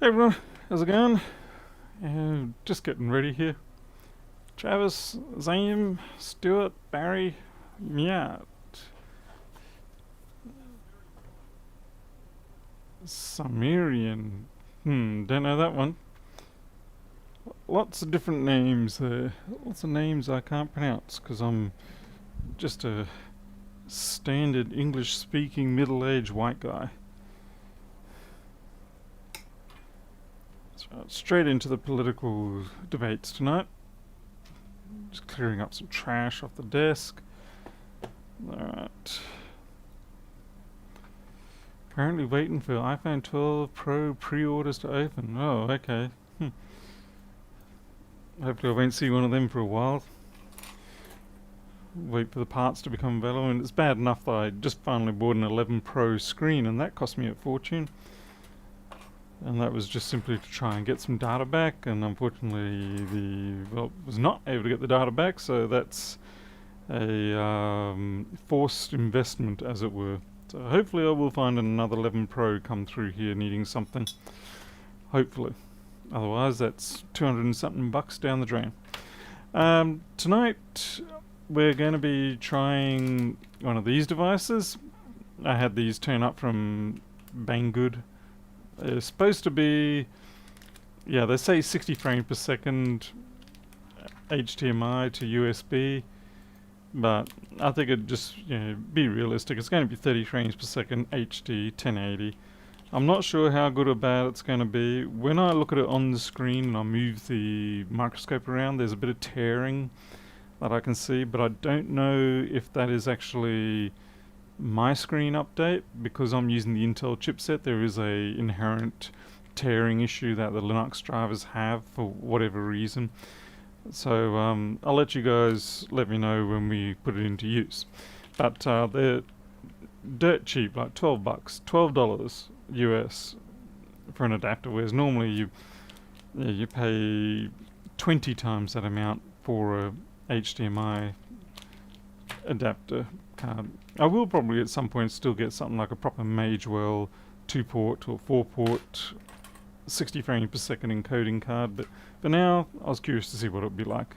Hey everyone, how's it going? Just getting ready here. Travis, Zaim, Stuart, Barry, yeah, Sumerian. Don't know that one. Lots of different names there. Lots of names I can't pronounce because I'm just a standard English speaking middle aged white guy. So straight into the political debates tonight. Just clearing up some trash off the desk. Alright. Currently waiting for iPhone 12 Pro pre-orders to open. Oh, okay. Hopefully I won't see one of them for a while. Wait for the parts to become available. And it's bad enough that I just finally bought an 11 Pro screen and that cost me a fortune. And that was just simply to try and get some data back, and unfortunately was not able to get the data back, so that's a forced investment, as it were. So hopefully I will find another 11 Pro come through here needing something. Hopefully. Otherwise that's 200 and something bucks down the drain. Tonight we're going to be trying one of these devices. I had these turn up from Banggood. It's supposed to be, yeah, they say 60 frames per second HDMI to USB, but I think it'd just, be realistic. It's going to be 30 frames per second HD 1080. I'm not sure how good or bad it's going to be. When I look at it on the screen and I move the microscope around, there's a bit of tearing that I can see, but I don't know if that is actually my screen update. Because I'm using the Intel chipset, there is a inherent tearing issue that the Linux drivers have for whatever reason. So I'll let you guys let me know when we put it into use. But they're dirt cheap, like 12 bucks, $12 US for an adapter, whereas normally you pay 20 times that amount for a HDMI adapter card. I will probably at some point still get something like a proper Magewell 2-port or 4-port 60 frames per second encoding card, but for now I was curious to see what it would be like.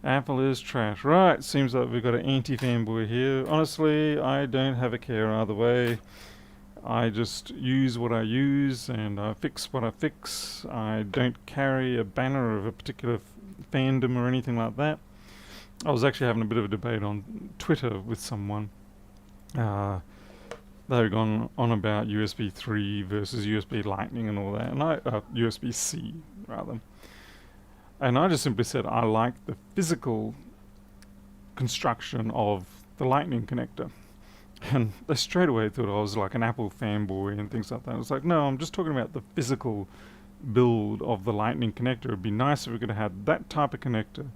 Apple is trash. Right, seems like we've got an anti-fanboy here. Honestly, I don't have a care either way. I just use what I use and I fix what I fix. I don't carry a banner of a particular fandom or anything like that. I was actually having a bit of a debate on Twitter with someone. They were going on about USB 3 versus USB Lightning and all that, and USB-C rather. And I just simply said I like the physical construction of the Lightning connector. And they straight away thought I was like an Apple fanboy and things like that. I was like, no, I'm just talking about the physical build of the Lightning connector. It'd be nice if we could have had that type of connector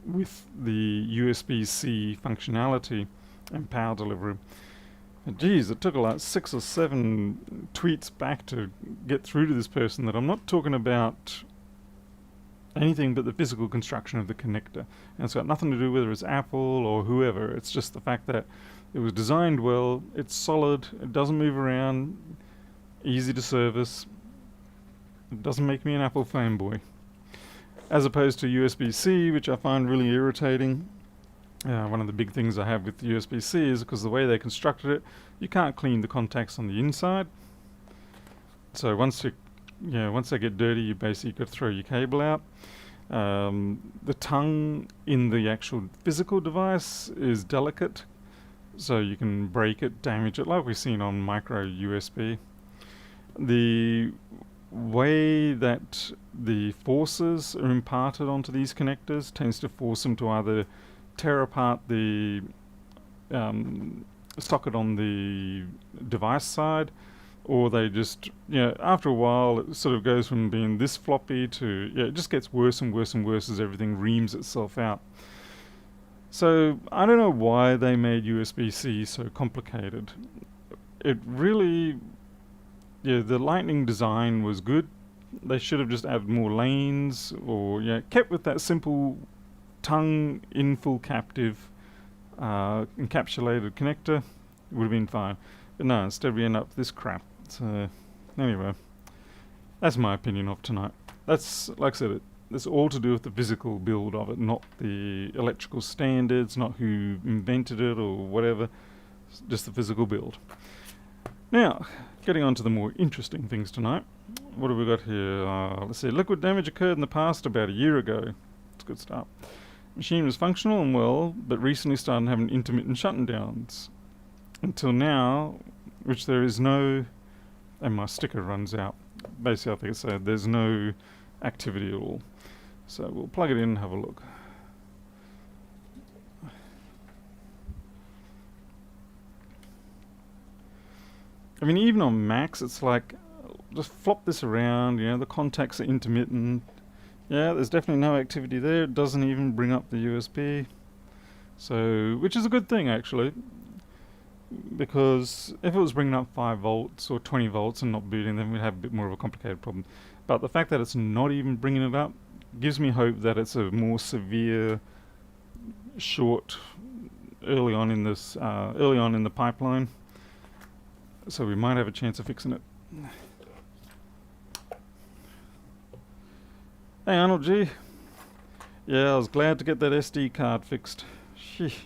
with the USB-C functionality and power delivery. And geez, it took like 6 or 7 tweets back to get through to this person that I'm not talking about anything but the physical construction of the connector. And it's got nothing to do whether it's Apple or whoever. It's just the fact that it was designed well, it's solid, it doesn't move around, easy to service. It doesn't make me an Apple fanboy. As opposed to USB-C, which I find really irritating. One of the big things I have with USB-C is because the way they constructed it, you can't clean the contacts on the inside. So once they get dirty, you basically got to throw your cable out. The tongue in the actual physical device is delicate, so you can break it, damage it, like we've seen on micro USB. The way that the forces are imparted onto these connectors tends to force them to either tear apart the socket on the device side, or they just, after a while it sort of goes from being this floppy to, it just gets worse and worse and worse as everything reams itself out. So I don't know why they made USB-C so complicated. It really, the Lightning design was good. They should have just added more lanes, or kept with that simple tongue in full captive encapsulated connector. Would have been fine. But no, instead we end up with this crap. So anyway, That's my opinion of tonight. That's, like I said, it's all to do with the physical build of it, not the electrical standards, not who invented it or whatever. It's just the physical build. Now, getting on to the more interesting things tonight. What have we got here? Let's see. Liquid damage occurred in the past about a year ago. It's a good start. Machine was functional and well, but recently started having intermittent shutting downs. Until now, which there is no... And my sticker runs out. Basically, I think it said there's no activity at all. So we'll plug it in and have a look. I mean, even on Macs, it's like, just flop this around, the contacts are intermittent. Yeah, there's definitely no activity there. It doesn't even bring up the USB. So, which is a good thing, actually. Because if it was bringing up 5 volts or 20 volts and not booting, then we'd have a bit more of a complicated problem. But the fact that it's not even bringing it up gives me hope that it's a more severe short early on in the pipeline. So we might have a chance of fixing it. Hey Arnold G. Yeah, I was glad to get that SD card fixed. Sheesh.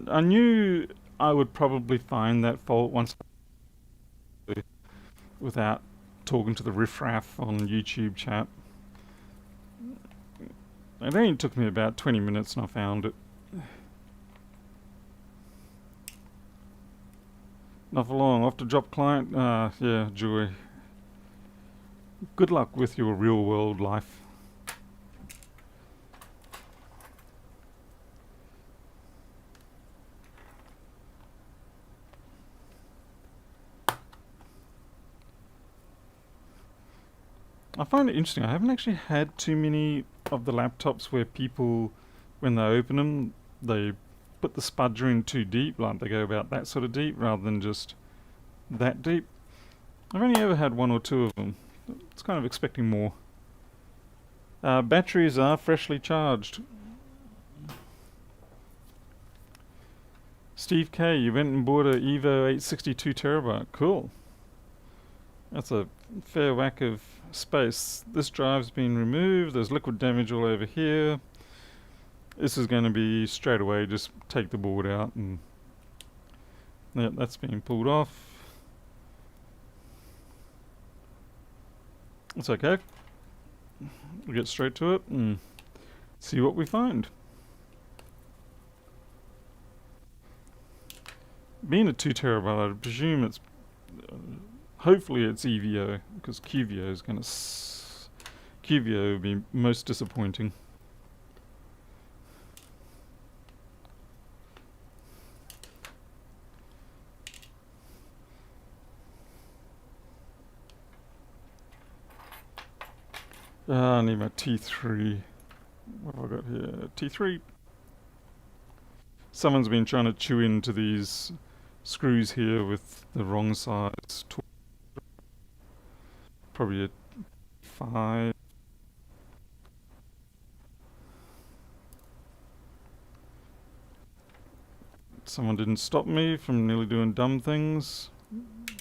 I knew I would probably find that fault once without talking to the riffraff on YouTube chat. It only took me about 20 minutes and I found it. Not for long. Off to drop client. Yeah, joy. Good luck with your real world life. I find it interesting. I haven't actually had too many of the laptops where people, when they open them, they put the spudger in too deep, like they go about that sort of deep rather than just that deep. I've only ever had 1 or 2 of them. It's kind of expecting more. Batteries are freshly charged. Steve K, you went and bought a Evo 862 terabyte. Cool. That's a fair whack of space. This drive's been removed. There's liquid damage all over here. This is going to be straight away just take the board out and yeah, that's being pulled off. It's okay. We'll get straight to it and see what we find. Being a 2 terabyte, I presume it's hopefully it's EVO, because QVO is going to QVO would be most disappointing. I need my T3. What have I got here? T3. Someone's been trying to chew into these screws here with the wrong size tool. Probably a 5. Someone didn't stop me from nearly doing dumb things.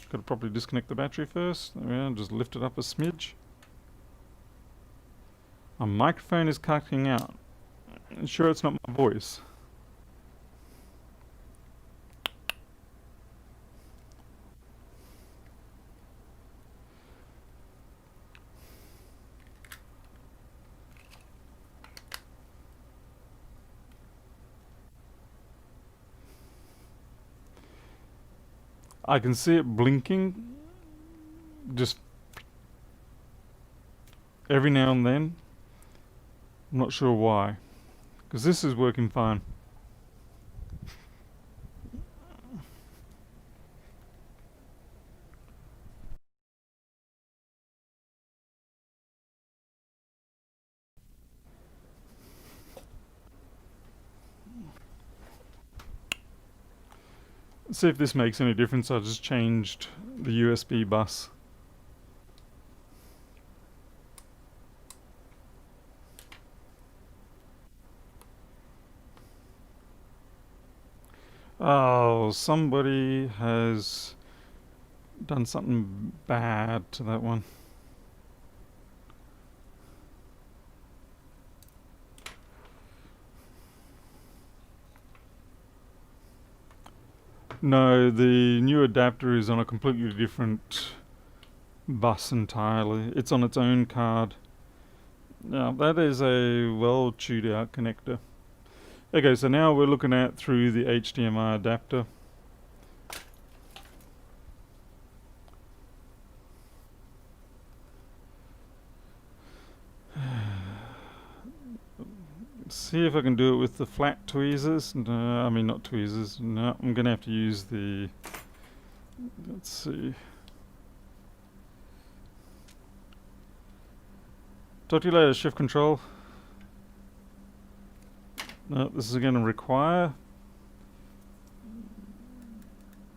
Got to properly disconnect the battery first. There we are, just lift it up a smidge. My microphone is cutting out. I'm sure it's not my voice. I can see it blinking just every now and then. I'm not sure why, because this is working fine. See if this makes any difference. I just changed the USB bus. Oh, somebody has done something bad to that one. No, the new adapter is on a completely different bus entirely. It's on its own card. Now that is a well chewed out connector. Okay, so now we're looking at through the HDMI adapter. See if I can do it with the flat tweezers. No, I mean not tweezers. No, I'm gonna have to use the, let's see. Talk to you later, shift control. No, this is going to require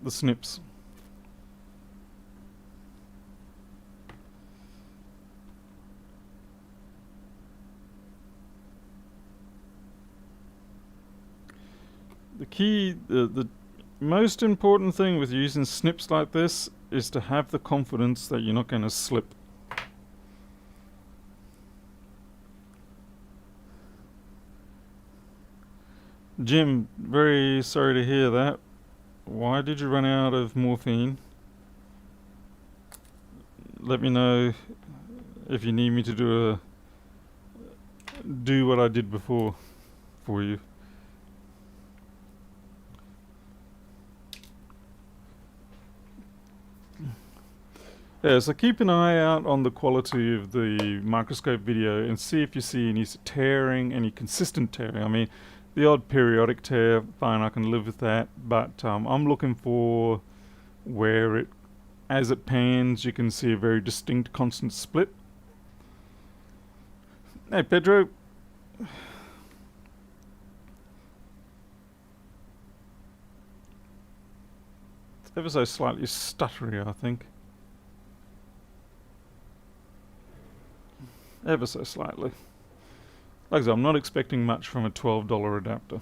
the snips. The key, the most important thing with using snips like this is to have the confidence that you're not going to slip. Jim, very sorry to hear that. Why did you run out of morphine? Let me know if you need me to do what I did before for you. Yeah, so keep an eye out on the quality of the microscope video and see if you see any tearing, any consistent tearing. I mean, the odd periodic tear, fine, I can live with that, but I'm looking for where as it pans, you can see a very distinct constant split. Hey, Pedro. It's ever so slightly stuttery, I think. Ever so slightly. Like I said, I'm not expecting much from a $12 adapter.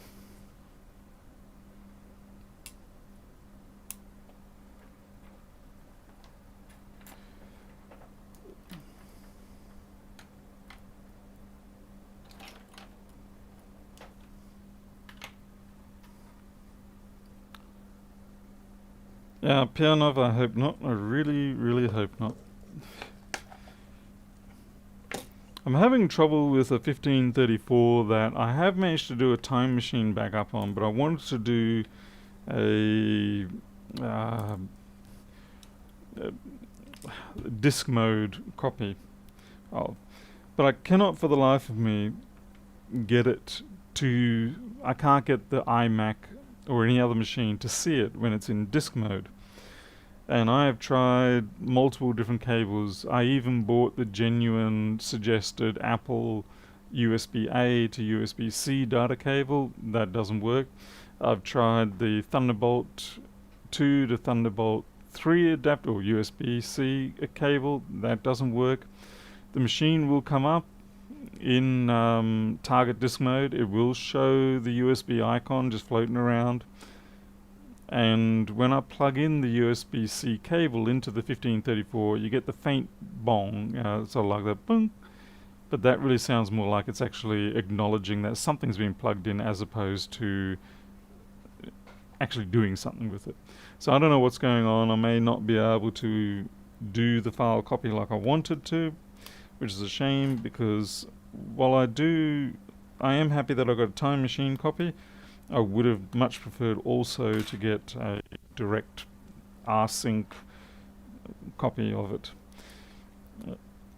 Yeah, Pianov, I hope not. I really, really hope not. I'm having trouble with a 1534 that I have managed to do a time machine backup on, but I wanted to do a disk mode copy of, but I cannot for the life of me get it to, I can't get the iMac or any other machine to see it when it's in disk mode. And I have tried multiple different cables. I even bought the genuine suggested Apple USB-A to USB-C data cable. That doesn't work. I've tried the Thunderbolt 2 to Thunderbolt 3 adapter or USB-C cable. That doesn't work. The machine will come up in target disk mode. It will show the USB icon just floating around. And when I plug in the USB-C cable into the 1534, you get the faint bong, sort of like that boom. But that really sounds more like it's actually acknowledging that something's being plugged in as opposed to actually doing something with it. So I don't know what's going on. I may not be able to do the file copy like I wanted to, which is a shame because while I am happy that I got a time machine copy. I would have much preferred also to get a direct rsync copy of it.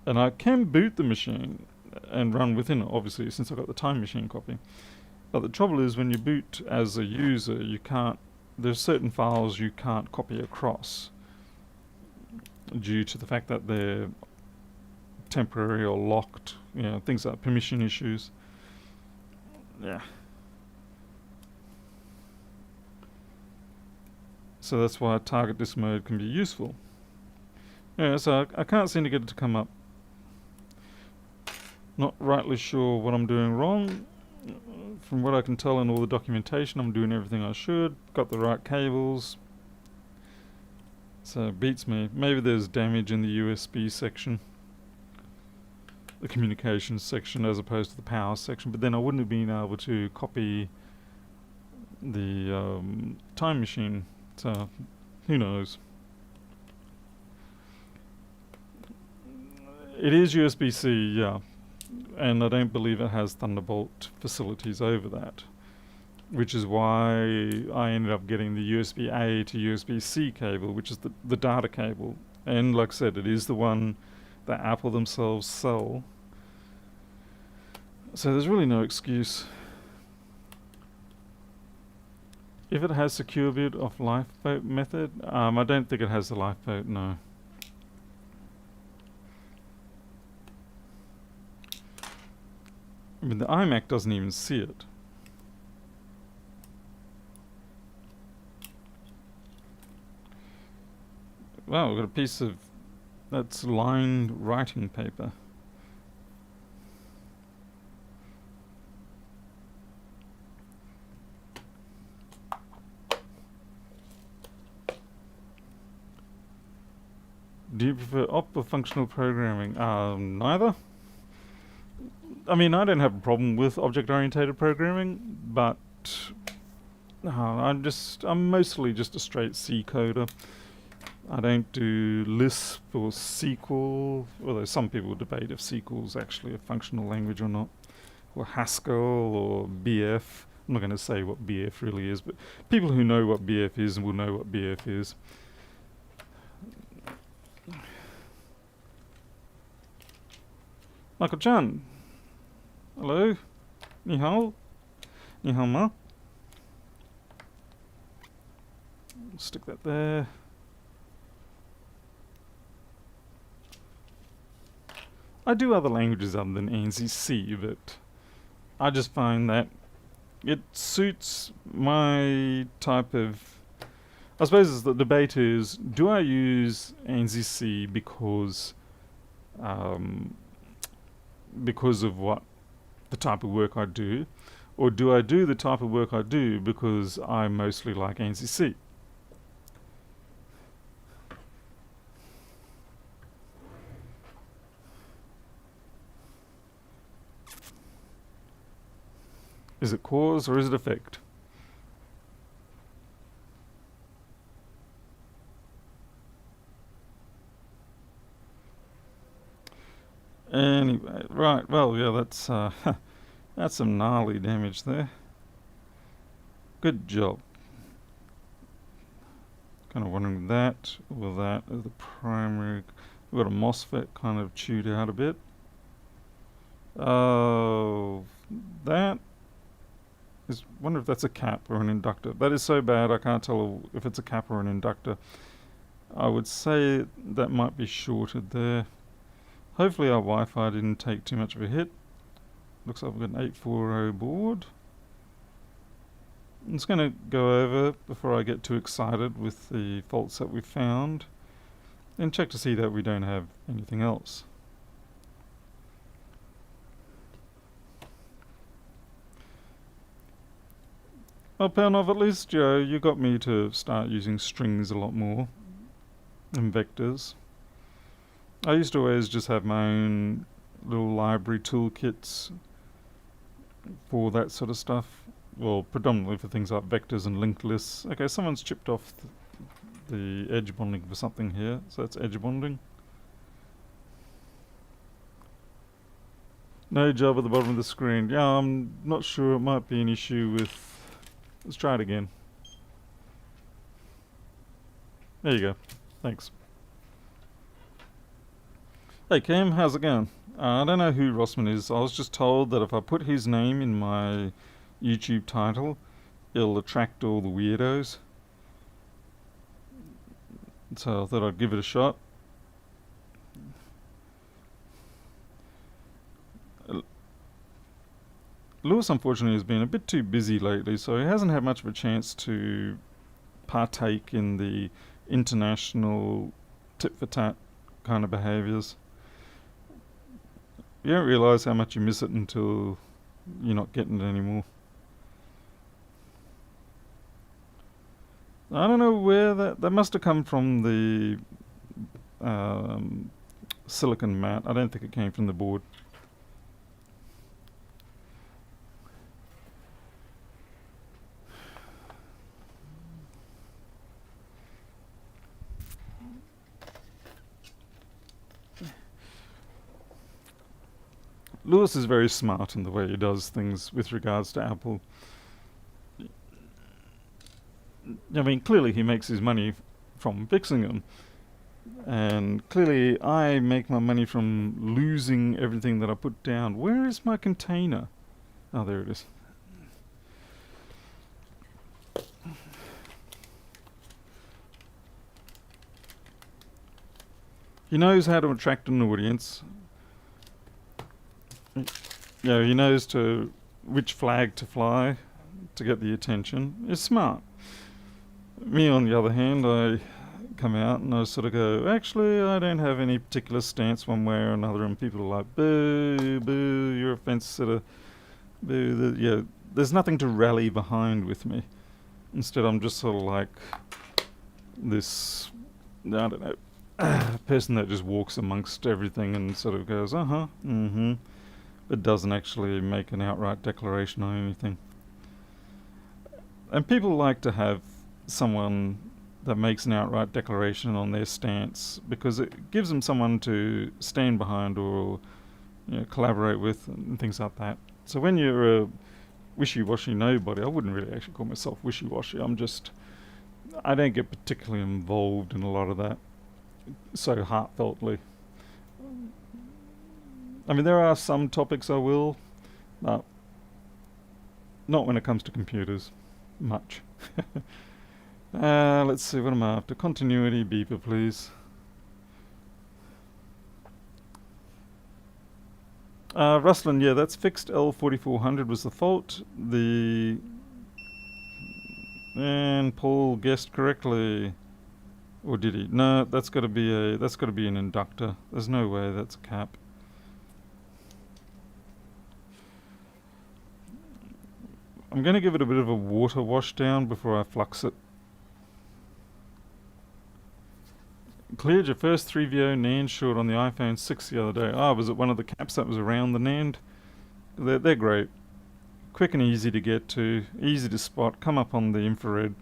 And I can boot the machine and run within it, obviously, since I got the time machine copy. But the trouble is when you boot as a user, there's certain files you can't copy across due to the fact that they're temporary or locked, things like permission issues. Yeah. So that's why target disk mode can be useful. Yeah, so I can't seem to get it to come up. Not rightly sure what I'm doing wrong. From what I can tell in all the documentation, I'm doing everything I should. Got the right cables. So it beats me. Maybe there's damage in the USB section, the communications section, as opposed to the power section. But then I wouldn't have been able to copy the time machine. So who knows? It is USB-C, yeah, and I don't believe it has Thunderbolt facilities over that, which is why I ended up getting the USB-A to USB-C cable, which is the data cable. And like I said, it is the one that Apple themselves sell. So there's really no excuse. If it has secure boot off lifeboat method, I don't think it has the lifeboat, no. I mean, the iMac doesn't even see it. Wow, we've got a piece of that's lined writing paper. Do you prefer op or functional programming? Neither. I mean, I don't have a problem with object-oriented programming, but I'm mostly just a straight C coder. I don't do Lisp or SQL, although some people debate if SQL is actually a functional language or not, or Haskell or BF. I'm not going to say what BF really is, but people who know what BF is will know what BF is. Michael Chan. Hello. Ni hao. Ni hao ma. Stick that there. I do other languages other than ANSI C, but I just find that it suits my type of... I suppose the debate is, do I use ANSI C because of what the type of work I do, or do I do the type of work I do because I mostly like ANSI C? Is it cause or is it effect? Anyway, right, well, yeah, that's that's some gnarly damage there. Good job. Kind of wondering that or that as the primary. We've got a MOSFET kind of chewed out a bit. Oh, that is, wonder if that's a cap or an inductor. That is so bad I can't tell if it's a cap or an inductor. I would say that might be shorted there. Hopefully our Wi-Fi didn't take too much of a hit. Looks like we've got an 840 board. I'm just going to go over, before I get too excited with the faults that we found, and check to see that we don't have anything else. Well, Pernov, at least, Joe, you got me to start using strings a lot more and vectors. I used to always just have my own little library toolkits for that sort of stuff. Well, predominantly for things like vectors and linked lists. Okay, someone's chipped off the edge bonding for something here, so that's edge bonding. No job at the bottom of the screen. Yeah, I'm not sure, it might be an issue with... Let's try it again. There you go. Thanks. Hey Cam, how's it going? I don't know who Rossmann is. I was just told that if I put his name in my YouTube title, it'll attract all the weirdos. So I thought I'd give it a shot. Lewis, unfortunately, has been a bit too busy lately, so he hasn't had much of a chance to partake in the international tit-for-tat kind of behaviours. You don't realise how much you miss it until you're not getting it anymore. I don't know where that must have come from the silicon mat. I don't think it came from the board. Lewis is very smart in the way he does things with regards to Apple. I mean, clearly he makes his money from fixing them. And clearly I make my money from losing everything that I put down. Where is my container? Oh, there it is. He knows how to attract an audience. Yeah, he knows which flag to fly to get the attention. It's smart. Me, on the other hand, I come out and I sort of go, actually, I don't have any particular stance one way or another, and people are like, boo, boo, you're a fence sitter, boo. Yeah, there's nothing to rally behind with me. Instead, I'm just sort of like this, I don't know, person that just walks amongst everything and sort of goes, but doesn't actually make an outright declaration on anything. And people like to have someone that makes an outright declaration on their stance, because it gives them someone to stand behind or collaborate with and things like that. So when you're a wishy-washy nobody, I wouldn't really actually call myself wishy-washy. I don't get particularly involved in a lot of that so heartfeltly. I mean, there are some topics I will, but not when it comes to computers. Much. Let's see, what am I after? Continuity beeper, please. Rossmann, yeah, that's fixed. L4400 was the fault. And Paul guessed correctly. Or did he? No, that's got to be an inductor. There's no way that's a cap. I'm going to give it a bit of a water wash down before I flux it. Cleared your first 3VO NAND short on the iPhone 6 the other day. Was it one of the caps that was around the NAND? They're great. Quick and easy to get to, easy to spot, come up on the infrared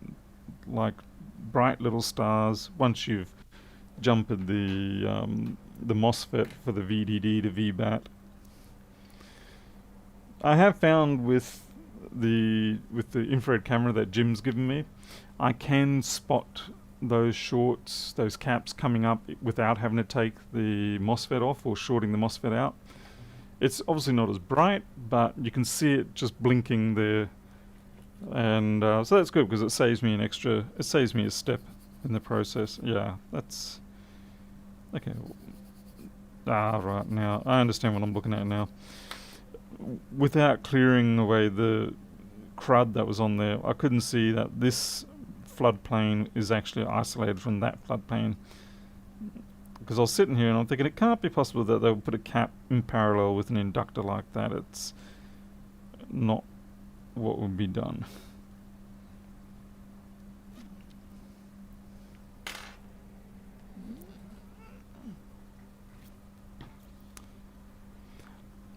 like bright little stars once you've jumped the MOSFET for the VDD to VBAT. I have found with the infrared camera that Jim's given me, I can spot those shorts, those caps coming up without having to take the MOSFET off or shorting the MOSFET out. It's obviously not as bright, but you can see it just blinking there. And so that's good because it saves me a step in the process. Yeah, that's okay. Right, now I understand what I'm looking at now. Without clearing away the crud that was on there, I couldn't see that this floodplain is actually isolated from that floodplain. Because I was sitting here and I'm thinking it can't be possible that they'll put a cap in parallel with an inductor like that. It's not what would be done.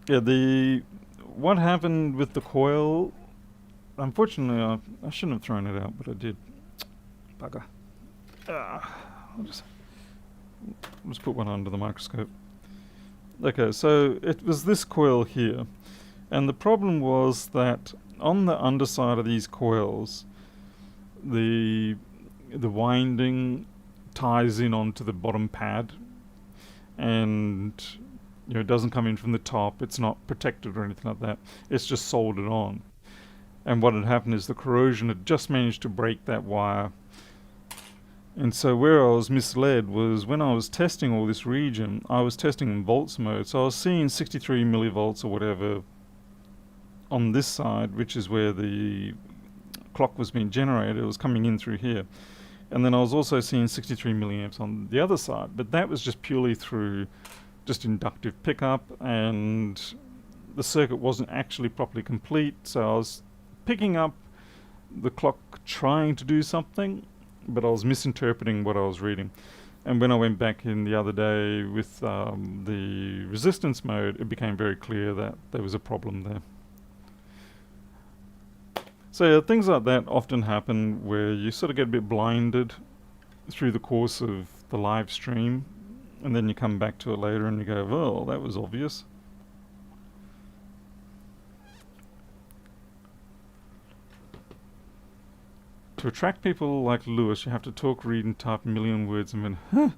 Yeah, what happened with the coil, unfortunately I shouldn't have thrown it out, but I did. Bugger. I'll just put one under the microscope. Okay, so it was this coil here, and the problem was that on the underside of these coils, the winding ties in onto the bottom pad, and it doesn't come in from the top. It's not protected or anything like that. It's just soldered on. And what had happened is the corrosion had just managed to break that wire. And so where I was misled was when I was testing all this region, I was testing in volts mode. So I was seeing 63 millivolts or whatever on this side, which is where the clock was being generated. It was coming in through here. And then I was also seeing 63 milliamps on the other side. But that was just purely through just inductive pickup, and the circuit wasn't actually properly complete. So I was picking up the clock trying to do something, but I was misinterpreting what I was reading. And when I went back in the other day with the resistance mode, it became very clear that there was a problem there. So yeah, things like that often happen where you sort of get a bit blinded through the course of the live stream, and then you come back to it later and you go, well, that was obvious. To attract people like Lewis, you have to talk, read, and type a million words and then, huh?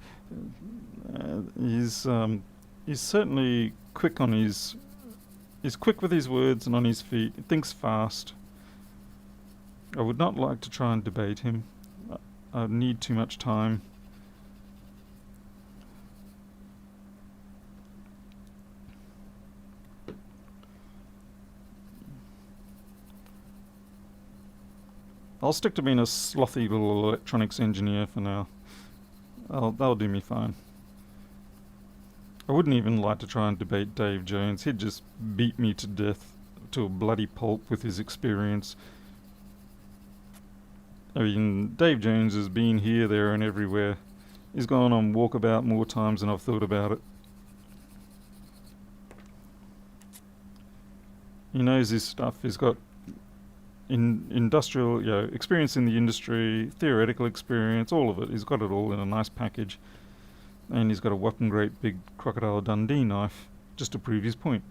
He's certainly quick on his... He's quick with his words and on his feet. He thinks fast. I would not like to try and debate him. I'd need too much time. I'll stick to being a slothy little electronics engineer for now. That'll do me fine. I wouldn't even like to try and debate Dave Jones. He'd just beat me to death, to a bloody pulp with his experience. I mean, Dave Jones has been here, there and everywhere. He's gone on walkabout more times than I've thought about it. He knows his stuff. He's got industrial, experience in the industry, theoretical experience, all of it. He's got it all in a nice package. And he's got a whopping great big Crocodile Dundee knife, just to prove his point.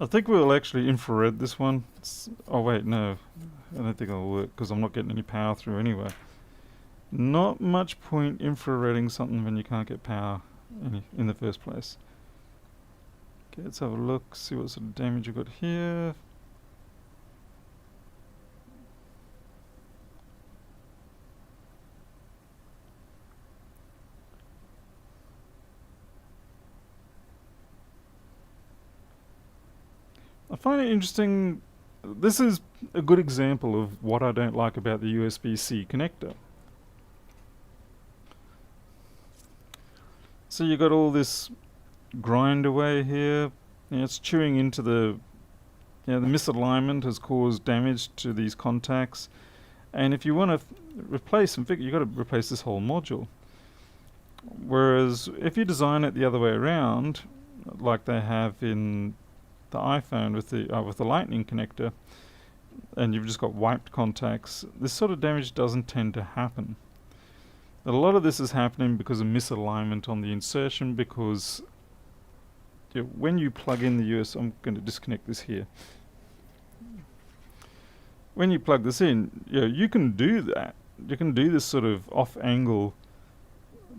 I think we'll actually infrared this one. Oh wait, no. I don't think it'll work because I'm not getting any power through anyway. Not much point infrareding something when you can't get power in the first place. Okay, let's have a look, see what sort of damage you've got here. I find it interesting. This is a good example of what I don't like about the USB-C connector. So you got all this grind away here. It's chewing into the misalignment has caused damage to these contacts. And if you want to replace them, you've got to replace this whole module. Whereas if you design it the other way around, like they have in the iPhone with the Lightning connector, and you've just got wiped contacts, this sort of damage doesn't tend to happen. A lot of this is happening because of misalignment on the insertion, because when you plug in the US, I'm going to disconnect this here. When you plug this in, you can do that. You can do this sort of off-angle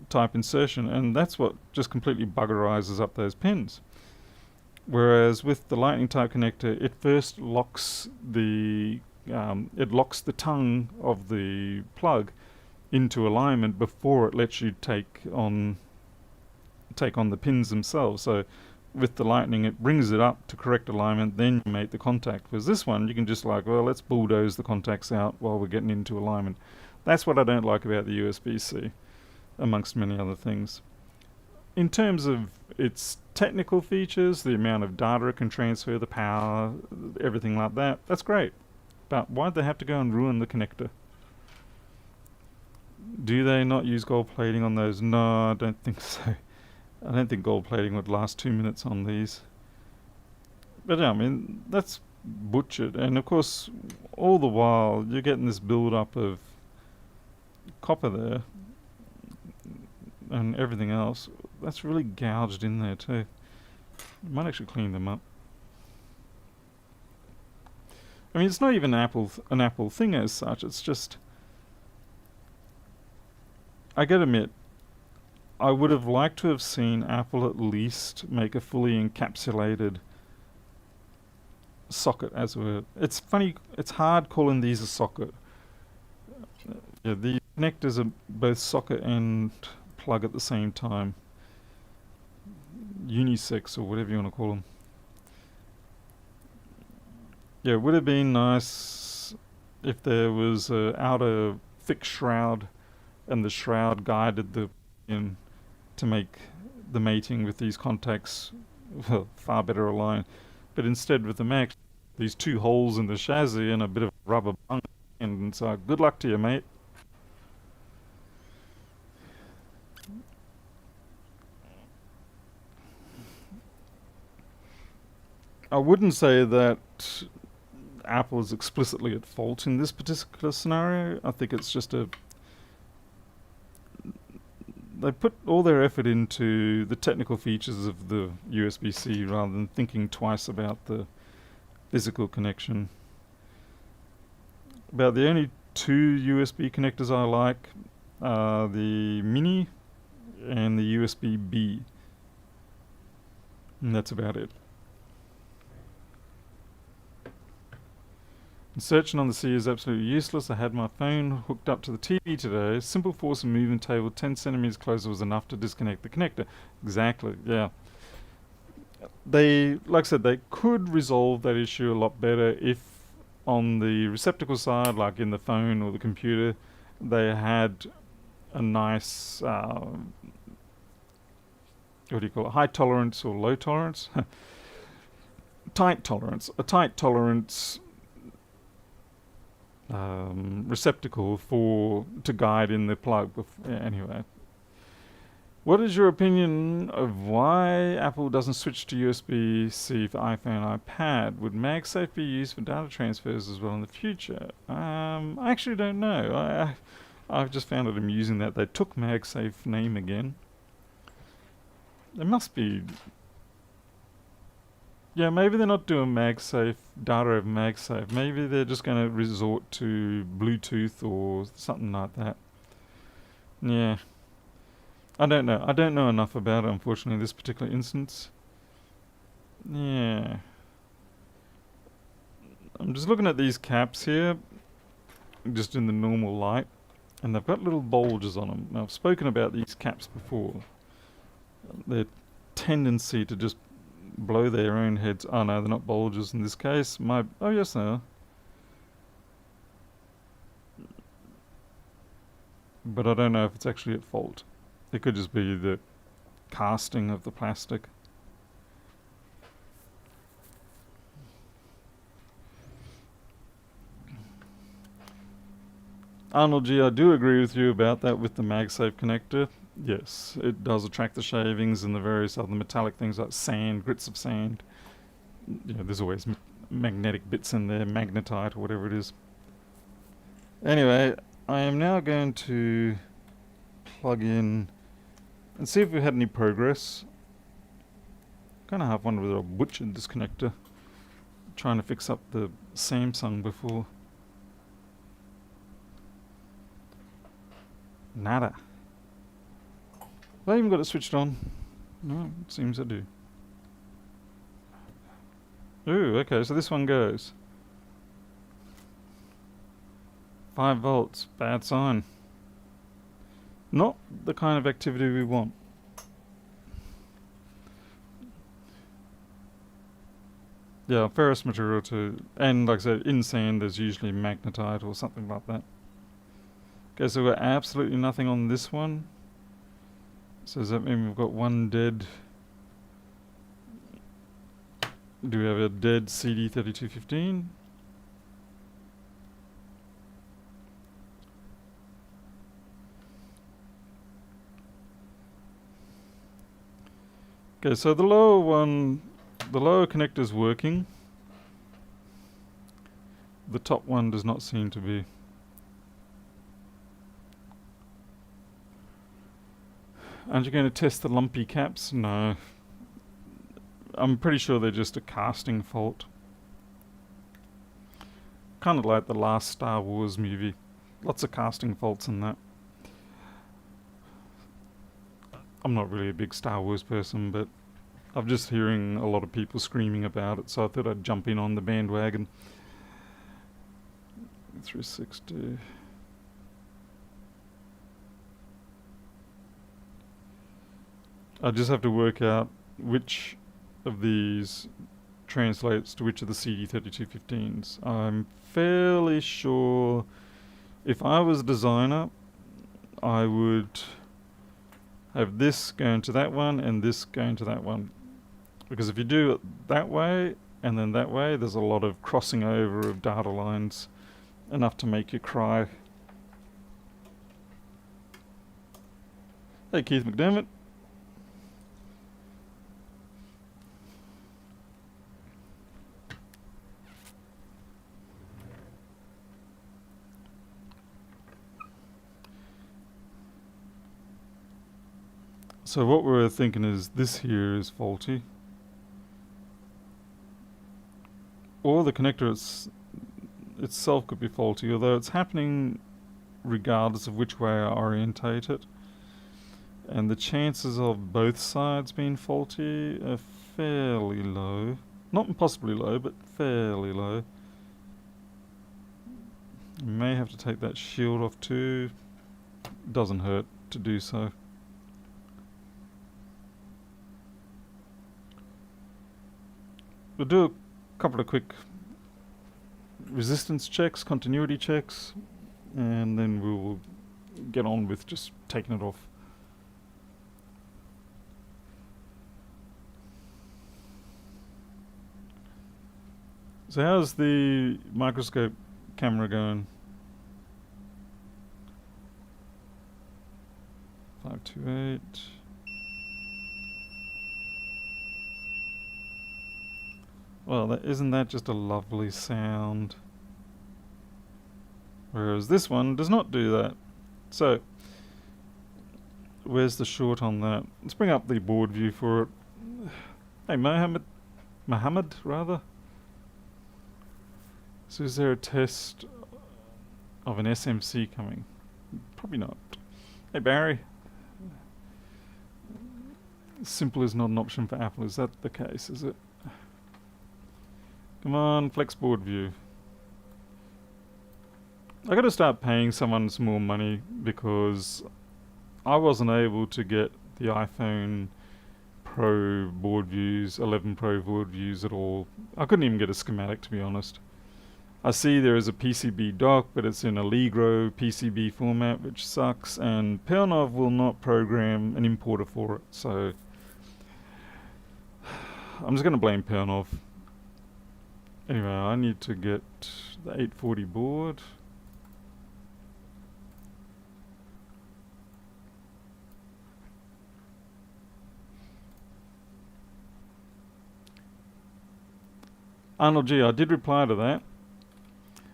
type insertion, and that's what just completely buggerizes up those pins. Whereas with the Lightning type connector, it first locks the tongue of the plug into alignment before it lets you take on the pins themselves. So with the Lightning, it brings it up to correct alignment, then you make the contact. Whereas this one, you can just let's bulldoze the contacts out while we're getting into alignment. That's what I don't like about the USB-C, amongst many other things. In terms of its technical features, the amount of data it can transfer, the power, everything like that, that's great. But why'd they have to go and ruin the connector? Do they not use gold plating on those? No, I don't think so. I don't think gold plating would last 2 minutes on these. But yeah, I mean, that's butchered. And of course, all the while, you're getting this build-up of copper there and everything else. That's really gouged in there too. Might actually clean them up. I mean, it's not even an Apple thing as such. It's just, I gotta admit, I would have liked to have seen Apple at least make a fully encapsulated socket, as it were. It's funny, it's hard calling these a socket. The connectors are both socket and plug at the same time. Unisex, or whatever you want to call them. Yeah, it would have been nice if there was a outer thick shroud and the shroud guided the in to make the mating with these contacts far better aligned. But instead with the Max, these two holes in the chassis and a bit of rubber bung, and so good luck to you, mate. I wouldn't say that Apple is explicitly at fault in this particular scenario. I think it's just a they put all their effort into the technical features of the USB-C rather than thinking twice about the physical connection. About the only two USB connectors I like are the Mini and the USB-B. And that's about it. Searching on the sea is absolutely useless. I had my phone hooked up to the TV today. Simple force and movement table 10 centimeters closer was enough to disconnect the connector. Exactly, yeah. They, like I said, they could resolve that issue a lot better if on the receptacle side, like in the phone or the computer, they had a nice, what do you call it, high tolerance or low tolerance? Tight tolerance. A tight tolerance receptacle to guide in the plug. Anyway, what is your opinion of why Apple doesn't switch to USB-C for iPhone and iPad? Would MagSafe be used for data transfers as well in the future? I actually don't know. I've just found it amusing that they took MagSafe name again. There must be. Yeah, maybe they're not doing MagSafe, data over MagSafe. Maybe they're just going to resort to Bluetooth or something like that. Yeah. I don't know. I don't know enough about it, unfortunately, in this particular instance. Yeah. I'm just looking at these caps here, just in the normal light, and they've got little bulges on them. Now, I've spoken about these caps before. Their tendency to just blow their own heads. Oh no, they're not bulges in this case. Oh yes, they are. But I don't know if it's actually at fault. It could just be the casting of the plastic. Arnold G, I do agree with you about that with the MagSafe connector. Yes, it does attract the shavings and the various other metallic things like sand, grits of sand. Yeah, there's always magnetic bits in there, magnetite or whatever it is. Anyway, I am now going to plug in and see if we had any progress. Kind of half wonder whether I butchered this connector, trying to fix up the Samsung before. Nada. Have I even got it switched on? No, it seems I do. Ooh, okay, so this one goes. 5 volts, bad sign. Not the kind of activity we want. Yeah, ferrous material too. And like I said, in sand there's usually magnetite or something like that. Okay, so we've got absolutely nothing on this one. So does that mean we've got one dead? Do we have a dead CD3215? Okay, so the lower connector's working. The top one does not seem to be. Aren't you going to test the lumpy caps? No. I'm pretty sure they're just a casting fault. Kind of like the last Star Wars movie. Lots of casting faults in that. I'm not really a big Star Wars person, but I'm just hearing a lot of people screaming about it, so I thought I'd jump in on the bandwagon. 360. I just have to work out which of these translates to which of the CD3215s. I'm fairly sure if I was a designer, I would have this going to that one and this going to that one. Because if you do it that way and then that way, there's a lot of crossing over of data lines, enough to make you cry. Hey, Keith McDermott. So what we're thinking is this here is faulty. Or the connector itself could be faulty, although it's happening regardless of which way I orientate it. And the chances of both sides being faulty are fairly low. Not impossibly low, but fairly low. You may have to take that shield off too. Doesn't hurt to do so. We'll do a couple of quick resistance checks, continuity checks, and then we'll get on with just taking it off. So how's the microscope camera going? 528. Well, isn't that just a lovely sound? Whereas this one does not do that. So, where's the short on that? Let's bring up the board view for it. Hey, Mohammed, rather. So is there a test of an SMC coming? Probably not. Hey, Barry. Simple is not an option for Apple. Is that the case, is it? Come on, flex board view. I gotta start paying someone some more money because I wasn't able to get the iPhone Pro board views, 11 Pro board views at all. I couldn't even get a schematic, to be honest. I see there is a PCB dock, but it's in Allegro PCB format, which sucks, and Pernov will not program an importer for it, so I'm just gonna blame Pernov. Anyway, I need to get the 840 board. Arnold G, I did reply to that.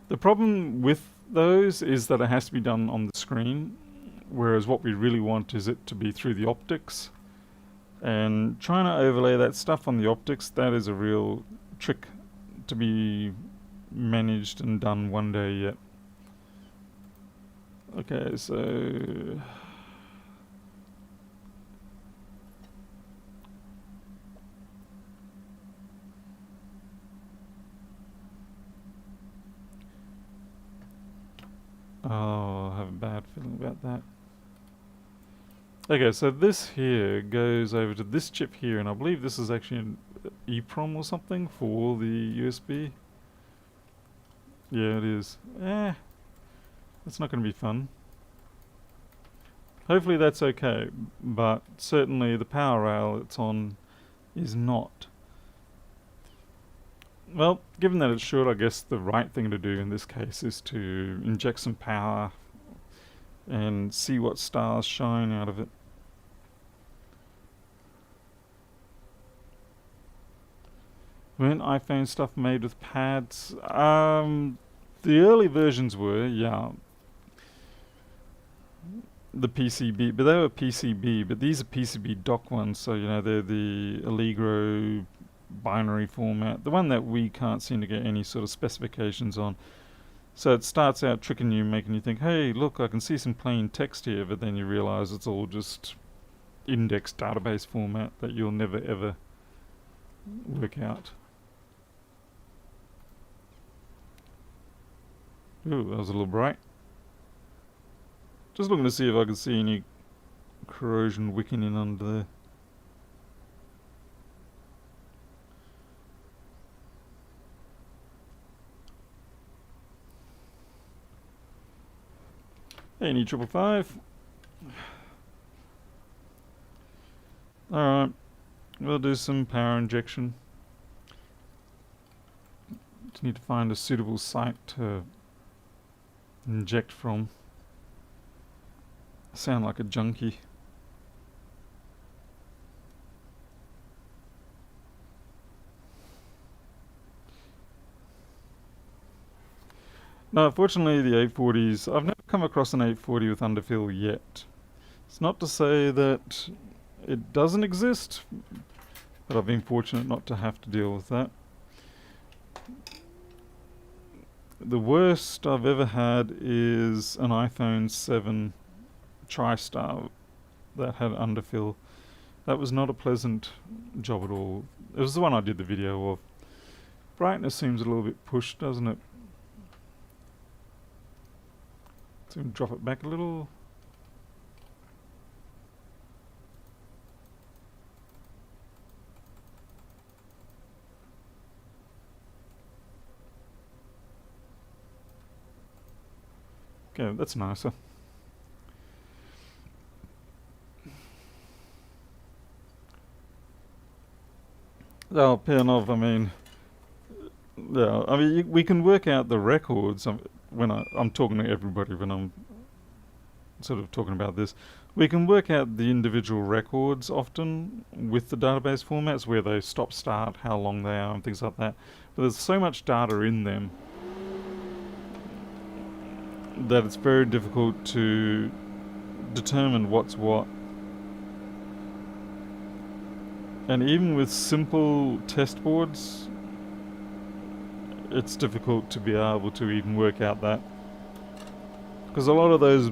The problem with those is that it has to be done on the screen, whereas what we really want is it to be through the optics. And trying to overlay that stuff on the optics, that is a real trick to be managed and done one day yet. Okay, so oh, I have a bad feeling about that. Okay, so this here goes over to this chip here, and I believe this is actually an EEPROM or something for the USB. Yeah, it is. That's not going to be fun. Hopefully that's okay, but certainly the power rail it's on is not. Well, given that it's short, I guess the right thing to do in this case is to inject some power and see what stars shine out of it. Weren't iPhone stuff made with pads? The early versions were, yeah. The PCB, but they were PCB, but these are PCB dock ones, so you know they're the Allegro binary format, the one that we can't seem to get any sort of specifications on. So it starts out tricking you, making you think, hey, look, I can see some plain text here, but then you realize it's all just index database format that you'll never ever work out. Ooh, that was a little bright. Just looking to see if I can see any corrosion wicking in under there. A555. Alright, we'll do some power injection. Just need to find a suitable site to inject from. I sound like a junkie. No, fortunately the 840s, I've never come across an 840 with underfill yet. It's not to say that it doesn't exist, but I've been fortunate not to have to deal with that. The worst I've ever had is an iPhone 7 TriStar that had underfill. That was not a pleasant job at all. It was the one I did the video of. Brightness seems a little bit pushed, doesn't it? So drop it back a little. Okay, that's nicer. Oh, Pianov, I mean, yeah, I mean, we can work out the records when I'm talking to everybody when I'm sort of talking about this. We can work out the individual records often with the database formats, where they stop, start, how long they are, and things like that. But there's so much data in them that it's very difficult to determine what's what. And even with simple test boards, it's difficult to be able to even work out that, because a lot of those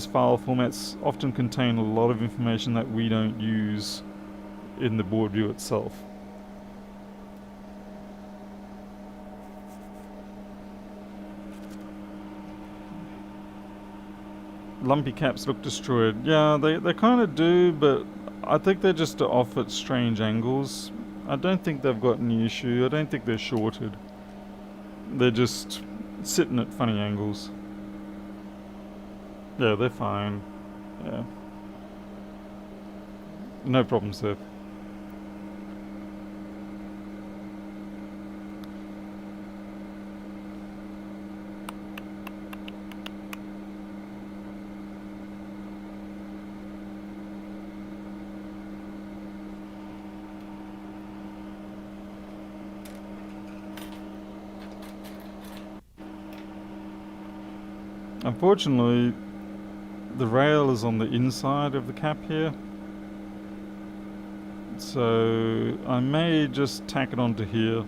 file formats often contain a lot of information that we don't use in the board view itself. Lumpy caps look destroyed. Yeah, they kind of do, but I think they're just off at strange angles. I don't think they've got any issue. I don't think they're shorted. They're just sitting at funny angles. Yeah, they're fine. Yeah. No problems there. Unfortunately, the rail is on the inside of the cap here, so I may just tack it onto here.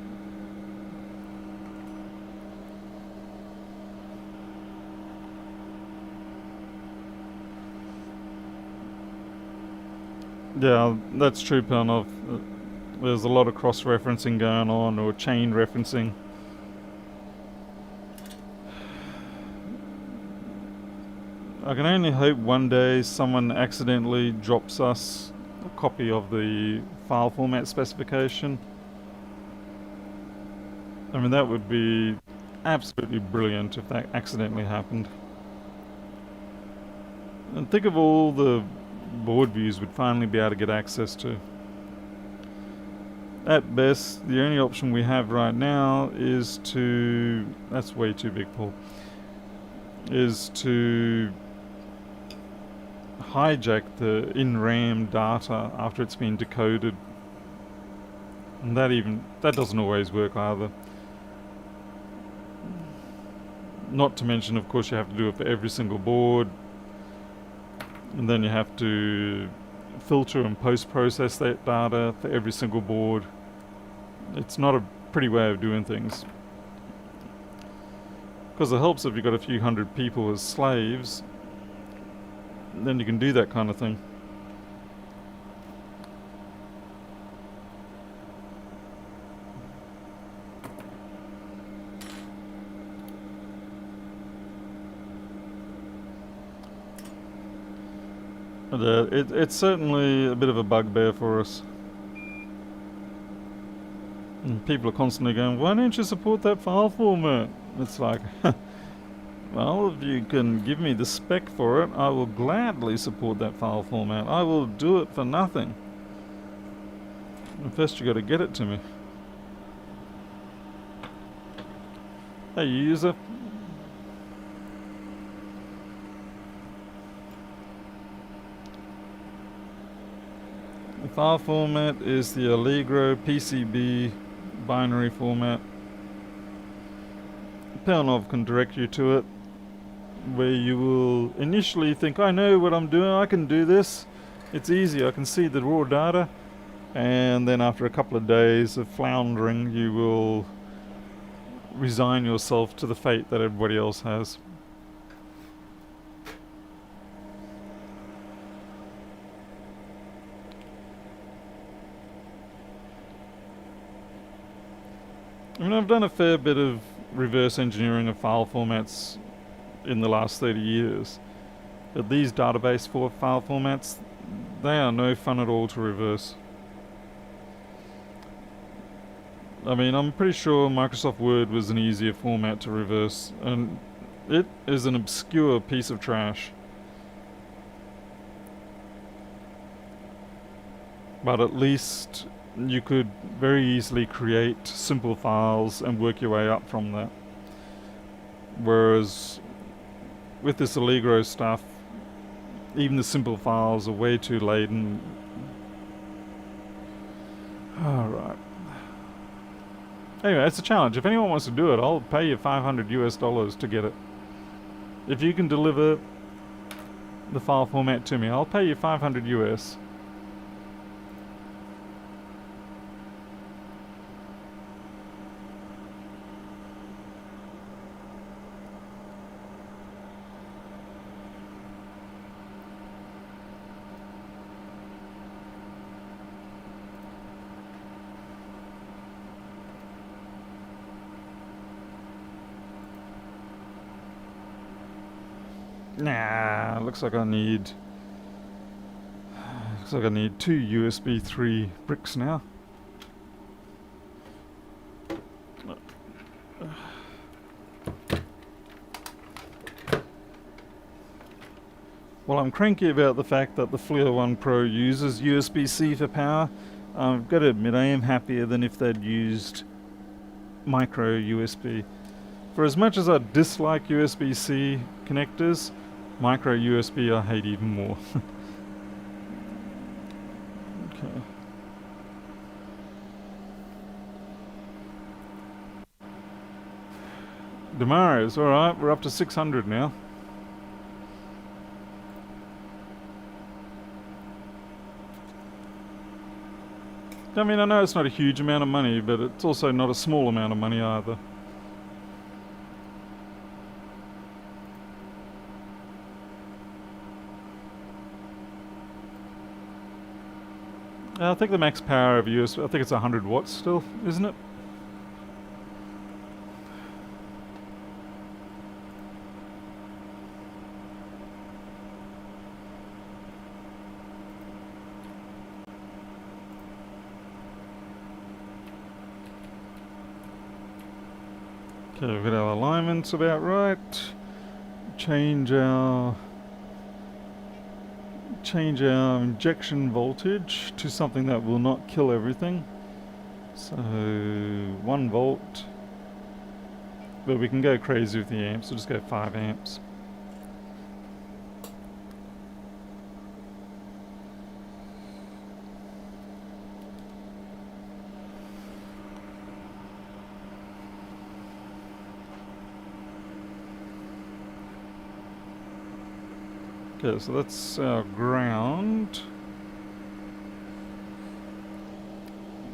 Yeah, that's true, Pelnov. There's a lot of cross-referencing going on, or chain referencing. I can only hope one day someone accidentally drops us a copy of the file format specification. I mean, that would be absolutely brilliant if that accidentally happened. And think of all the board views we'd finally be able to get access to. At best, the only option we have right now is to... That's way too big, Paul. Is to hijack the in-RAM data after it's been decoded. And that doesn't always work either. Not to mention, of course, you have to do it for every single board. And then you have to filter and post-process that data for every single board. It's not a pretty way of doing things. Because it helps if you've got a few hundred people as slaves, then you can do that kind of thing. It's certainly a bit of a bugbear for us. And people are constantly going, why don't you support that file format? It's like, Well, if you can give me the spec for it, I will gladly support that file format. I will do it for nothing. And first you got to get it to me. Hey user. The file format is the Allegro PCB binary format. Pelnov can direct you to it, where you will initially think, I know what I'm doing, I can do this. It's easy, I can see the raw data. And then after a couple of days of floundering, you will resign yourself to the fate that everybody else has. I mean, I've done a fair bit of reverse engineering of file formats in the last 30 years. But these database file formats, they are no fun at all to reverse. I mean, I'm pretty sure Microsoft Word was an easier format to reverse, and it is an obscure piece of trash. But at least you could very easily create simple files and work your way up from that. Whereas with this Allegro stuff, even the simple files are way too laden. Alright. Anyway, it's a challenge. If anyone wants to do it, I'll pay you $500 US to get it. If you can deliver the file format to me, I'll pay you $500 US. Nah, looks like I need 2 USB 3 bricks now. Well, I'm cranky about the fact that the FLIR 1 Pro uses USB-C for power. I've got to admit, I am happier than if they'd used micro USB. For as much as I dislike USB-C connectors, micro USB I hate even more. Okay. Demaris, alright, we're up to 600 now. I mean, I know it's not a huge amount of money, but it's also not a small amount of money either. I think the max power of USB, I think it's 100 watts still, isn't it? Okay, we've got our alignments about right. Change our injection voltage to something that will not kill everything. So 1 volt. But we can go crazy with the amps, we'll just go 5 amps. Okay, so that's our ground.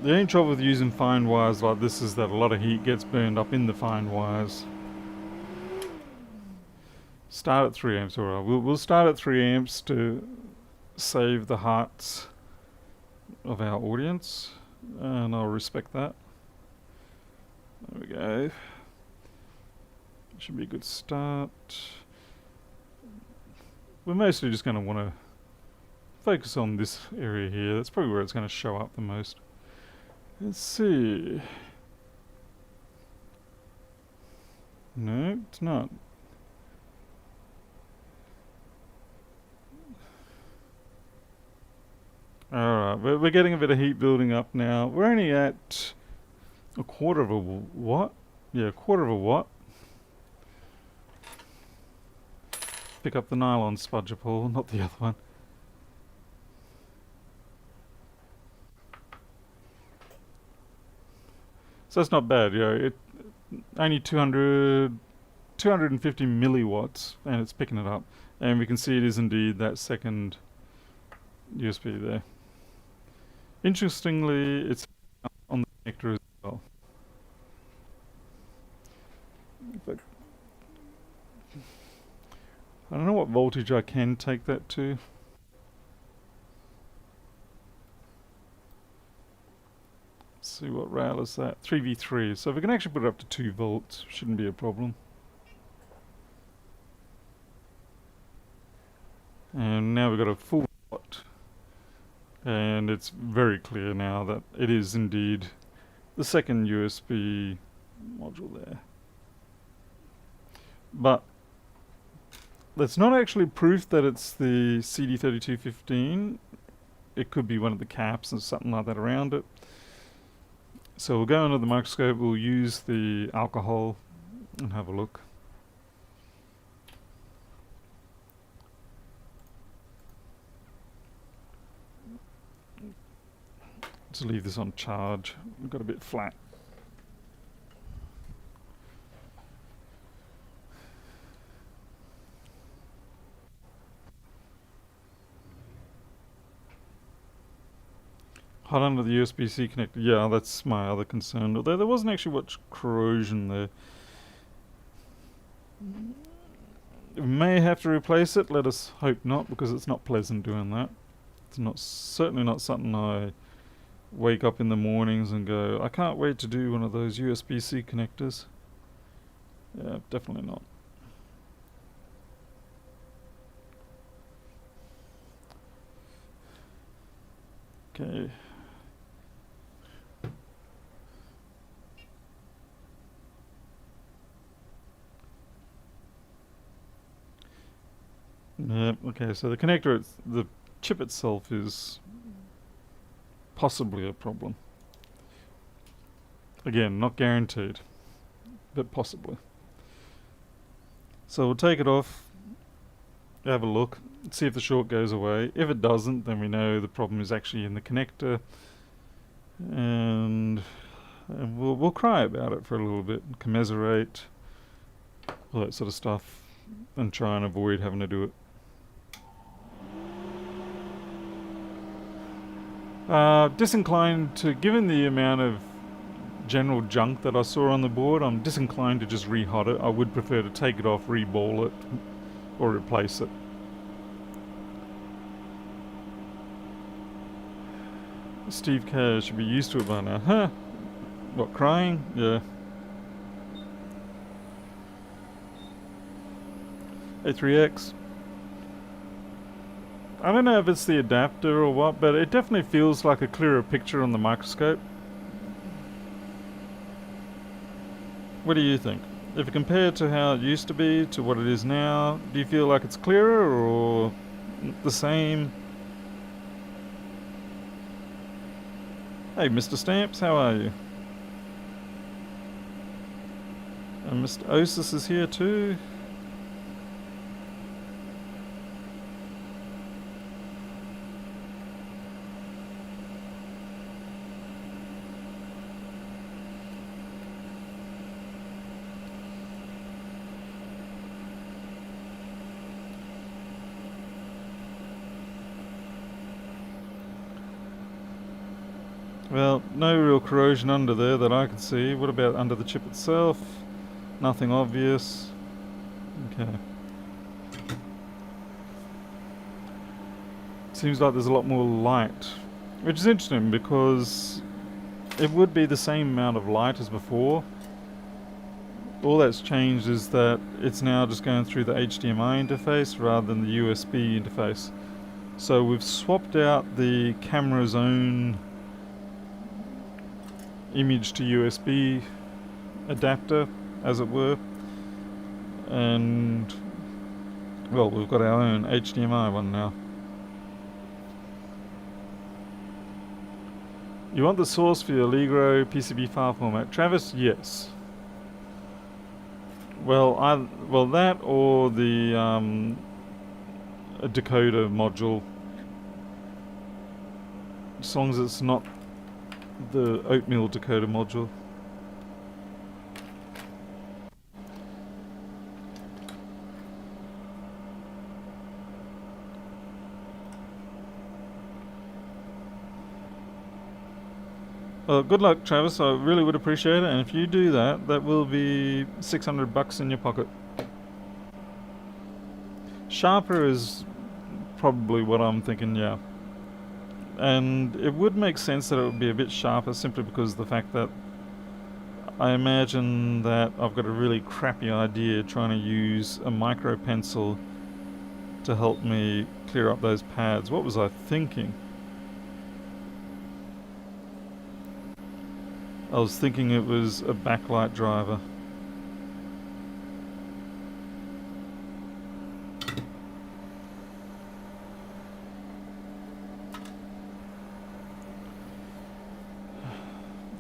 The only trouble with using fine wires like this is that a lot of heat gets burned up in the fine wires. Start at 3 amps, alright. We'll start at 3 amps to save the hearts of our audience, and I'll respect that. There we go. Should be a good start. We're mostly just going to want to focus on this area here. That's probably where it's going to show up the most. Let's see. No, it's not. Alright, we're getting a bit of heat building up now. We're only at a quarter of a watt. Yeah, a quarter of a watt. Pick up the nylon spudger pole, not the other one. So that's not bad, it only 250 milliwatts, and it's picking it up. And we can see it is indeed that second USB there. Interestingly, it's on the connector as well. But I don't know what voltage I can take that to. Let's see what rail is that. 3v3. So we can actually put it up to 2 volts. Shouldn't be a problem. And now we've got a full watt. And it's very clear now that it is indeed the second USB module there. But that's not actually proof that it's the CD3215. It could be one of the caps or something like that around it. So we'll go under the microscope, we'll use the alcohol and have a look. Let's leave this on charge. We've got a bit flat. Hot under the USB-C connector. Yeah, that's my other concern. Although there wasn't actually much corrosion there. We may have to replace it. Let us hope not, because it's not pleasant doing that. It's certainly not something I wake up in the mornings and go, I can't wait to do one of those USB-C connectors. Yeah, definitely not. Okay. Yeah, okay, so the connector, the chip itself is possibly a problem. Again, not guaranteed, but possibly. So we'll take it off, have a look, see if the short goes away. If it doesn't, then we know the problem is actually in the connector, and we'll cry about it for a little bit, commiserate, all that sort of stuff, and try and avoid having to do it. Disinclined to, given the amount of general junk that I saw on the board, I'm disinclined to just re-hot it. I would prefer to take it off, re-ball it, or replace it. Steve Kerr should be used to it by now. Huh? What, crying? Yeah. A3X. I don't know if it's the adapter or what, but it definitely feels like a clearer picture on the microscope. What do you think? If you compare it to how it used to be to what it is now, do you feel like it's clearer or the same? Hey, Mr. Stamps, how are you? And Mr. Osis is here too. Well, no real corrosion under there that I can see. What about under the chip itself? Nothing obvious. Okay. Seems like there's a lot more light, which is interesting because it would be the same amount of light as before. All that's changed is that it's now just going through the HDMI interface rather than the USB interface. So we've swapped out the camera's own image to USB adapter, as it were, and well, we've got our own HDMI one now. You want the source for your Allegro PCB file format. Travis, yes. Well, that or the a decoder module. As long as it's not the oatmeal decoder module. Well, good luck, Travis. I really would appreciate it. And if you do that, that will be $600 in your pocket. Sharper is probably what I'm thinking, yeah. And it would make sense that it would be a bit sharper simply because of the fact that I imagine that I've got a really crappy idea trying to use a micro pencil to help me clear up those pads. What was I thinking? I was thinking it was a backlight driver.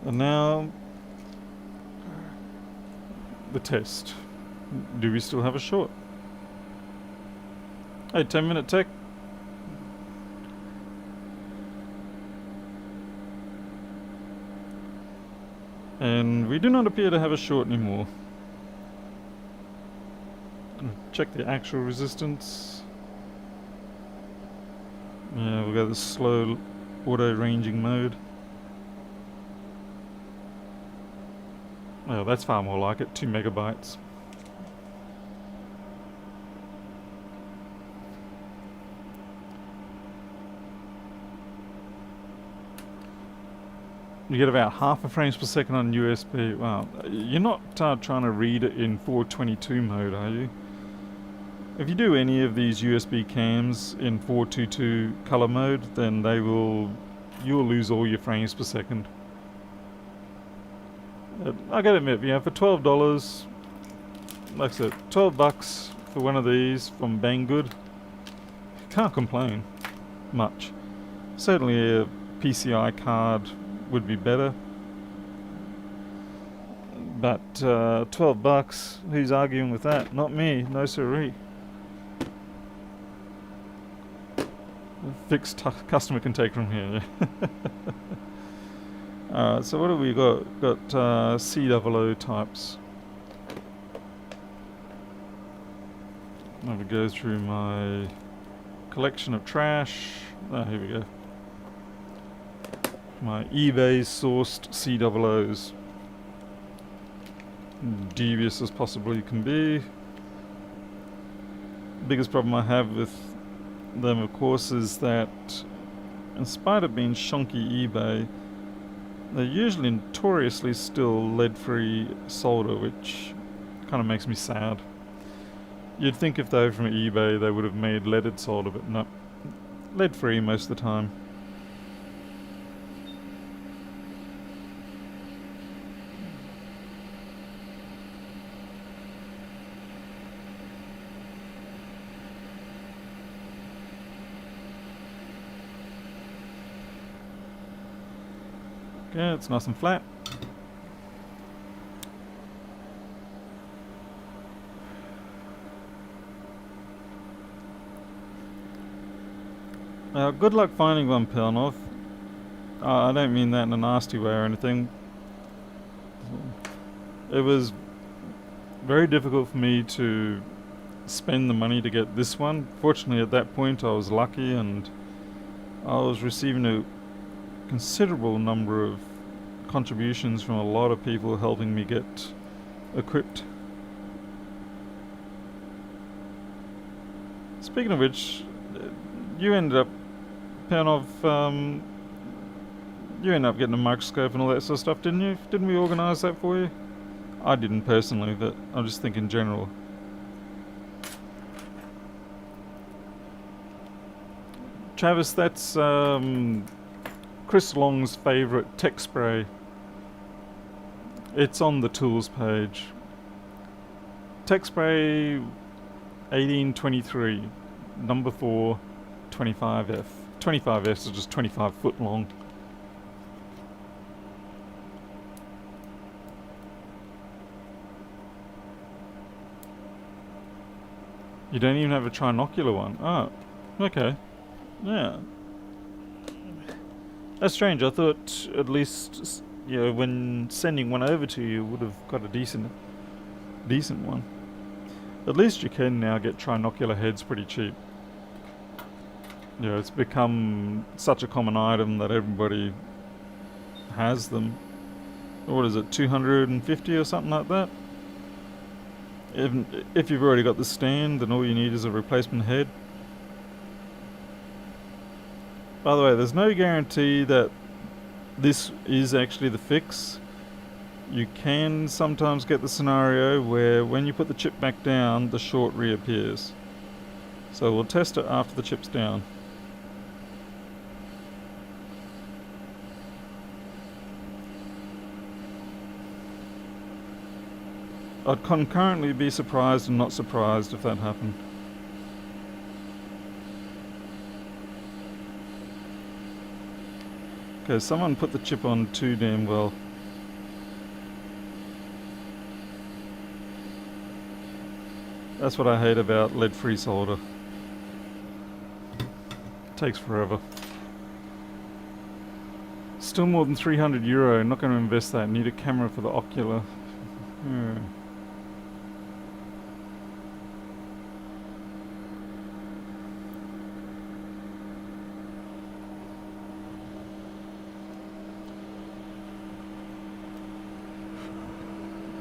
And now, the test. Do we still have a short? Hey, 10-minute tech. And we do not appear to have a short anymore. Check the actual resistance. Yeah, we'll go the slow auto ranging mode. Oh, that's far more like it, 2 megabytes. You get about half a frames per second on USB. Wow, you're not trying to read it in 422 mode, are you? If you do any of these USB cams in 422 color mode, then you'll lose all your frames per second. I gotta admit, yeah, for $12, like I said, $12 for one of these from Banggood, can't complain much. Certainly a PCI card would be better, but $12, who's arguing with that? Not me, no siree. Fixed customer can take from here. Alright, so what have we got? Got C00 types. Let me go through my collection of trash. Oh, here we go. My eBay sourced C00s. Devious as possibly can be. Biggest problem I have with them, of course, is that in spite of being shonky eBay, they're usually notoriously still lead-free solder, which kind of makes me sad. You'd think if they were from eBay they would have made leaded solder, but no. Lead-free most of the time. Okay, it's nice and flat. Good luck finding one, Pelnov. I don't mean that in a nasty way or anything. It was very difficult for me to spend the money to get this one. Fortunately, at that point I was lucky and I was receiving a considerable number of contributions from a lot of people helping me get equipped. Speaking of which, you ended up, Panov, you ended up getting a microscope and all that sort of stuff, didn't you? Didn't we organise that for you? I didn't personally, but I'm just thinking in general. Travis, that's Chris Long's favourite tech spray. It's on the tools page. Tech spray 1823, number 4, 25F. 25F is just 25 foot long. You don't even have a trinocular one. Oh, okay. Yeah. That's strange. I thought at least, you know, when sending one over to you, would have got a decent one. At least you can now get trinocular heads pretty cheap. You know, it's become such a common item that everybody has them. What is it, 250 or something like that? If you've already got the stand, then all you need is a replacement head. By the way, there's no guarantee that this is actually the fix. You can sometimes get the scenario where when you put the chip back down, the short reappears. So we'll test it after the chip's down. I'd concurrently be surprised and not surprised if that happened. Okay, someone put the chip on too damn well. That's what I hate about lead-free solder. Takes forever. Still more than €300. Not going to invest that. Need a camera for the ocular.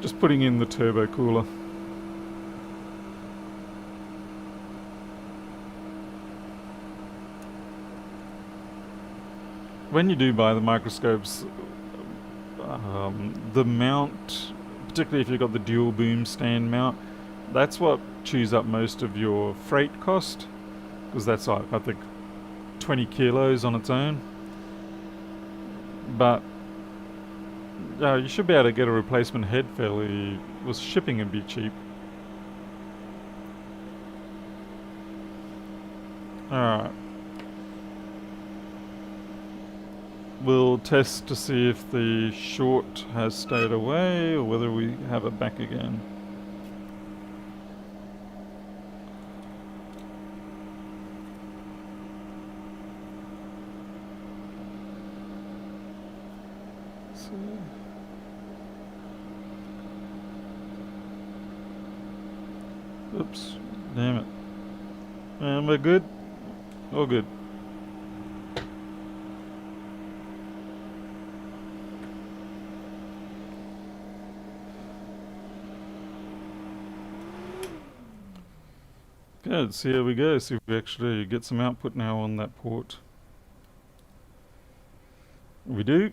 Just putting in the turbo cooler. When you do buy the microscopes, the mount, particularly if you've got the dual boom stand mount, that's what chews up most of your freight cost, because that's like, I think, 20 kilos on its own. But you should be able to get a replacement head fairly, with shipping and be cheap. Alright. We'll test to see if the short has stayed away or whether we have it back again. Oops, damn it. And we're good? All good. Good, see how we go, see if we actually get some output now on that port. We do.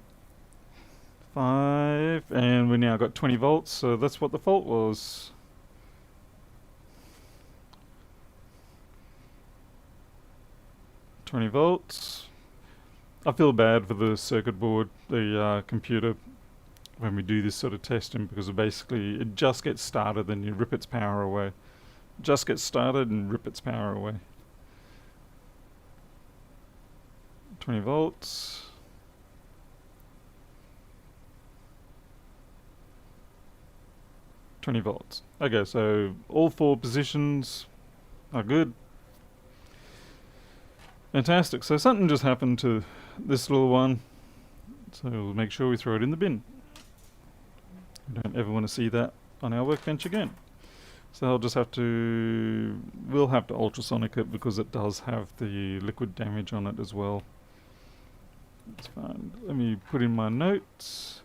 5, and we now got 20 volts, so that's what the fault was. $20. I feel bad for the circuit board, the computer, when we do this sort of testing, because basically it just gets started and you rip its power away. Just gets started and rip its power away. 20 volts. $20. Okay, so all 4 positions are good. Fantastic. So something just happened to this little one. So we'll make sure we throw it in the bin. We don't ever want to see that on our workbench again. So we'll have to ultrasonic it because it does have the liquid damage on it as well. That's fine. Let me put in my notes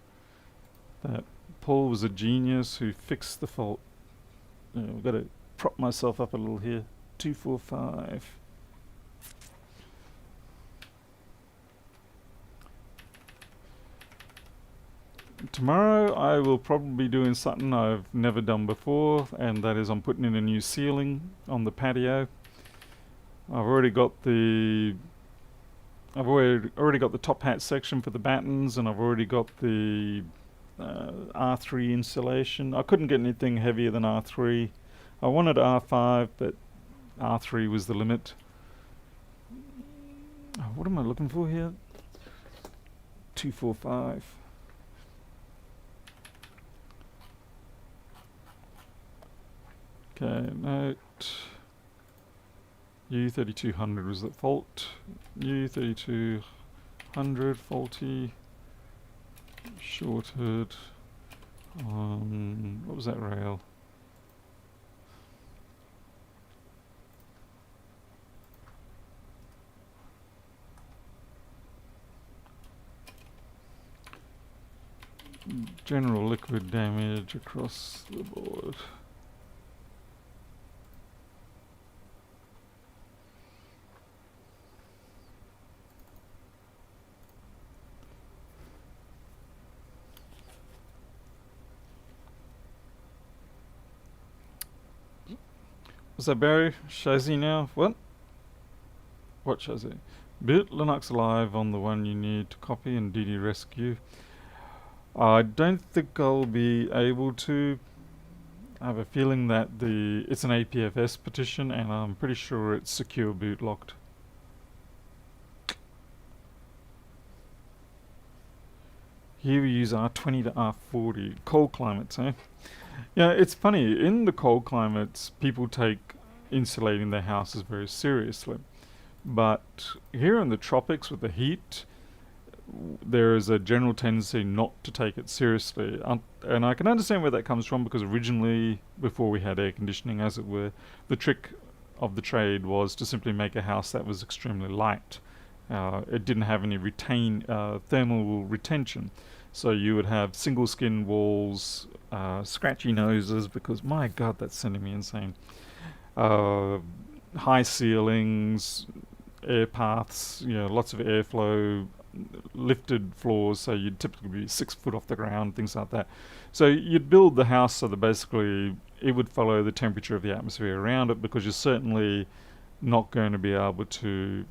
that Paul was a genius who fixed the fault. I've got to prop myself up a little here. 245. Tomorrow I will probably be doing something I've never done before, and that is I'm putting in a new ceiling on the patio. I've already got the top hat section for the battens, and I've already got the R3 insulation. I couldn't get anything heavier than R3. I wanted R5, but R3 was the limit. What am I looking for here? 245. Okay, note. U3200 was at fault. U3200 faulty. Shorted. What was that rail? General liquid damage across the board. What's that, Barry? Shazzy now? What? What Shazzy? Boot Linux Live on the one you need to copy and DD rescue. I don't think I'll be able to. I have a feeling that it's an APFS petition, and I'm pretty sure it's secure boot locked. Here we use R20 to R40. Cold climates, eh? Yeah, it's funny. In the cold climates, people take insulating their houses very seriously. But here in the tropics with the heat, there is a general tendency not to take it seriously. And I can understand where that comes from, because originally, before we had air conditioning, as it were, the trick of the trade was to simply make a house that was extremely light. It didn't have any thermal retention. So you would have single skin walls, scratchy noses, because my god, that's sending me insane. High ceilings, air paths, lots of airflow, lifted floors, so you'd typically be 6 foot off the ground, things like that. So you'd build the house so that basically it would follow the temperature of the atmosphere around it, because you're certainly not going to be able to,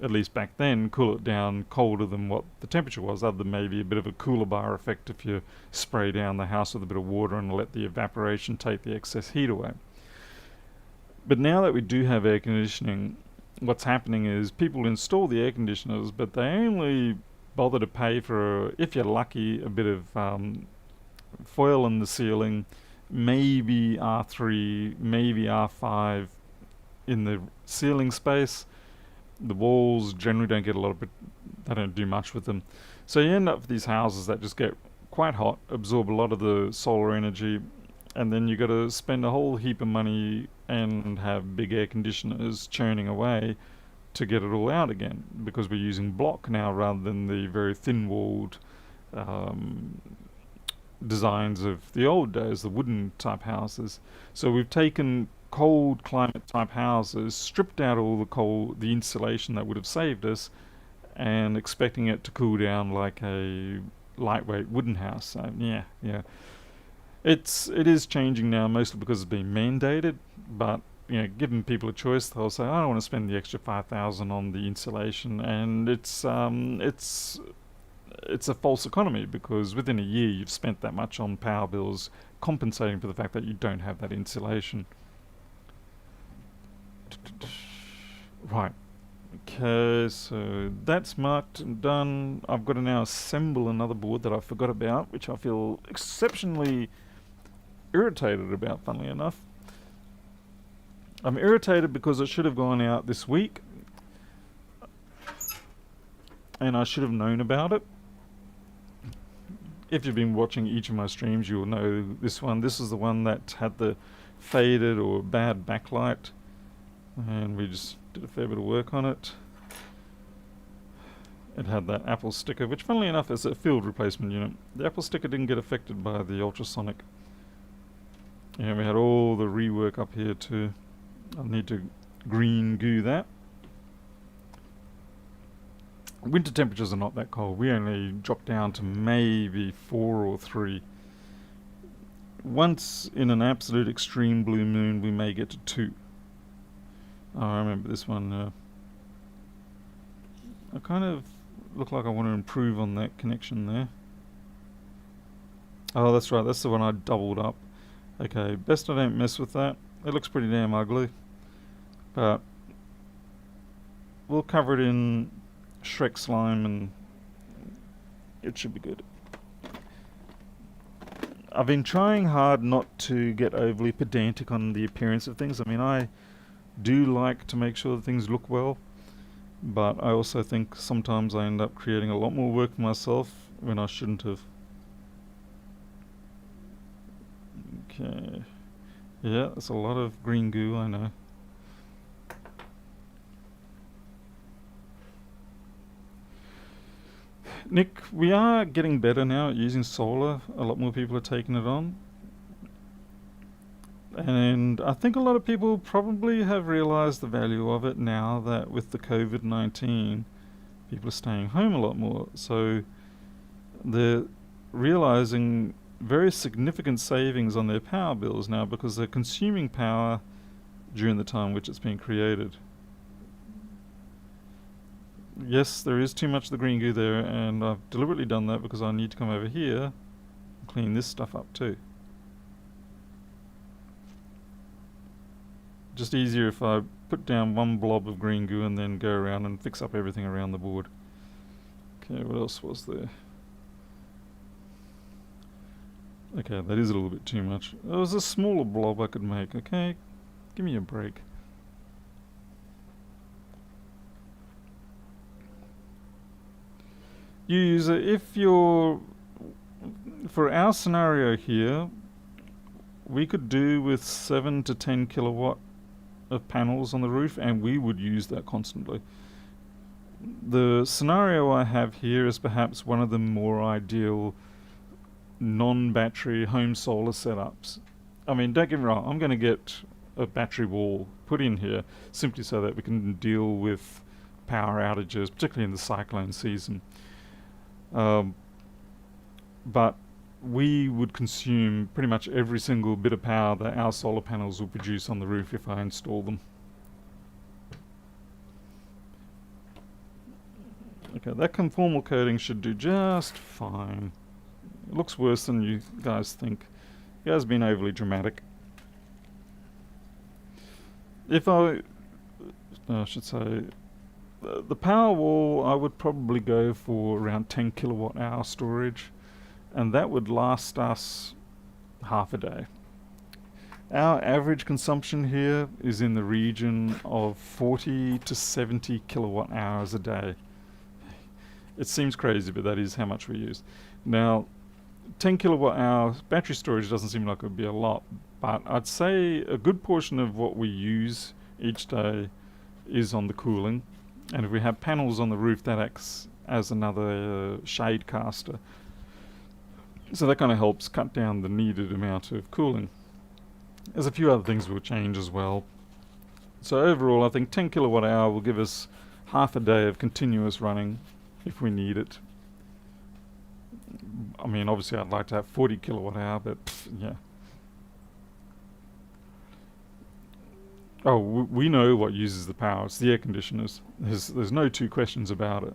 at least back then, cool it down colder than what the temperature was, other than maybe a bit of a cooler bar effect if you spray down the house with a bit of water and let the evaporation take the excess heat away. But now that we do have air conditioning, what's happening is people install the air conditioners, but they only bother to pay for, if you're lucky, a bit of foil in the ceiling, maybe R3, maybe R5 in the ceiling space. The walls generally don't get they don't do much with them. So you end up with these houses that just get quite hot, absorb a lot of the solar energy, and then you got to spend a whole heap of money and have big air conditioners churning away to get it all out again, because we're using block now rather than the very thin-walled designs of the old days, the wooden type houses. So we've taken cold climate type houses, stripped out all the insulation that would have saved us, and expecting it to cool down like a lightweight wooden house. So yeah. It is changing now, mostly because it's been mandated, but giving people a choice, they'll say, I don't want to spend the extra $5,000 on the insulation, and it's a false economy, because within a year you've spent that much on power bills compensating for the fact that you don't have that insulation. Right. Okay, so that's marked and done. I've got to now assemble another board that I forgot about, which I feel exceptionally irritated about, funnily enough. I'm irritated because it should have gone out this week, and I should have known about it. If you've been watching each of my streams, you'll know this one. This is the one that had the faded or bad backlight, and we just did a fair bit of work on it. It had that Apple sticker, which funnily enough is a field replacement unit. The Apple sticker didn't get affected by the ultrasonic. Yeah, we had all the rework up here too. I'll need to green goo that. Winter temperatures are not that cold. We only drop down to maybe 4 or 3. Once in an absolute extreme blue moon, we may get to 2. Oh, I remember this one. I kind of look like I want to improve on that connection there. Oh, that's right. That's the one I doubled up. Okay, best I don't mess with that. It looks pretty damn ugly. But we'll cover it in Shrek slime and it should be good. I've been trying hard not to get overly pedantic on the appearance of things. I mean, I do like to make sure that things look well, but I also think sometimes I end up creating a lot more work for myself when I shouldn't have. Okay. Yeah, that's a lot of green goo, I know. Nick, we are getting better now at using solar. A lot more people are taking it on. And I think a lot of people probably have realized the value of it now that with the COVID-19, people are staying home a lot more. So they're realizing very significant savings on their power bills now because they're consuming power during the time which it's being created. Yes, there is too much of the green goo there, and I've deliberately done that because I need to come over here and clean this stuff up too. Just easier if I put down one blob of green goo and then go around and fix up everything around the board. Okay, what else was there? Okay, that is a little bit too much. There was a smaller blob I could make, okay? Give me a break. User, if you're... For our scenario here, we could do with 7 to 10 kilowatt of panels on the roof, and we would use that constantly. The scenario I have here is perhaps one of the more ideal non-battery home solar setups. I mean, don't get me wrong, I'm going to get a battery wall put in here simply so that we can deal with power outages, particularly in the cyclone season. But we would consume pretty much every single bit of power that our solar panels will produce on the roof if I install them. Okay, that conformal coating should do just fine. It looks worse than you guys think. You guys have been overly dramatic. If I should say, the power wall, I would probably go for around 10 kilowatt hour storage, and that would last us half a day. Our average consumption here is in the region of 40 to 70 kilowatt hours a day. It seems crazy, but that is how much we use. Now, 10 kilowatt hour battery storage doesn't seem like it would be a lot, but I'd say a good portion of what we use each day is on the cooling. And if we have panels on the roof, that acts as another shade caster. So that kind of helps cut down the needed amount of cooling. There's a few other things we'll change as well. So overall, I think 10 kilowatt hour will give us half a day of continuous running if we need it. I mean, obviously I'd like to have 40 kilowatt hour, but yeah. Oh, we know what uses the power. It's the air conditioners. There's no two questions about it.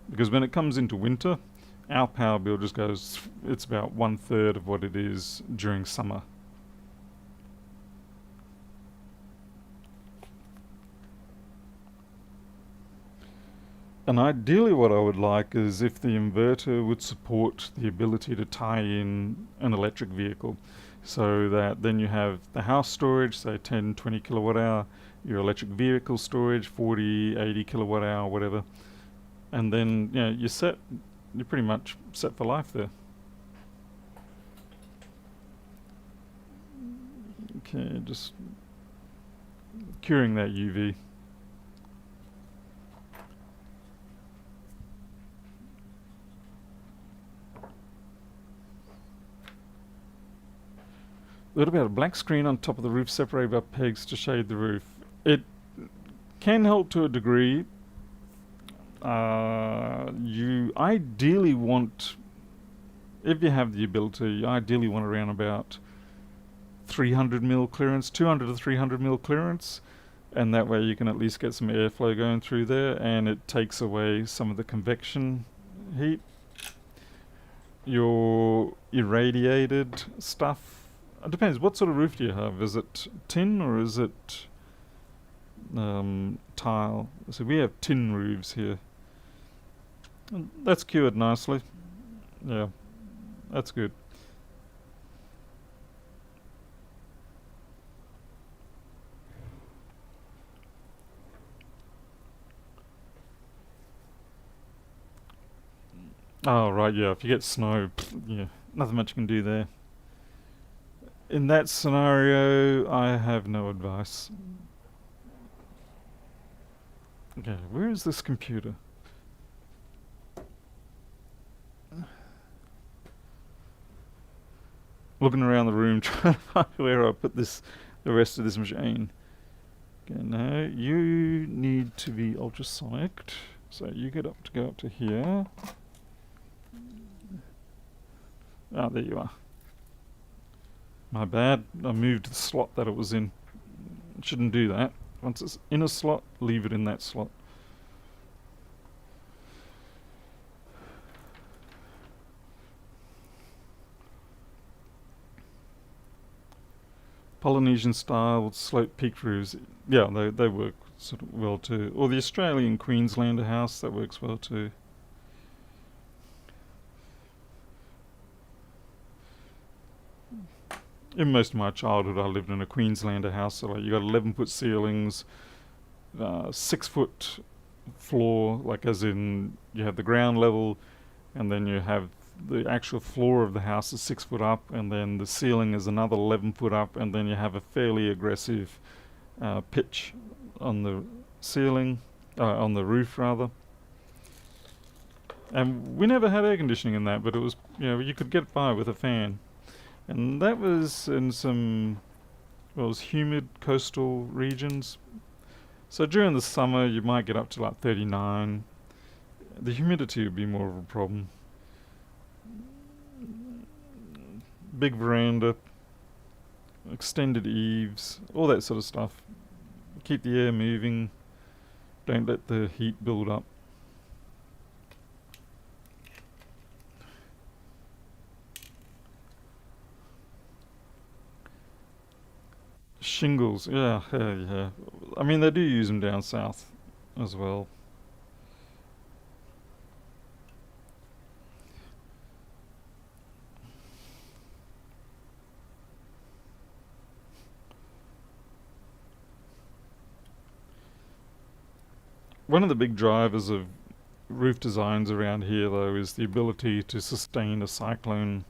Because when it comes into winter, our power bill just goes, it's about 1/3 of what it is during summer. And ideally what I would like is if the inverter would support the ability to tie in an electric vehicle, so that then you have the house storage, say 10, 20 kilowatt hour, your electric vehicle storage, 40, 80 kilowatt hour, whatever. And then, you know, you're pretty much set for life there. Okay, just curing that UV. What about a black screen on top of the roof separated by pegs to shade the roof? It can help to a degree. You ideally want, if you have the ability, you ideally want around about 300 mil clearance, 200 to 300 mil clearance, and that way you can at least get some airflow going through there, and it takes away some of the convection heat. Your irradiated stuff, it depends. What sort of roof do you have? Is it tin or is it tile? So we have tin roofs here. And that's cured nicely. Yeah, that's good. Oh, right, yeah, if you get snow, yeah, nothing much you can do there. In that scenario, I have no advice. Okay, where is this computer? Looking around the room trying to find where I put the rest of this machine. Okay, now you need to be ultrasonic. So you go up to here. Ah, there you are. My bad. I moved the slot that it was in. Shouldn't do that. Once it's in a slot, leave it in that slot. Polynesian style slope peak roofs. Yeah, they work sort of well too. Or the Australian Queenslander house, that works well too. In most of my childhood, I lived in a Queenslander house. So like you got 11-foot ceilings, 6-foot floor, like as in you have the ground level, and then you have the actual floor of the house is 6 foot up, and then the ceiling is another 11 foot up, and then you have a fairly aggressive pitch on the ceiling, on the roof rather. And we never had air conditioning in that, but it was, you could get by with a fan. And that was in some, well, it was humid coastal regions. So during the summer, you might get up to like 39. The humidity would be more of a problem. Big veranda, extended eaves, all that sort of stuff. Keep the air moving. Don't let the heat build up. Shingles, yeah. I mean, they do use them down south as well. One of the big drivers of roof designs around here, though, is the ability to sustain a cyclone.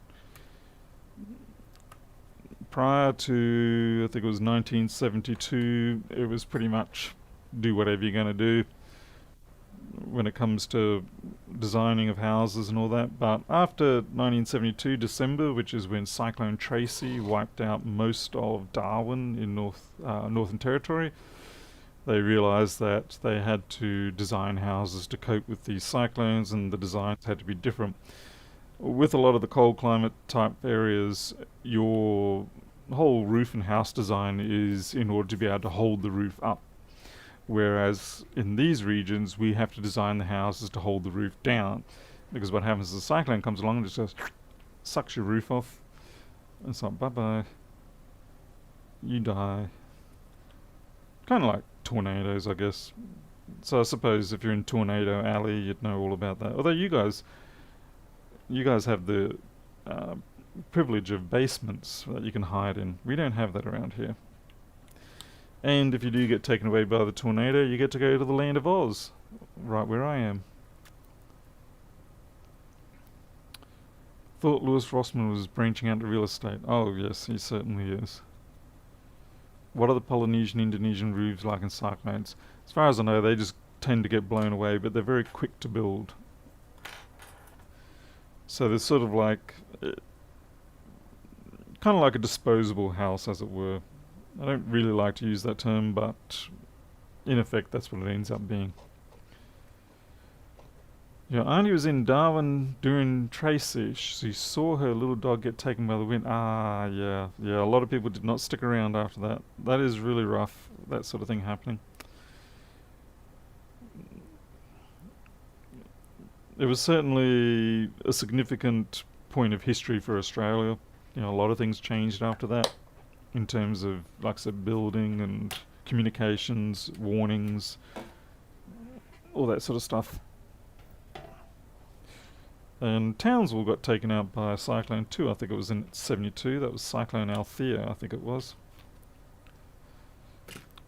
Prior to, I think it was 1972, it was pretty much do whatever you're going to do when it comes to designing of houses and all that. But after 1972 December, which is when Cyclone Tracy wiped out most of Darwin in Northern Territory, they realized that they had to design houses to cope with these cyclones, and the designs had to be different. With a lot of the cold climate type areas, your whole roof and house design is in order to be able to hold the roof up. Whereas in these regions, we have to design the houses to hold the roof down. Because what happens is a cyclone comes along and just sucks your roof off. And it's like, bye-bye. You die. Kind of like tornadoes, I guess. So I suppose if you're in Tornado Alley, you'd know all about that. Although you guys have the privilege of basements that you can hide in. We don't have that around here. And if you do get taken away by the tornado, you get to go to the land of Oz, right where I am. Thought Lewis Rossmann was branching out to real estate. Oh yes, he certainly is. What are the Polynesian, Indonesian roofs like in cyclones? As far as I know, they just tend to get blown away, but they're very quick to build. So they're sort of like, kind of like a disposable house, as it were. I don't really like to use that term, but in effect, that's what it ends up being. Yeah, Auntie was in Darwin during Tracy. She saw her little dog get taken by the wind. Ah, yeah. A lot of people did not stick around after that. That is really rough, that sort of thing happening. It was certainly a significant point of history for Australia. A lot of things changed after that in terms of, like I said, building and communications, warnings, all that sort of stuff. And Townsville got taken out by a cyclone too. I think it was in 72. That was Cyclone Althea, I think it was.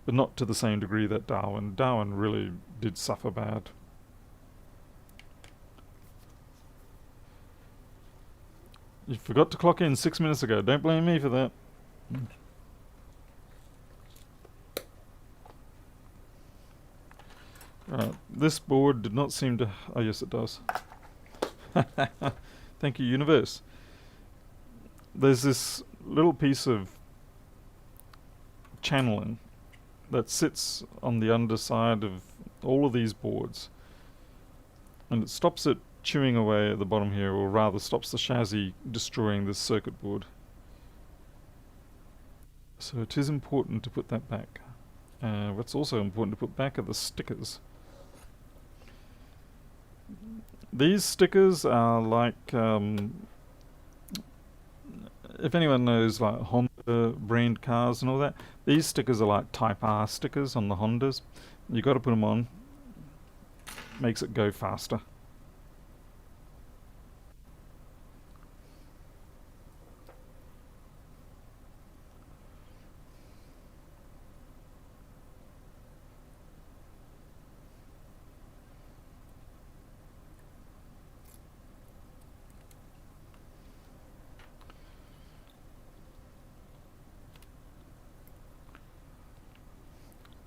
But not to the same degree that Darwin. Darwin really did suffer bad. You forgot to clock in 6 minutes ago. Don't blame me for that. Right, this board did not seem to... Oh, yes, it does. Thank you, universe. There's this little piece of channeling that sits on the underside of all of these boards, and it stops it chewing away at the bottom here, or rather stops the chassis destroying this circuit board. So it is important to put that back. What's also important to put back are the stickers. These stickers are like, if anyone knows like Honda brand cars and all that, these stickers are like Type R stickers on the Hondas. You got to put them on. Makes it go faster.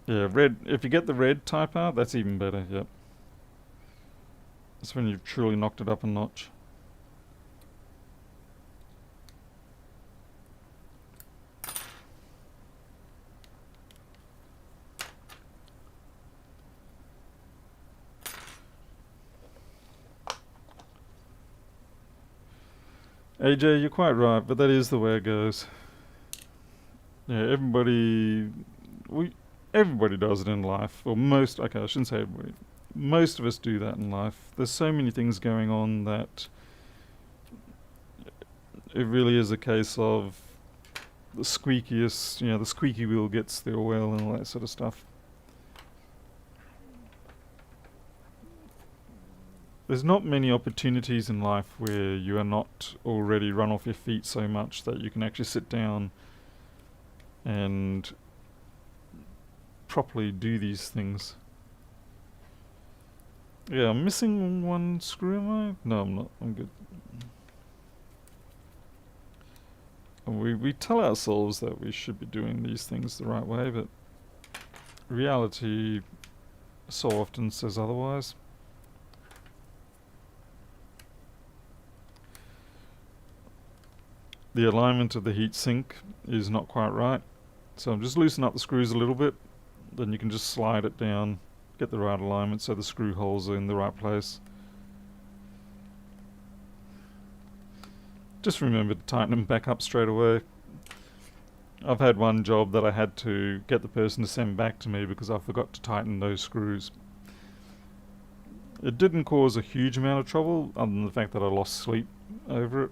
Yeah, red. If you get the red Type R, that's even better. Yep. That's when you've truly knocked it up a notch. AJ, you're quite right, but that is the way it goes. Yeah, everybody does it in life, or most. Okay, I shouldn't say everybody. Most of us do that in life. There's so many things going on that it really is a case of the squeakiest. The squeaky wheel gets the oil and all that sort of stuff. There's not many opportunities in life where you are not already run off your feet so much that you can actually sit down and properly do these things. Yeah, I'm missing one screw, am I? No, I'm not. I'm good. We tell ourselves that we should be doing these things the right way, but reality so often says otherwise. The alignment of the heat sink is not quite right, so I'm just loosening up the screws a little bit. Then you can just slide it down, get the right alignment so the screw holes are in the right place. Just remember to tighten them back up straight away. I've had one job that I had to get the person to send back to me because I forgot to tighten those screws. It didn't cause a huge amount of trouble, other than the fact that I lost sleep over it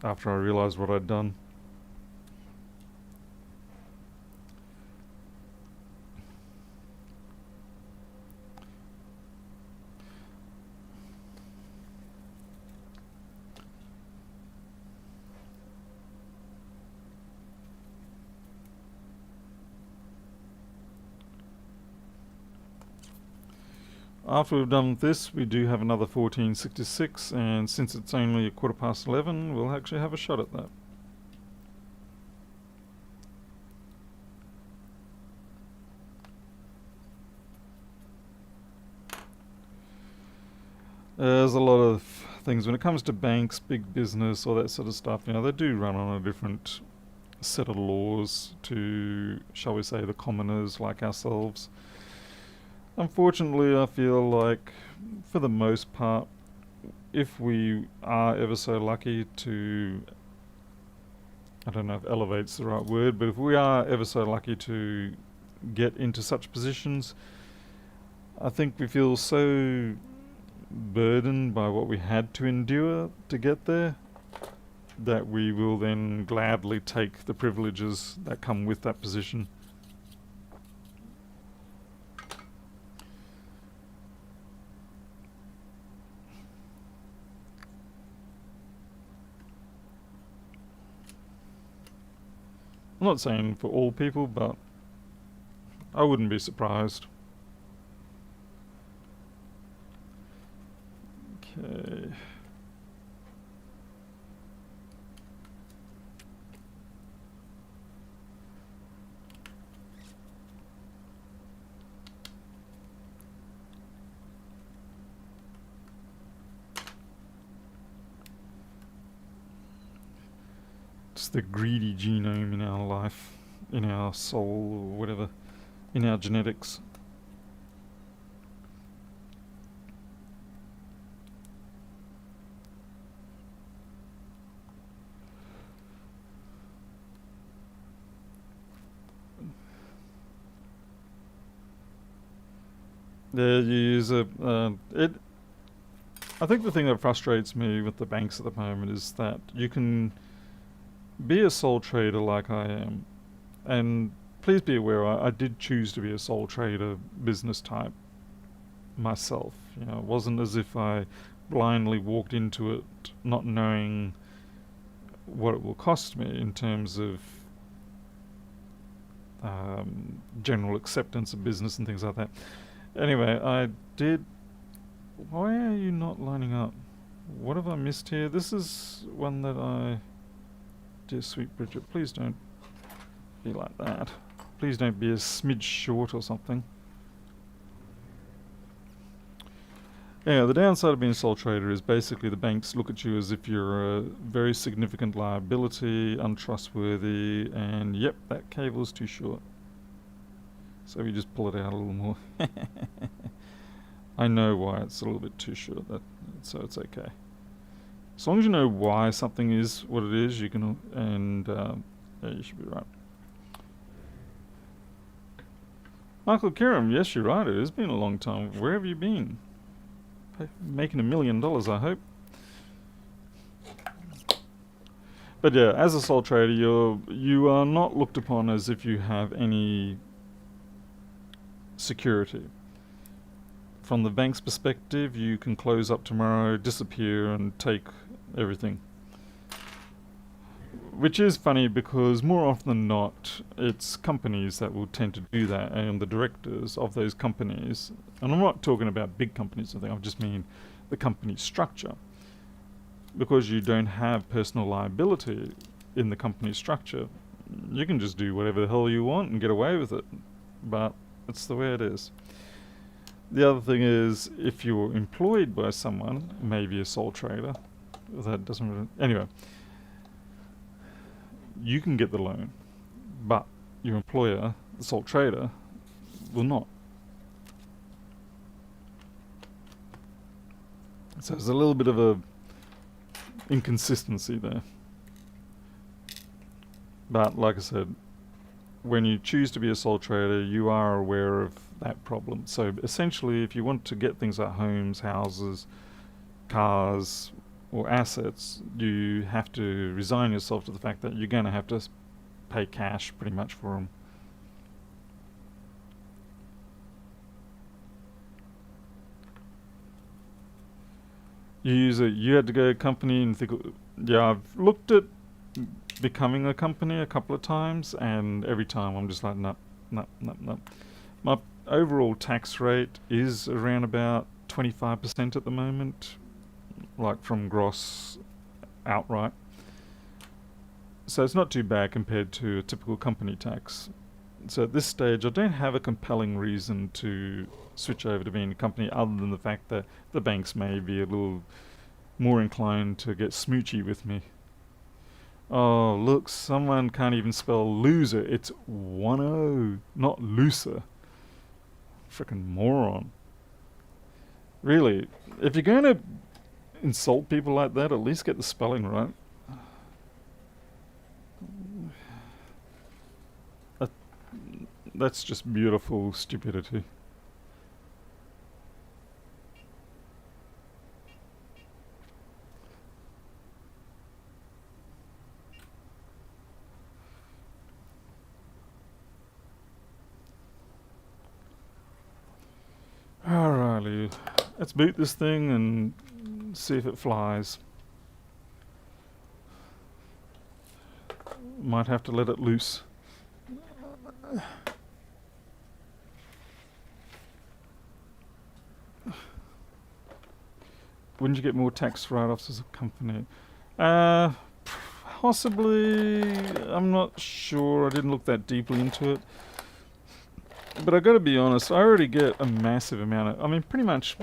after I realised what I'd done. After we've done this, we do have another 1466, and since it's only 11:15, we'll actually have a shot at that. There's a lot of things when it comes to banks, big business, all that sort of stuff. They do run on a different set of laws to, shall we say, the commoners like ourselves. Unfortunately, I feel like, for the most part, if we are ever so lucky to, I don't know if elevate's the right word, but if we are ever so lucky to get into such positions, I think we feel so burdened by what we had to endure to get there that we will then gladly take the privileges that come with that position. I'm not saying for all people, but I wouldn't be surprised. Okay. it's the greedy genome in our life, in our soul, or whatever, in our genetics. Yeah, you use I think the thing that frustrates me with the banks at the moment is that you can be a sole trader like I am, and please be aware I did choose to be a sole trader business type myself. You know, it wasn't as if I blindly walked into it not knowing what it will cost me in terms of general acceptance of business and things like that. Anyway, I did. Why are you not lining up? What have I missed here? This is one that I... Dear sweet Bridget, please don't be like that. Please don't be a smidge short or something. Yeah, the downside of being a sole trader is basically the banks look at you as if you're a very significant liability, untrustworthy, and yep, that cable's too short. So we just pull it out a little more. I know why it's a little bit too short, so it's okay. As long as you know why something is what it is, you can, and yeah, you should be right. Michael Kiram, yes, you're right. It has been a long time. Where have you been? Making $1 million, I hope. But yeah, as a sole trader, you are not looked upon as if you have any security. From the bank's perspective, you can close up tomorrow, disappear, and take everything. Which is funny because more often than not, it's companies that will tend to do that, and the directors of those companies, and I'm not talking about big companies or anything, I just mean the company structure. Because you don't have personal liability in the company structure, you can just do whatever the hell you want and get away with it. But it's the way it is. The other thing is, if you're employed by someone, maybe a sole trader, that doesn't really... Anyway, you can get the loan, but your employer, the sole trader, will not. So there's a little bit of a inconsistency there. But like I said, when you choose to be a sole trader, you are aware of that problem. So essentially, if you want to get things like homes, houses, cars, or assets, you have to resign yourself to the fact that you're going to have to pay cash pretty much for them. You had to go to a company and think, yeah, I've looked at becoming a company a couple of times, and every time I'm just like, no. My overall tax rate is around about 25% at the moment, like from gross outright. So it's not too bad compared to a typical company tax. So at this stage, I don't have a compelling reason to switch over to being a company other than the fact that the banks may be a little more inclined to get smoochy with me. Oh, look, someone can't even spell loser. It's 1-0, not looser. Frickin' moron. Really, if you're going to insult people like that, at least get the spelling right. That's just beautiful stupidity. Alrighty, let's boot this thing and see if it flies. Might have to let it loose. Wouldn't you get more tax write-offs as a company? Possibly. I'm not sure. I didn't look that deeply into it. But I gotta be honest, I already get a massive amount of... I mean, pretty much...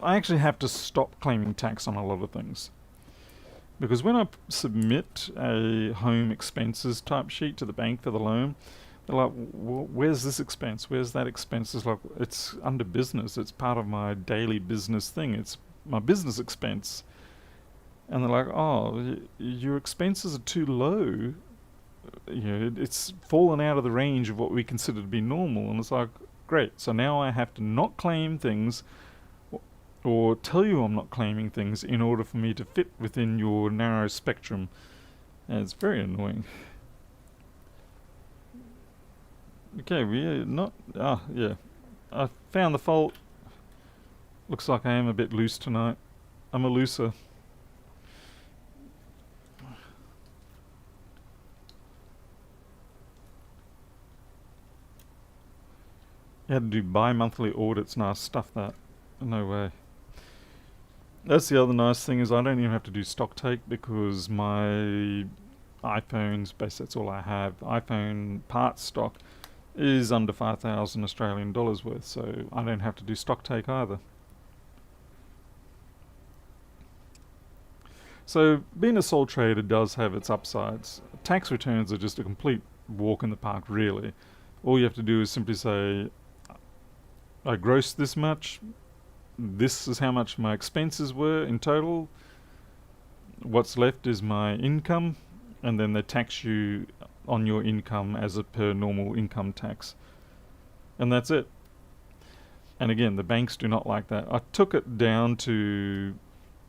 I actually have to stop claiming tax on a lot of things. Because when I submit a home expenses type sheet to the bank for the loan, they're like, where's this expense? Where's that expense? It's like, it's under business. It's part of my daily business thing. It's my business expense. And they're like, oh, your expenses are too low. It's fallen out of the range of what we consider to be normal. And it's like, great. So now I have to not claim things or tell you I'm not claiming things in order for me to fit within your narrow spectrum. And it's very annoying. Okay, we're not... yeah. I found the fault. Looks like I am a bit loose tonight. I'm a looser. You had to do bi-monthly audits. Nah, stuff that. No way. That's the other nice thing is I don't even have to do stock take because my iPhone's basically that's all I have. iPhone parts stock is under 5,000 Australian dollars worth, so I don't have to do stock take either. So being a sole trader does have its upsides. Tax returns are just a complete walk in the park, really. All you have to do is simply say, I grossed this much, this is how much my expenses were in total, what's left is my income, and then they tax you on your income as a per normal income tax. And that's it. And again, the banks do not like that. I took it down to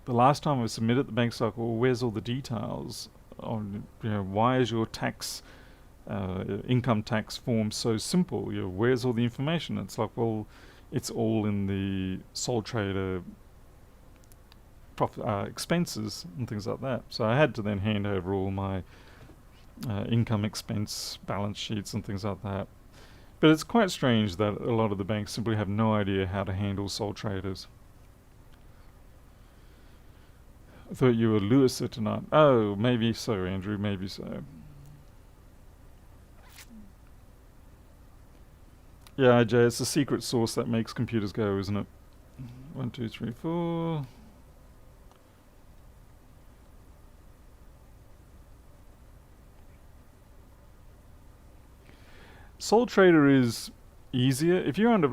the last time I submitted, the bank's like, well, where's all the details on, why is your tax, income tax form so simple? Where's all the information? It's like, well, it's all in the sole trader expenses and things like that. So I had to then hand over all my income expense balance sheets and things like that. But it's quite strange that a lot of the banks simply have no idea how to handle sole traders. I thought you were Lewiser tonight. Oh, maybe so, Andrew, maybe so. Yeah, Jay, it's the secret sauce that makes computers go, isn't it? 1, 2, 3, 4. Sole trader is easier. If you're under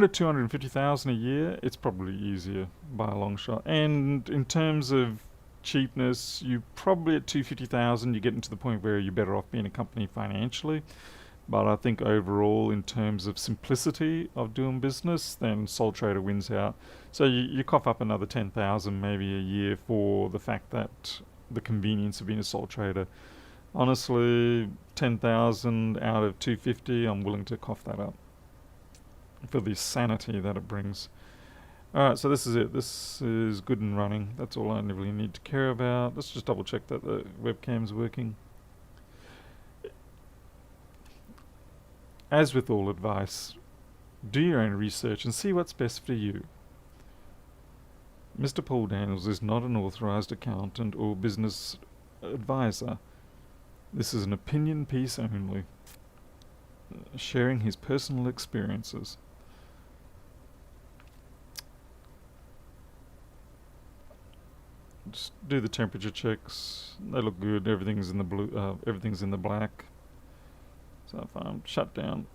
250,000 a year, it's probably easier by a long shot. And in terms of cheapness, you probably at 250,000 you're getting to the point where you're better off being a company financially. But I think overall, in terms of simplicity of doing business, then sole trader wins out. So you cough up another 10,000 maybe a year for the fact that the convenience of being a sole trader. Honestly, 10,000 out of 250, I'm willing to cough that up for the sanity that it brings. Alright, so this is it. This is good and running. That's all I really need to care about. Let's just double check that the webcam's working. As with all advice, do your own research and see what's best for you. Mr. Paul Daniels is not an authorized accountant or business advisor. This is an opinion piece only, sharing his personal experiences. Just do the temperature checks. They look good. Everything's in the blue. Everything's in the black. So if I'm shut down.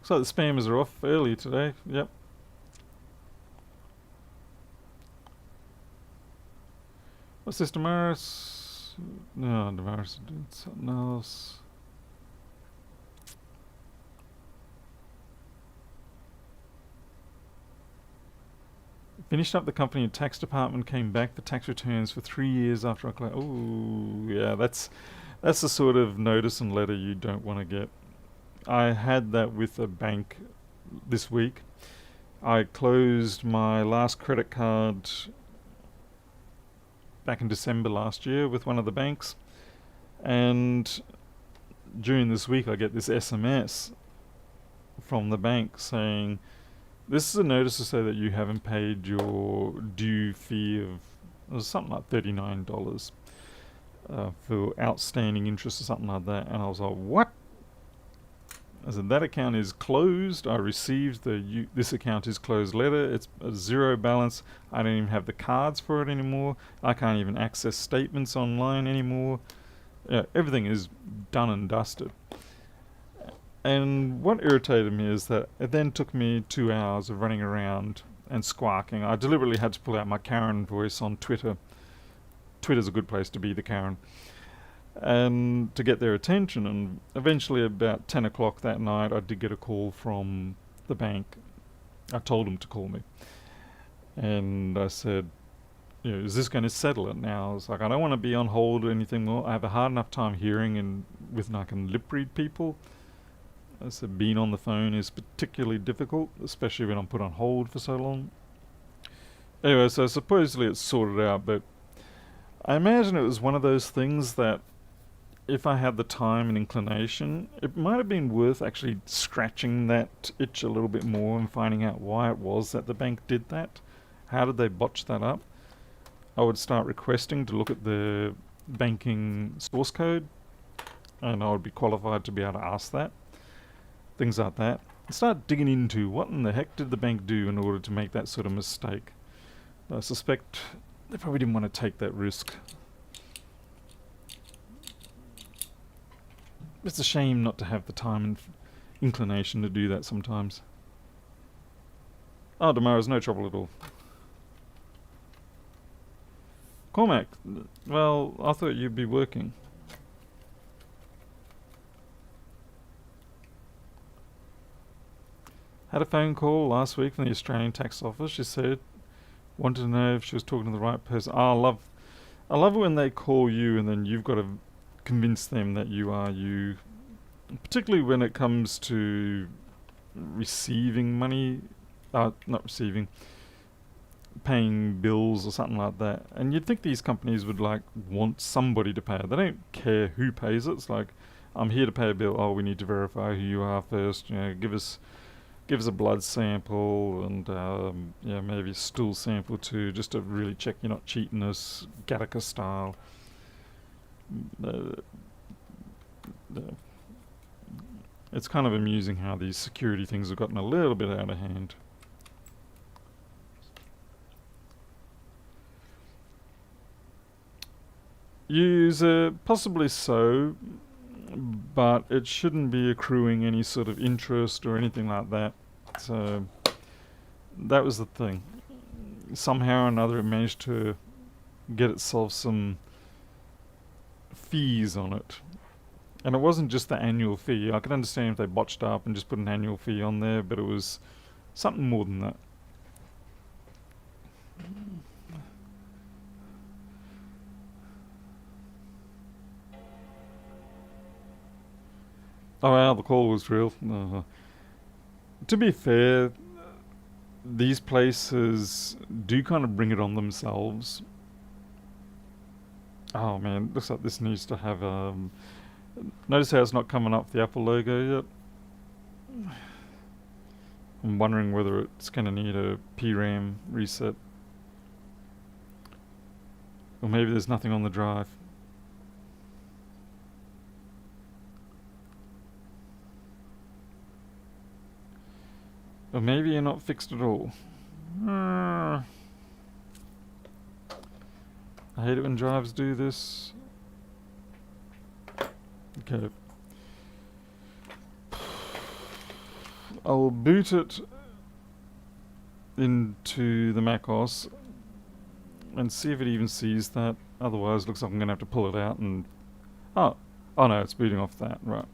So the spammers are off early today. Yep. What's this, Damaris? No, Damaris is doing something else. Finished up the company and tax department came back the tax returns for 3 years after I closed. Oh, yeah, that's the sort of notice and letter you don't want to get. I had that with a bank this week. I closed my last credit card back in December last year with one of the banks, and during this week I get this SMS from the bank saying, this is a notice to say that you haven't paid your due fee of, it was something like $39 for outstanding interest or something like that. And I was like, what? I said, that account is closed. I received this account is closed letter. It's a zero balance. I don't even have the cards for it anymore. I can't even access statements online anymore. Everything is done and dusted. And what irritated me is that it then took me 2 hours of running around and squawking. I deliberately had to pull out my Karen voice on Twitter. Twitter's a good place to be the Karen. And to get their attention, and eventually about 10 o'clock that night I did get a call from the bank. I told them to call me. And I said, is this going to settle it now? I was like, I don't want to be on hold or anything more. I have a hard enough time hearing and I can lip read people. I said, being on the phone is particularly difficult, especially when I'm put on hold for so long. Anyway, so supposedly it's sorted out, but I imagine it was one of those things that if I had the time and inclination, it might have been worth actually scratching that itch a little bit more and finding out why it was that the bank did that. How did they botch that up? I would start requesting to look at the banking source code, and I would be qualified to be able to ask that. Things like that. Start digging into what in the heck did the bank do in order to make that sort of mistake. I suspect they probably didn't want to take that risk. It's a shame not to have the time and inclination to do that sometimes. Oh, tomorrow's no trouble at all. Cormac, well, I thought you'd be working. Had a phone call last week from the Australian Tax Office. She said, wanted to know if she was talking to the right person. I love it when they call you and then you've got to convince them that you are you. Particularly when it comes to receiving money, not receiving, paying bills or something like that. And you'd think these companies would want somebody to pay it. They don't care who pays it. It's like, I'm here to pay a bill. Oh, we need to verify who you are first. Give us a blood sample and maybe a stool sample too, just to really check you're not cheating us, Gattaca style. It's kind of amusing how these security things have gotten a little bit out of hand. User, possibly so, but it shouldn't be accruing any sort of interest or anything like that. So that was the thing. Somehow or another it managed to get itself some fees on it. And it wasn't just the annual fee. I could understand if they botched up and just put an annual fee on there, but it was something more than that. Oh wow, the call was real. To be fair, these places do kind of bring it on themselves. Oh man, looks like this needs to have notice how it's not coming up the Apple logo yet? I'm wondering whether it's going to need a PRAM reset. Or maybe there's nothing on the drive. Or maybe you're not fixed at all. I hate it when drives do this. Okay. I'll boot it into the macOS and see if it even sees that. Otherwise, it looks like I'm going to have to pull it out and... Oh no, it's booting off that, right.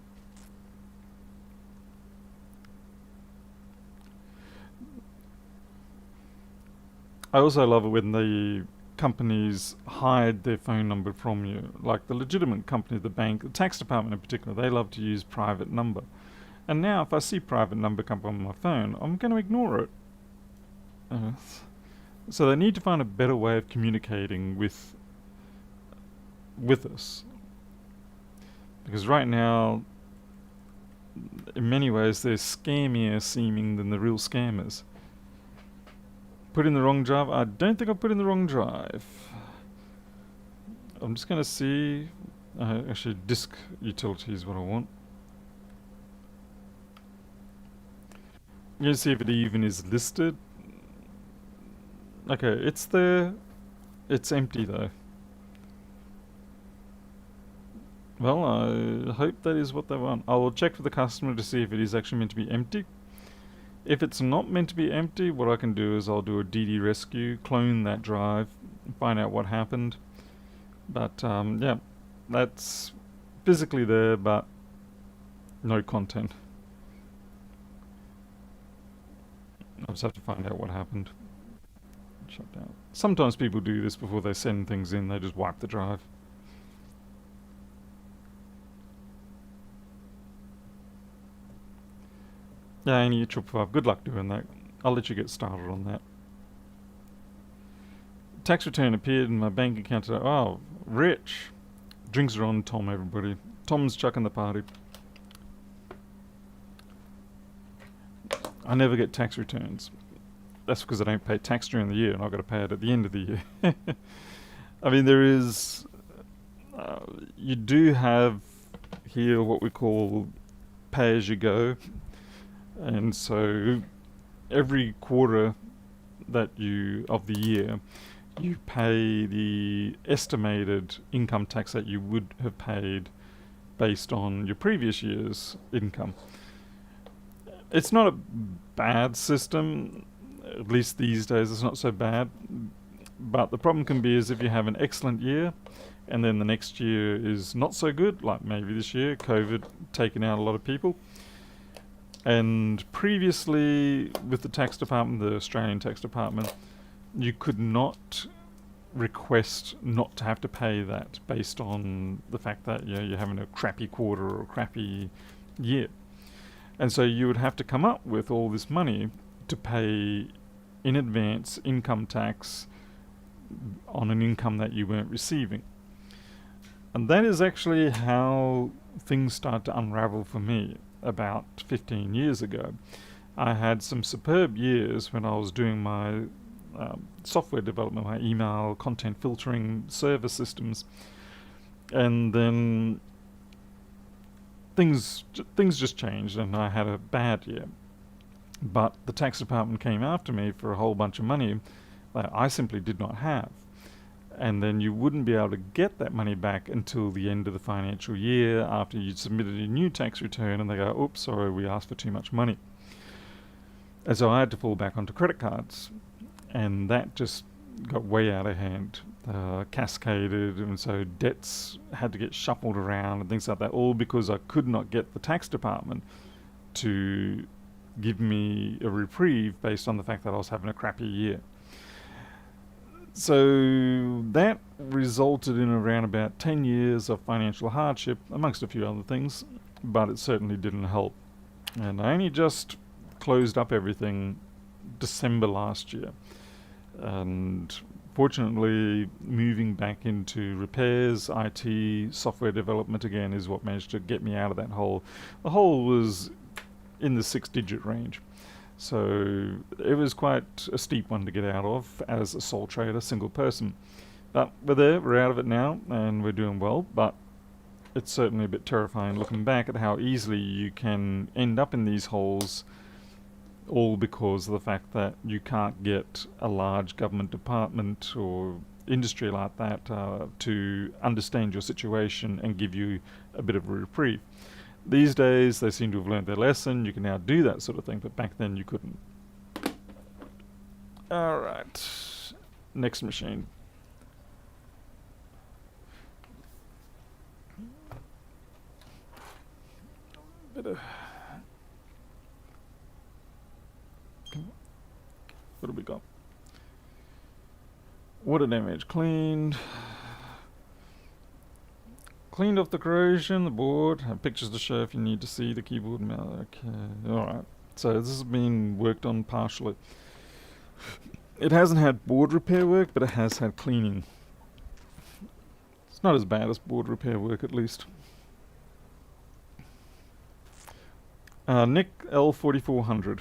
I also love it when the companies hide their phone number from you. Like the legitimate company, the bank, the tax department in particular, they love to use private number. And now if I see private number come up on my phone, I'm going to ignore it. So they need to find a better way of communicating with us. Because right now, in many ways, they're scammier seeming than the real scammers. Put in the wrong drive? I don't think I put in the wrong drive. I'm just going to see... actually, disk utility is what I want. You see if it even is listed. Okay, it's there. It's empty though. Well, I hope that is what they want. I will check with the customer to see if it is actually meant to be empty. If it's not meant to be empty, what I can do is I'll do a DD rescue, clone that drive, find out what happened. But yeah, that's physically there, but no content. I just have to find out what happened. Shut down. Sometimes people do this before they send things in, they just wipe the drive. Yeah, Annie, 555, good luck doing that. I'll let you get started on that. Tax return appeared in my bank account today. Oh, rich. Drinks are on Tom, everybody. Tom's chucking the party. I never get tax returns. That's because I don't pay tax during the year and I've got to pay it at the end of the year. I mean, there is... you do have here what we call pay-as-you-go. And so every quarter that of the year, you pay the estimated income tax that you would have paid based on your previous year's income. It's not a bad system, at least these days it's not so bad, but the problem can be is if you have an excellent year and then the next year is not so good, like maybe this year, COVID taking out a lot of people. And previously, with the tax department, the Australian tax department, you could not request not to have to pay that based on the fact that you're having a crappy quarter or a crappy year. And so you would have to come up with all this money to pay in advance income tax on an income that you weren't receiving. And that is actually how things start to unravel for me. About 15 years ago, I had some superb years when I was doing my software development, my email content filtering server systems, and then things just changed and I had a bad year. But the tax department came after me for a whole bunch of money that I simply did not have. And then you wouldn't be able to get that money back until the end of the financial year after you'd submitted a new tax return and they go, oops, sorry, we asked for too much money. And so I had to fall back onto credit cards. And that just got way out of hand, cascaded, and so debts had to get shuffled around and things like that, all because I could not get the tax department to give me a reprieve based on the fact that I was having a crappy year. So that resulted in around about 10 years of financial hardship, amongst a few other things, but it certainly didn't help. And I only just closed up everything December last year. And fortunately, moving back into repairs, IT, software development again is what managed to get me out of that hole. The hole was in the 6-digit range. So it was quite a steep one to get out of as a sole trader, single person. But we're there, we're out of it now, and we're doing well, but it's certainly a bit terrifying looking back at how easily you can end up in these holes, all because of the fact that you can't get a large government department or industry like that to understand your situation and give you a bit of a reprieve. These days, they seem to have learned their lesson. You can now do that sort of thing, but back then you couldn't. Alright. Next machine. What do we got? Water damage cleaned. Cleaned off the corrosion, the board, have pictures to show if you need to see the keyboard and mouse. Okay, alright. So this has been worked on partially. It hasn't had board repair work, but it has had cleaning. It's not as bad as board repair work, at least. Nick L4400.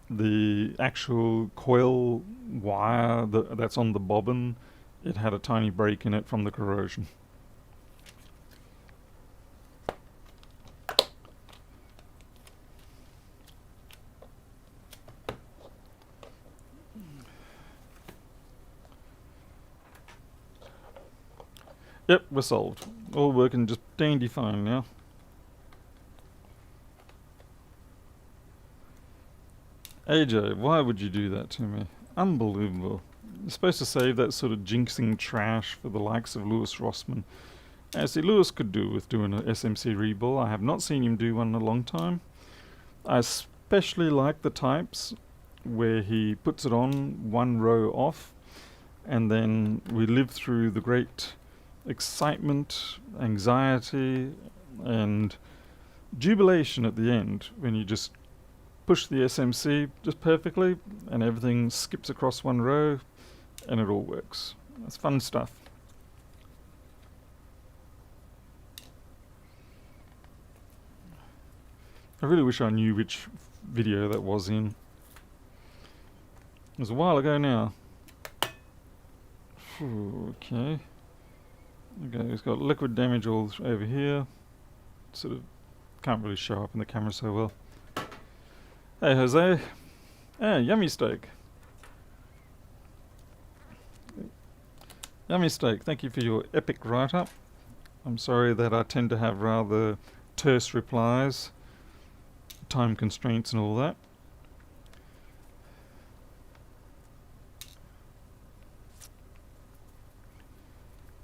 The actual coil wire that's on the bobbin, it had a tiny break in it from the corrosion. Yep, we're solved. All working just dandy fine now. AJ, why would you do that to me? Unbelievable. You're supposed to save that sort of jinxing trash for the likes of Lewis Rossmann. See, Lewis could do with doing an SMC reball. I have not seen him do one in a long time. I especially like the types where he puts it on one row off, and then we live through the great excitement, anxiety, and jubilation at the end when you just push the SMC just perfectly and everything skips across one row and it all works. That's fun stuff. I really wish I knew which video that was in. It was a while ago now. Okay. Okay, it's got liquid damage all over here. Sort of can't really show up in the camera so well. Hey Jose. Ah, yummy steak. Yummy steak, thank you for your epic write-up. I'm sorry that I tend to have rather terse replies, time constraints and all that.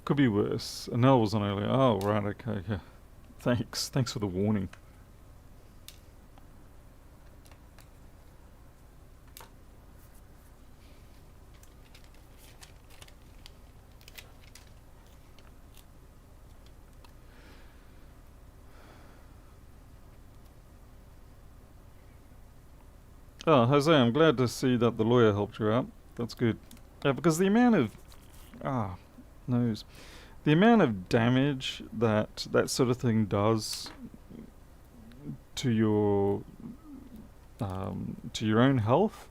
Could be worse. Anel was on earlier. Oh, right, okay, yeah. Thanks for the warning. Oh, Jose, I'm glad to see that the lawyer helped you out. That's good. Yeah, because the amount of... nose. The amount of damage that that sort of thing does to your own health,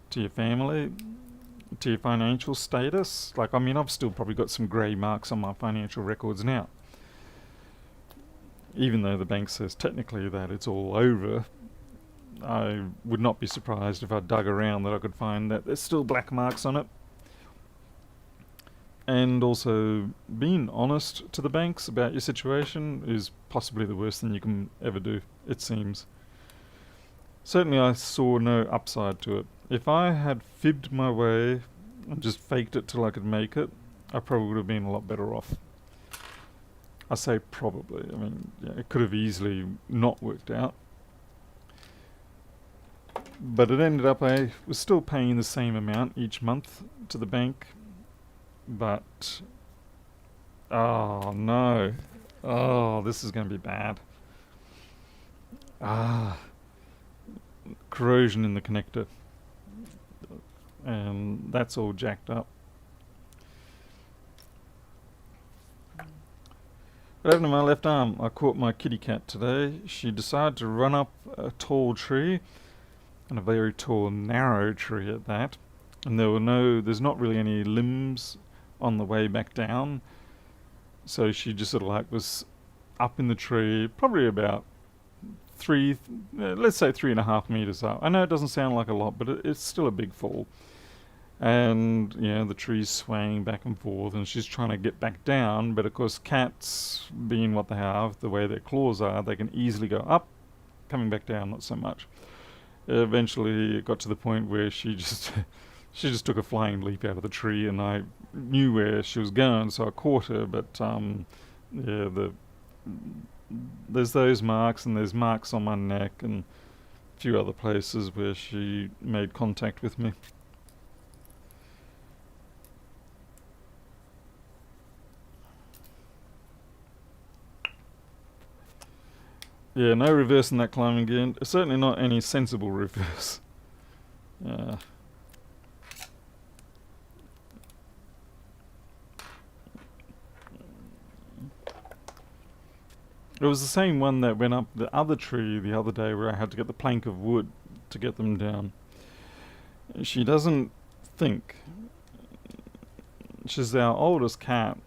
to your family, to your financial status. Like, I mean, I've still probably got some grey marks on my financial records now. Even though the bank says technically that it's all over, I would not be surprised if I dug around that I could find that there's still black marks on it. And also, being honest to the banks about your situation is possibly the worst thing you can ever do, it seems. Certainly I saw no upside to it. If I had fibbed my way and just faked it till I could make it, I probably would have been a lot better off. I say probably, I mean, yeah, it could have easily not worked out. But it ended up I was still paying the same amount each month to the bank. But, oh no, oh, this is going to be bad. Corrosion in the connector, and that's all jacked up. What happened to my left arm? I caught my kitty cat today. She decided to run up a tall tree, and a very tall, narrow tree at that. And there's not really any limbs on the way back down, so she just sort of like was up in the tree, probably about let's say 3.5 meters up. I know it doesn't sound like a lot, but it's still a big fall. And the tree's swaying back and forth, and she's trying to get back down. But of course, cats, being what they have, the way their claws are, they can easily go up, coming back down not so much. Eventually, it got to the point where she just took a flying leap out of the tree, and I knew where she was going, so I caught her. But there's those marks, and there's marks on my neck, and a few other places where she made contact with me. Yeah, no reversing that climbing again. Certainly not any sensible reverse. Yeah. It was the same one that went up the other tree the other day where I had to get the plank of wood to get them down. She doesn't think. She's our oldest cat,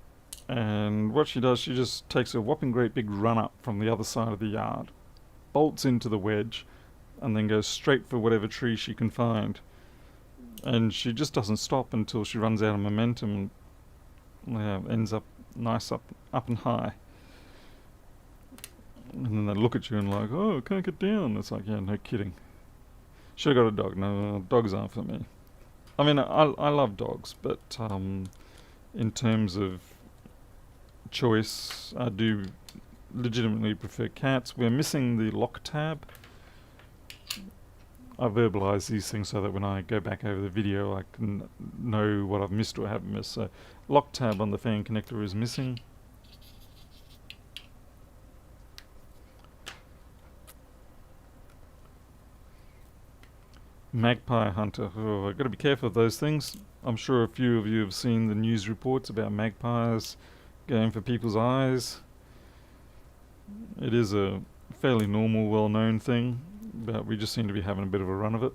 and what she does, she just takes a whopping great big run up from the other side of the yard, bolts into the wedge, and then goes straight for whatever tree she can find. And she just doesn't stop until she runs out of momentum. ends up nice up and high. And then they look at you and like, oh, I can't get down. It's like, yeah, no kidding. Should have got a dog. No, dogs aren't for me. I mean, I love dogs, but in terms of choice, I do legitimately prefer cats. We're missing the lock tab. I verbalise these things so that when I go back over the video I can know what I've missed or haven't missed. So lock tab on the fan connector is missing. Magpie hunter. Oh, I've got to be careful of those things. I'm sure a few of you have seen the news reports about magpies going for people's eyes. It is a fairly normal, well-known thing, but we just seem to be having a bit of a run of it.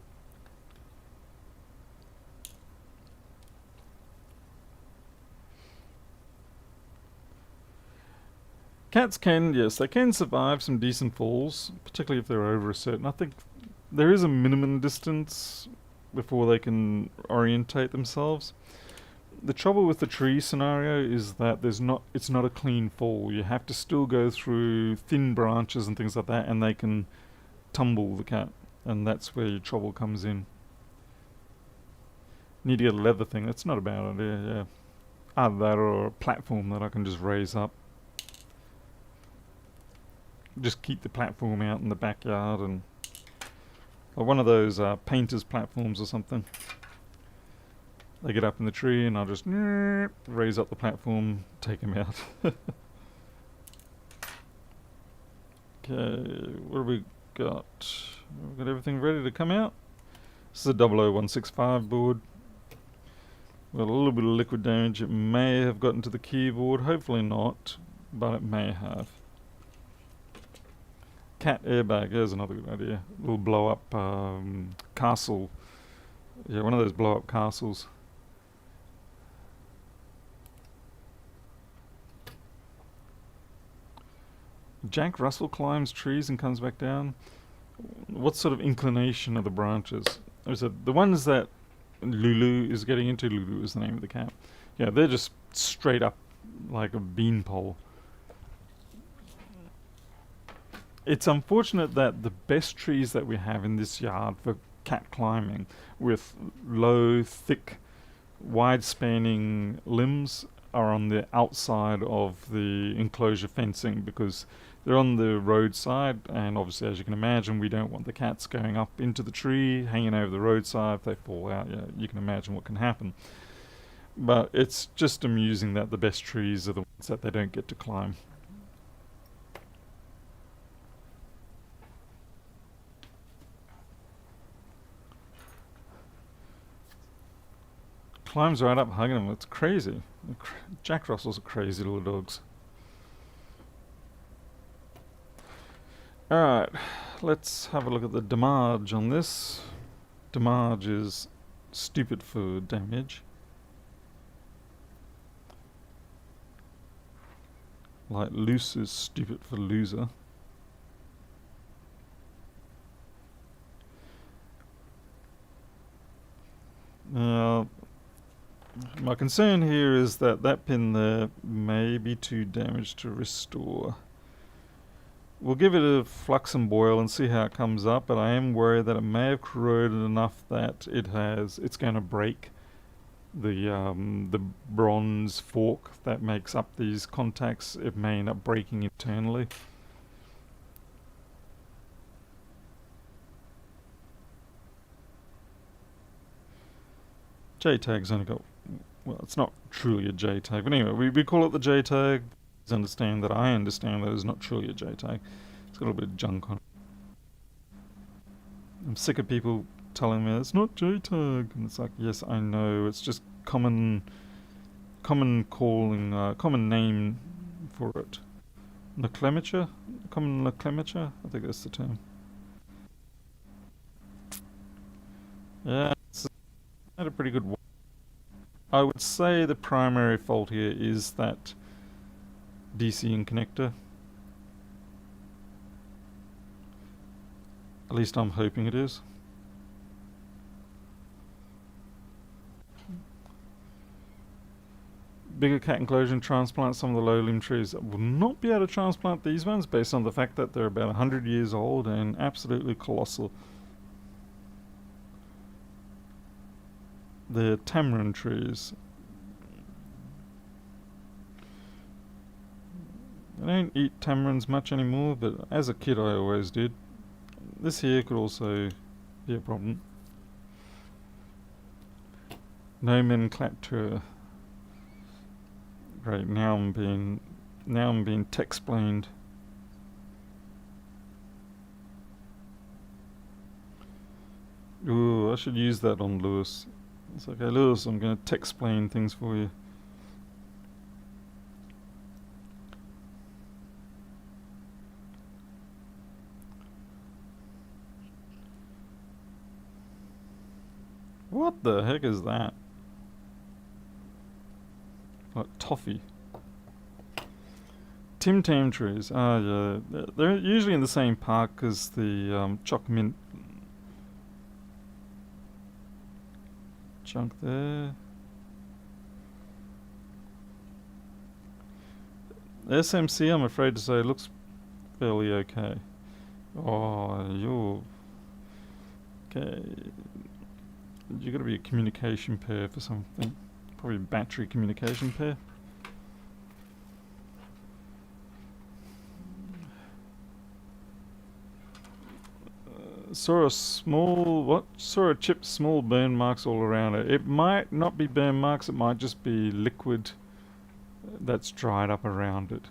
Cats can, yes, they can survive some decent falls, particularly if they're over a certain. I think there is a minimum distance before they can orientate themselves. The trouble with the tree scenario is that it's not a clean fall. You have to still go through thin branches and things like that, and they can tumble the cat, and that's where your trouble comes in. Need to get a leather thing. That's not a bad idea, yeah. Either that or a platform that I can just raise up. Just keep the platform out in the backyard, and or one of those painter's platforms or something. They get up in the tree and I'll just raise up the platform, take them out. Okay, what have we got? We've got everything ready to come out. This is a 00165 board. Got a little bit of liquid damage. It may have gotten to the keyboard, hopefully not, but it may have. Cat airbag, there's another good idea. A little blow up castle. Yeah, one of those blow up castles. Jack Russell climbs trees and comes back down. What sort of inclination are the branches? The ones that Lulu is getting into, Lulu is the name of the cat. Yeah, they're just straight up like a beanpole. It's unfortunate that the best trees that we have in this yard for cat climbing, with low, thick, wide-spanning limbs, are on the outside of the enclosure fencing because they're on the roadside, and obviously, as you can imagine, we don't want the cats going up into the tree, hanging over the roadside. If they fall out, yeah, you can imagine what can happen. But it's just amusing that the best trees are the ones that they don't get to climb. Climbs right up, hugging them. It's crazy. Jack Russells are crazy little dogs. Alright, let's have a look at the damage on this. Damage is stupid for damage. Like loose is stupid for loser. Now, my concern here is that that pin there may be too damaged to restore. We'll give it a flux and boil and see how it comes up, but I am worried that it may have corroded enough that it's going to break the bronze fork that makes up these contacts. It may end up breaking internally. J-tag's only got, well, it's not truly a J-tag, but anyway, we call it the J-tag. Understand that it's not truly a J-tag. It's got a little bit of junk on it. I'm sick of people telling me it's not J-tag, and it's like, yes, I know, it's just common calling, common name for it. Nomenclature? Common nomenclature? I think that's the term. Yeah, it's had a pretty good one. I would say the primary fault here is that DC in connector. At least I'm hoping it is. bigger cat enclosure and transplant some of the low limb trees. I will not be able to transplant these ones based on the fact that they're about 100 years old and absolutely colossal. They're tamarind trees. I don't eat tamarinds much anymore, but as a kid I always did. This here could also be a problem. Nomenclature. Great, now I'm being tech-splained. Ooh, I should use that on Lewis. It's like, hey Lewis, I'm going to tech-splain things for you. What the heck is that? Like toffee. Tim Tam trees. Ah, yeah. They're usually in the same park as the choc mint chunk there. SMC, I'm afraid to say, looks fairly okay. Oh, you're... Okay. You gotta be a communication pair for something. Probably a battery communication pair. Saw a chip small burn marks all around it. It might not be burn marks, it might just be liquid that's dried up around it.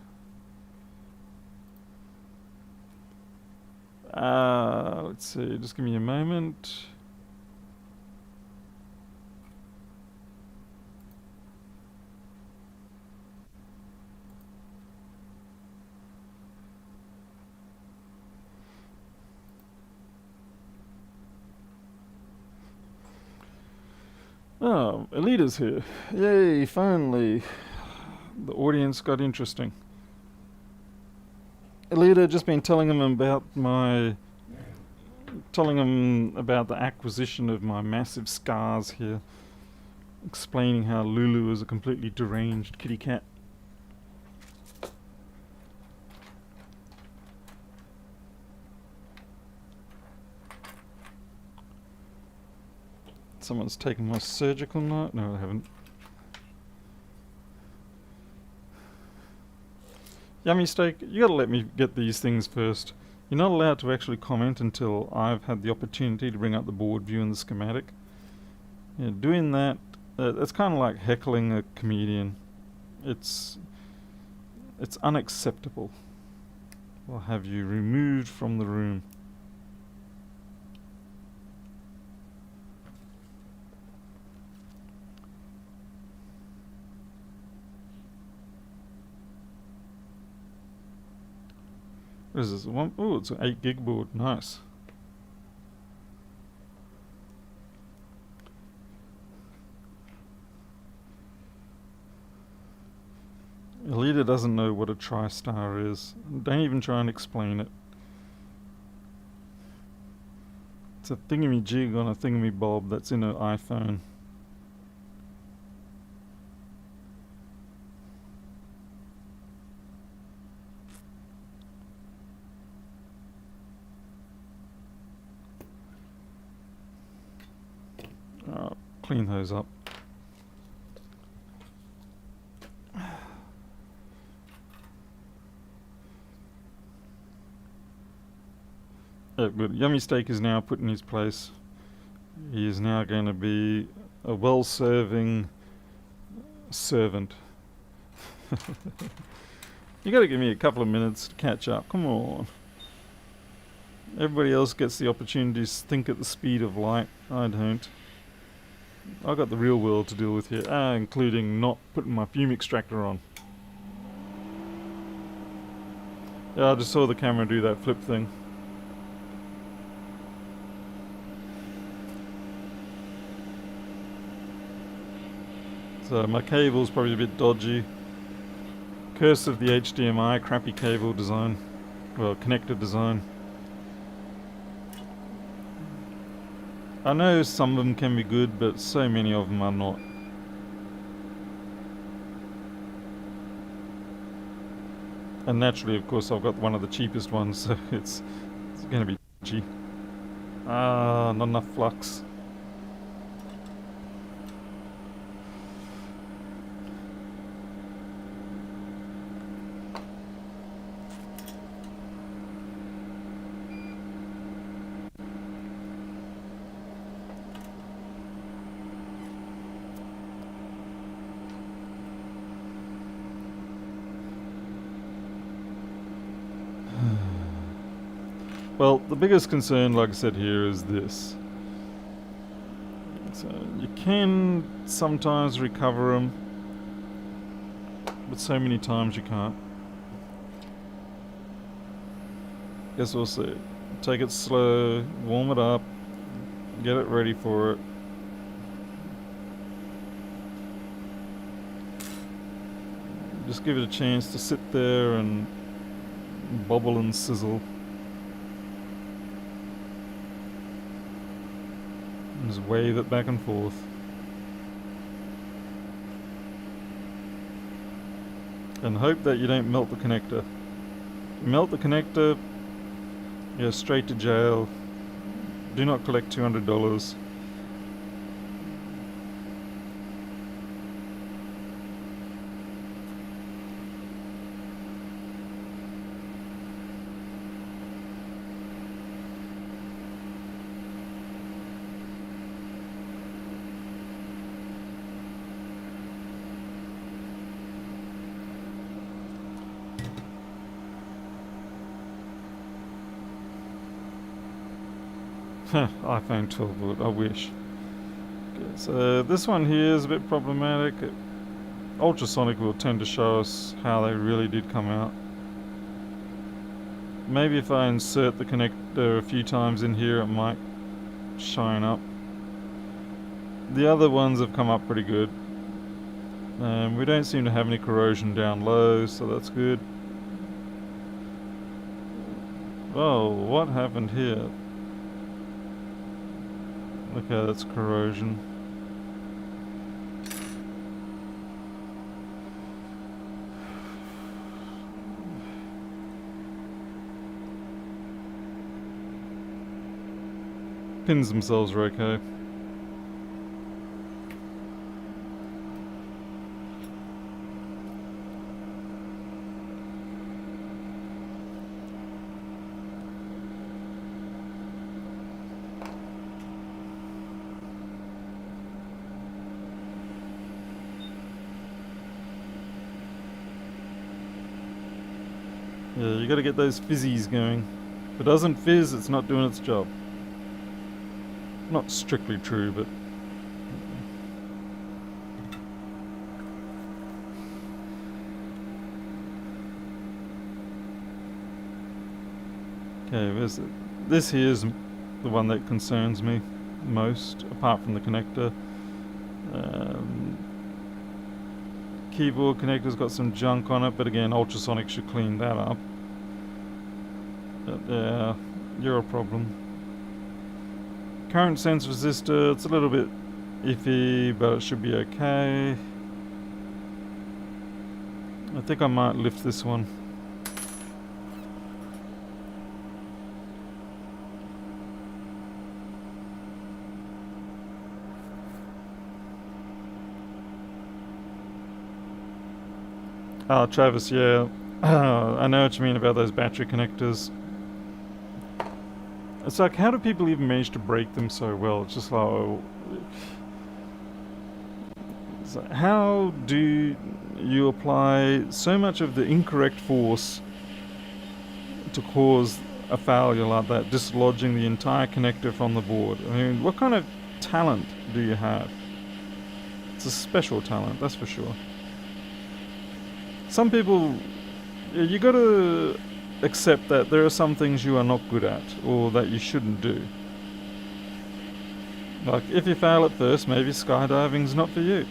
Let's see, just give me a moment. Oh, Elita's here. Yay, finally. The audience got interesting. Elita, just been telling them about the acquisition of my massive scars here. Explaining how Lulu is a completely deranged kitty cat. Someone's taken my surgical knife. No, they haven't. Yummy Steak, you gotta let me get these things first. You're not allowed to actually comment until I've had the opportunity to bring up the board view and the schematic. Yeah, doing that, it's kind of like heckling a comedian. It's unacceptable. I'll have you removed from the room. What is this? Oh, it's an 8 gig board. Nice. Elita doesn't know what a TriStar is. Don't even try and explain it. It's a thingamajig on a thingamabob that's in an iPhone. Clean those up. But Yummy Steak is now put in his place. He is now going to be a well-serving servant. You got to give me a couple of minutes to catch up. Come on. Everybody else gets the opportunity to think at the speed of light. I don't. I've got the real world to deal with here, including not putting my fume extractor on. Yeah, I just saw the camera do that flip thing. So my cable's probably a bit dodgy. Curse of the HDMI, crappy cable design. Well, connector design. I know some of them can be good, but so many of them are not. And naturally, of course, I've got one of the cheapest ones, so it's going to be cheap. Ah, not enough flux. Well, the biggest concern, like I said here, is this. So you can sometimes recover them, but so many times you can't. Guess we'll see. Take it slow, warm it up, get it ready for it. Just give it a chance to sit there and bubble and sizzle. And just wave it back and forth. And hope that you don't melt the connector. Melt the connector, you're straight to jail. Do not collect $200. iPhone 12 would, I wish. Okay, so this one here is a bit problematic. Ultrasonic will tend to show us how they really did come out. Maybe if I insert the connector a few times in here, it might shine up. The other ones have come up pretty good. We don't seem to have any corrosion down low, so that's good. Oh, what happened here? Okay, that's corrosion. Pins themselves are okay. Yeah, you gotta get those fizzies going. If it doesn't fizz, it's not doing its job. Not strictly true, but... Okay, this here is the one that concerns me most, apart from the connector. Keyboard connector's got some junk on it, but again, ultrasonic should clean that up. But yeah, you're a problem. Current sense resistor, it's a little bit iffy, but it should be okay. I think I might lift this one. Oh, Travis, yeah. I know what you mean about those battery connectors. It's like, how do people even manage to break them so well? It's just like... So how do you apply so much of the incorrect force to cause a failure like that, dislodging the entire connector from the board? I mean, what kind of talent do you have? It's a special talent, that's for sure. Some people, you gotta accept that there are some things you are not good at, or that you shouldn't do. Like, if you fail at first, maybe skydiving's not for you.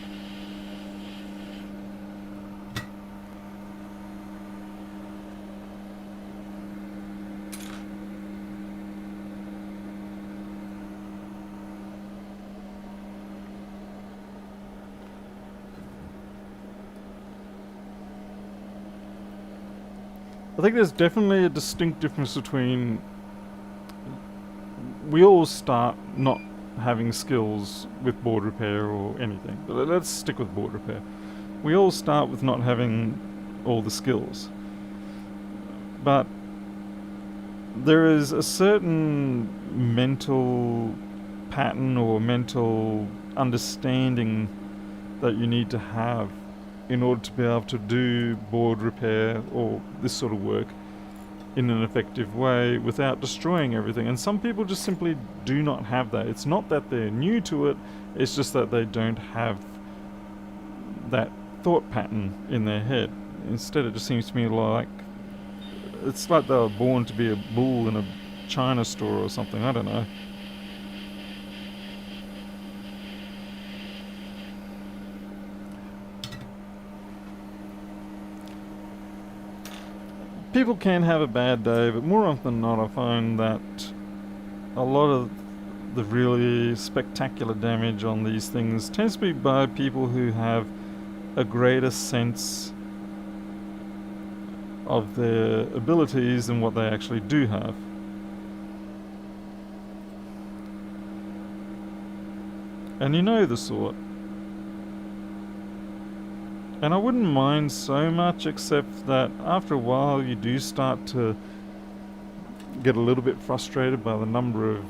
I think there's definitely a distinct difference between, we all start not having skills with board repair or anything, but let's stick with board repair. We all start with not having all the skills, but there is a certain mental pattern or mental understanding that you need to have in order to be able to do board repair or this sort of work in an effective way without destroying everything. And some people just simply do not have that. It's not that they're new to it, it's just that they don't have that thought pattern in their head. Instead, it just seems to me like it's like they were born to be a bull in a china store or something. I don't know. People can have a bad day, but more often than not I find that a lot of the really spectacular damage on these things tends to be by people who have a greater sense of their abilities than what they actually do have. And you know the sort. And I wouldn't mind so much, except that after a while you do start to get a little bit frustrated by the number of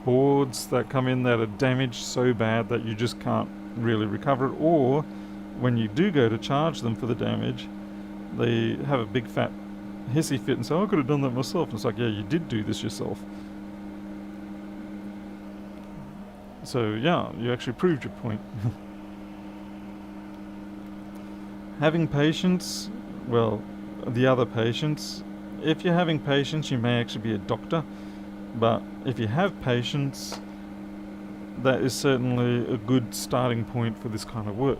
boards that come in that are damaged so bad that you just can't really recover it, or when you do go to charge them for the damage, they have a big fat hissy fit and say, I could have done that myself. And it's like, yeah, you did do this yourself. So yeah, you actually proved your point. Having patience, well, the other patience, if you're having patience you may actually be a doctor, but if you have patience, that is certainly a good starting point for this kind of work.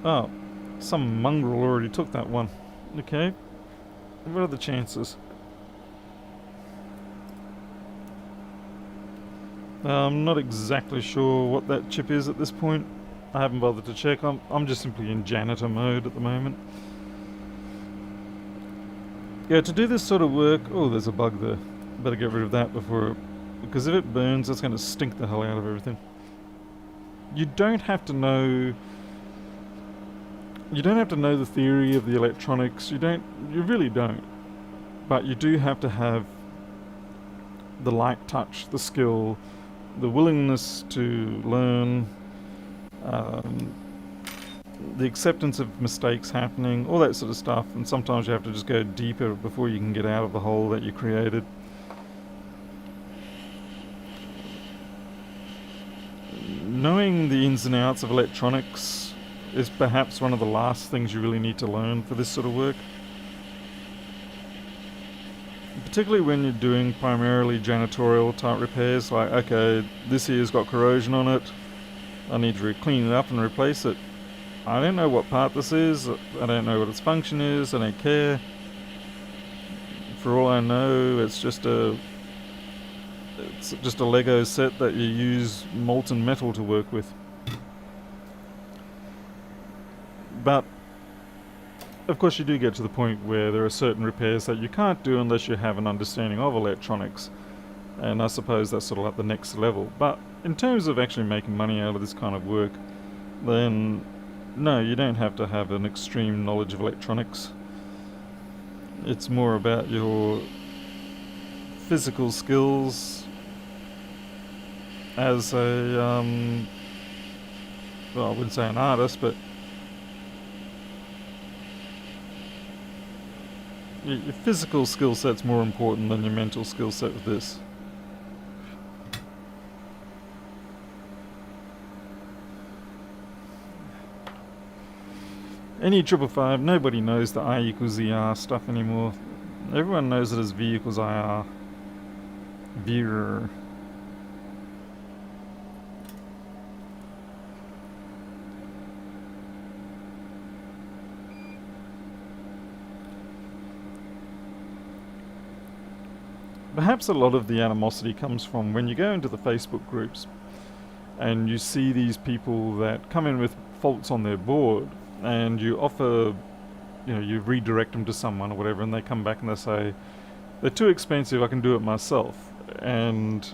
Oh, some mongrel already took that one. Okay. What are the chances? I'm not exactly sure what that chip is at this point. I haven't bothered to check. I'm just simply in janitor mode at the moment. Yeah, to do this sort of work... Oh, there's a bug there. Better get rid of that before... because if it burns, it's going to stink the hell out of everything. You don't have to know... You don't have to know the theory of the electronics. You really don't. But you do have to have the light touch, the skill, the willingness to learn, the acceptance of mistakes happening, all that sort of stuff. And sometimes you have to just go deeper before you can get out of the hole that you created. Knowing the ins and outs of electronics is perhaps one of the last things you really need to learn for this sort of work. Particularly when you're doing primarily janitorial type repairs, like, okay, this here's got corrosion on it, I need to clean it up and replace it. I don't know what part this is, I don't know what its function is, I don't care. For all I know, it's just a Lego set that you use molten metal to work with. But of course you do get to the point where there are certain repairs that you can't do unless you have an understanding of electronics, and I suppose that's sort of like the next level. But in terms of actually making money out of this kind of work, then no, you don't have to have an extreme knowledge of electronics. It's more about your physical skills as a well, I wouldn't say an artist, but your physical skill set's more important than your mental skill set with this. Any 555, nobody knows the I equals ER stuff anymore. Everyone knows it as V equals IR. Vir. perhaps a lot of the animosity comes from when you go into the Facebook groups and you see these people that come in with faults on their board, and you offer, you redirect them to someone or whatever, and they come back and they say, they're too expensive, I can do it myself. And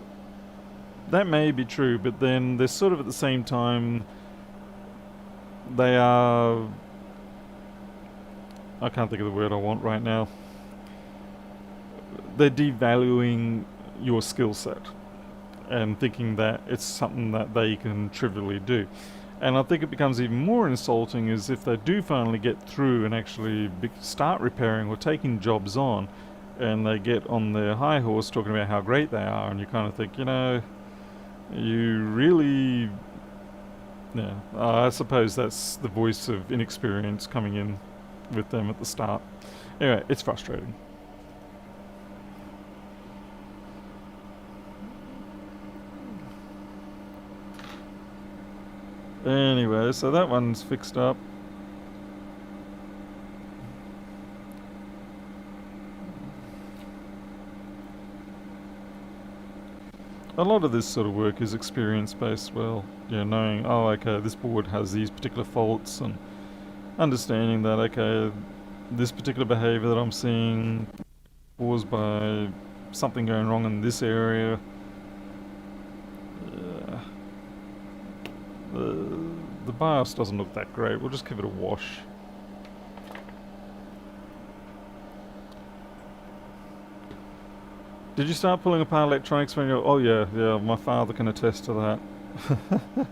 that may be true, but then they're sort of at the same time, they are, I can't think of the word I want right now, they're devaluing your skill set and thinking that it's something that they can trivially do. And I think it becomes even more insulting is if they do finally get through and actually start repairing or taking jobs on, and they get on their high horse talking about how great they are, and you kind of think, you really... Yeah, I suppose that's the voice of inexperience coming in with them at the start. Anyway, it's frustrating. Anyway, so that one's fixed up. A lot of this sort of work is experience-based, knowing, oh, okay, this board has these particular faults, and understanding that, okay, this particular behavior that I'm seeing caused by something going wrong in this area. The BIOS doesn't look that great. We'll just give it a wash. Did you start pulling apart electronics when you're... Oh yeah, my father can attest to that.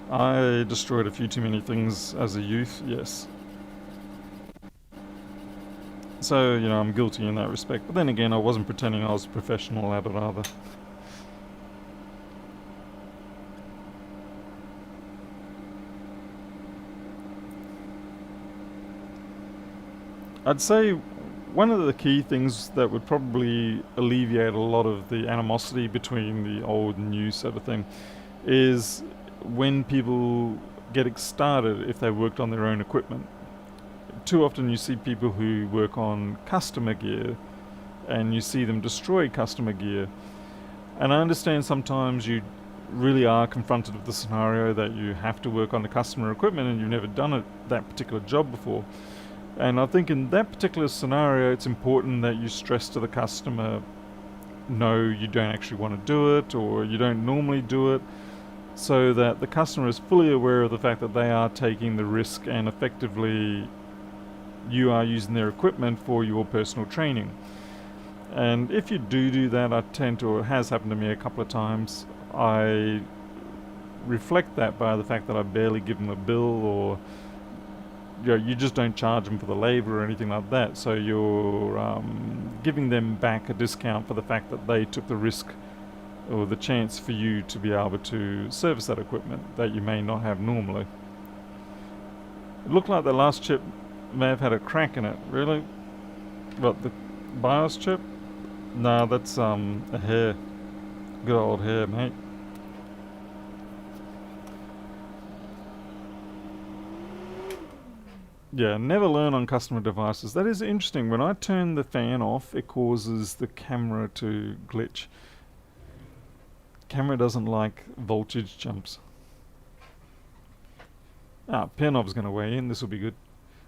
I destroyed a few too many things as a youth, yes. So, I'm guilty in that respect. But then again, I wasn't pretending I was a professional at it either. I'd say one of the key things that would probably alleviate a lot of the animosity between the old and new sort of thing is when people get started if they worked on their own equipment. Too often you see people who work on customer gear and you see them destroy customer gear. And I understand sometimes you really are confronted with the scenario that you have to work on the customer equipment and you've never done that particular job before. And I think in that particular scenario, it's important that you stress to the customer, no, you don't actually want to do it, or you don't normally do it, so that the customer is fully aware of the fact that they are taking the risk and effectively you are using their equipment for your personal training. And if you do that, I tend to, or it has happened to me a couple of times, I reflect that by the fact that I barely give them a bill, or you just don't charge them for the labor or anything like that. So you're giving them back a discount for the fact that they took the risk or the chance for you to be able to service that equipment that you may not have normally. It looked like the last chip may have had a crack in it. Really? What, the BIOS chip? Nah, that's a hair. Good old hair, mate. Yeah, never learn on customer devices. That is interesting. When I turn the fan off, it causes the camera to glitch. Camera doesn't like voltage jumps. Pernov's going to weigh in. This will be good.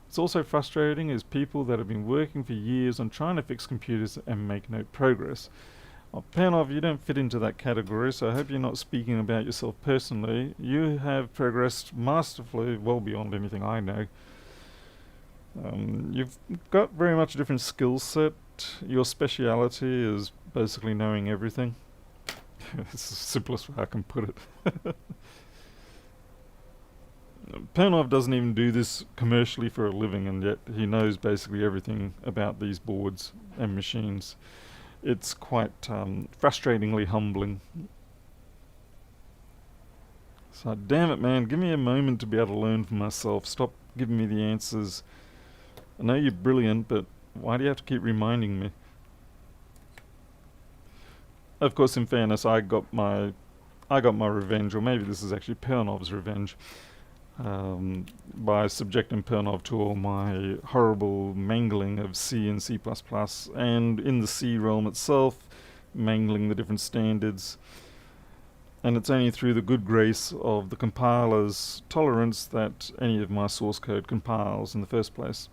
It's also frustrating is people that have been working for years on trying to fix computers and make no progress. Well, Pernov, you don't fit into that category, so I hope you're not speaking about yourself personally. You have progressed masterfully, well beyond anything I know. You've got very much a different skill set. Your speciality is basically knowing everything. It's the simplest way I can put it. Pernov doesn't even do this commercially for a living, and yet he knows basically everything about these boards and machines. It's quite frustratingly humbling. So damn it, man, give me a moment to be able to learn for myself. Stop giving me the answers. I know you're brilliant, but why do you have to keep reminding me? Of course, in fairness, I got my revenge, or maybe this is actually Pernov's revenge, by subjecting Pernov to all my horrible mangling of C and C++, and in the C realm itself, mangling the different standards. And it's only through the good grace of the compiler's tolerance that any of my source code compiles in the first place.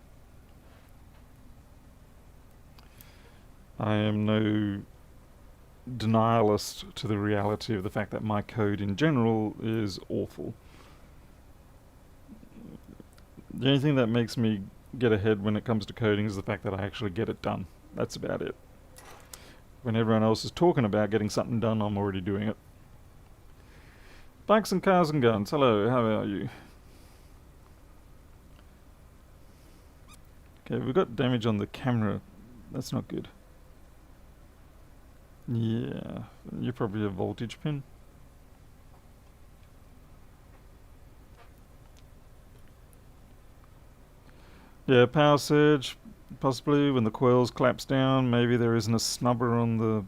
I am no denialist to the reality of the fact that my code in general is awful. The only thing that makes me get ahead when it comes to coding is the fact that I actually get it done. That's about it. When everyone else is talking about getting something done, I'm already doing it. Bikes and Cars and Guns, hello, how are you? Okay, we've got damage on the camera. That's not good. Yeah, you're probably a voltage pin. Yeah, power surge, possibly when the coils collapse down. Maybe there isn't a snubber on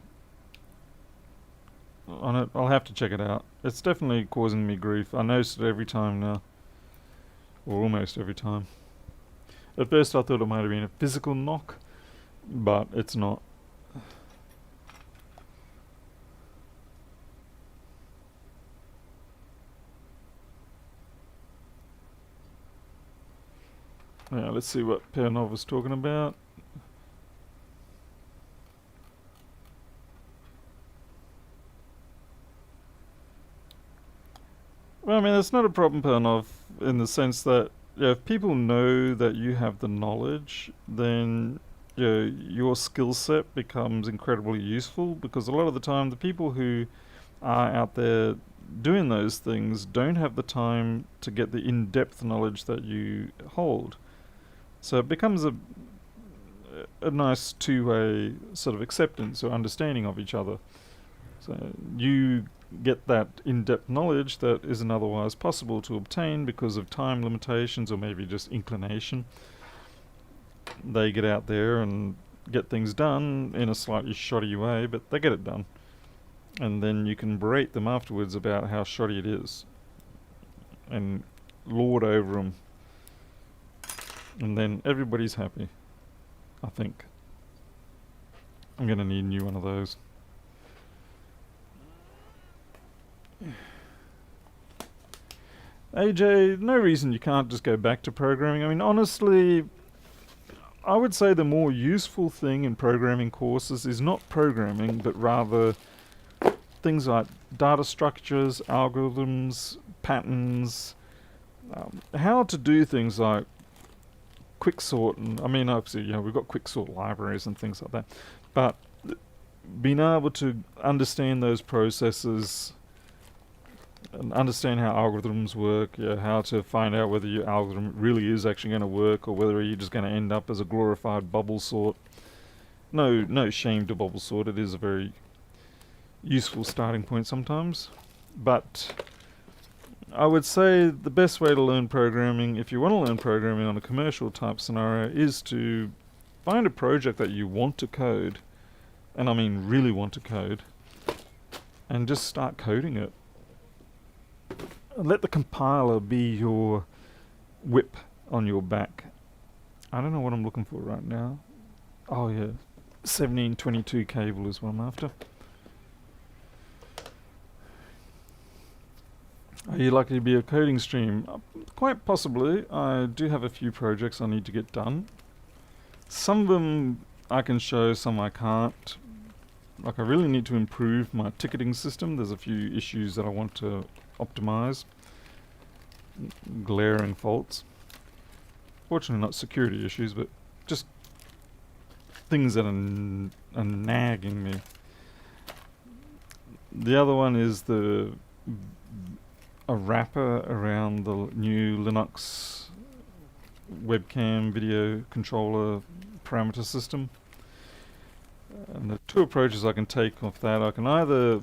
it. I'll have to check it out. It's definitely causing me grief. I notice it every time now, or almost every time. At first I thought it might have been a physical knock, but it's not. Yeah, let's see what Pernov was talking about. Well, I mean, it's not a problem, Pernov, in the sense that if people know that you have the knowledge, then your skill set becomes incredibly useful, because a lot of the time the people who are out there doing those things don't have the time to get the in-depth knowledge that you hold. So it becomes a nice two-way sort of acceptance or understanding of each other. So you get that in-depth knowledge that isn't otherwise possible to obtain because of time limitations or maybe just inclination. They get out there and get things done in a slightly shoddy way, but they get it done. And then you can berate them afterwards about how shoddy it is and lord over them. And then everybody's happy, I think. I'm gonna need a new one of those. AJ, no reason you can't just go back to programming. I mean, honestly, I would say the more useful thing in programming courses is not programming, but rather things like data structures, algorithms, patterns, how to do things like quicksort. And I mean, obviously, we've got quicksort libraries and things like that, but being able to understand those processes and understand how algorithms work, how to find out whether your algorithm really is actually going to work or whether you're just going to end up as a glorified bubble sort. No shame to bubble sort. It is a very useful starting point sometimes. But I would say the best way to learn programming, if you want to learn programming on a commercial type scenario, is to find a project that you want to code, and I mean really want to code, and just start coding it. Let the compiler be your whip on your back. I don't know what I'm looking for right now. Oh yeah, 1722 cable is what I'm after. Are you likely to be a coding stream? Quite possibly. I do have a few projects I need to get done. Some of them I can show, some I can't. Like, I really need to improve my ticketing system. There's a few issues that I want to optimize. Glaring faults. Fortunately not security issues, but just things that are nagging me. The other one is a wrapper around the new Linux webcam video controller parameter system. And the two approaches I can take off that. I can either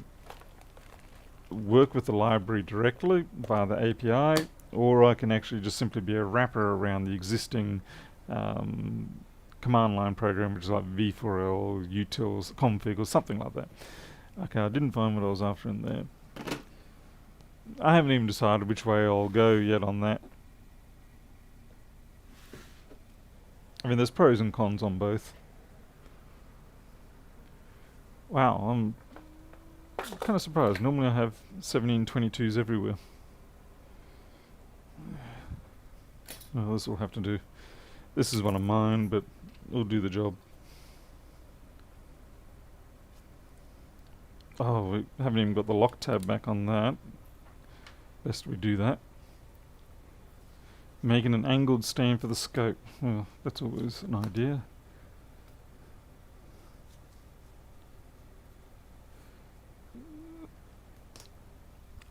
work with the library directly via the API, or I can actually just simply be a wrapper around the existing command line program, which is like v4l, utils, config, or something like that. Okay, I didn't find what I was after in there. I haven't even decided which way I'll go yet on that. I mean, there's pros and cons on both. Wow, I'm kind of surprised. Normally I have 1722s everywhere. Well, this will have to do. This is one of mine, but it'll do the job. Oh, we haven't even got the lock tab back on that. Best we do that. Making an angled stand for the scope. Well, that's always an idea.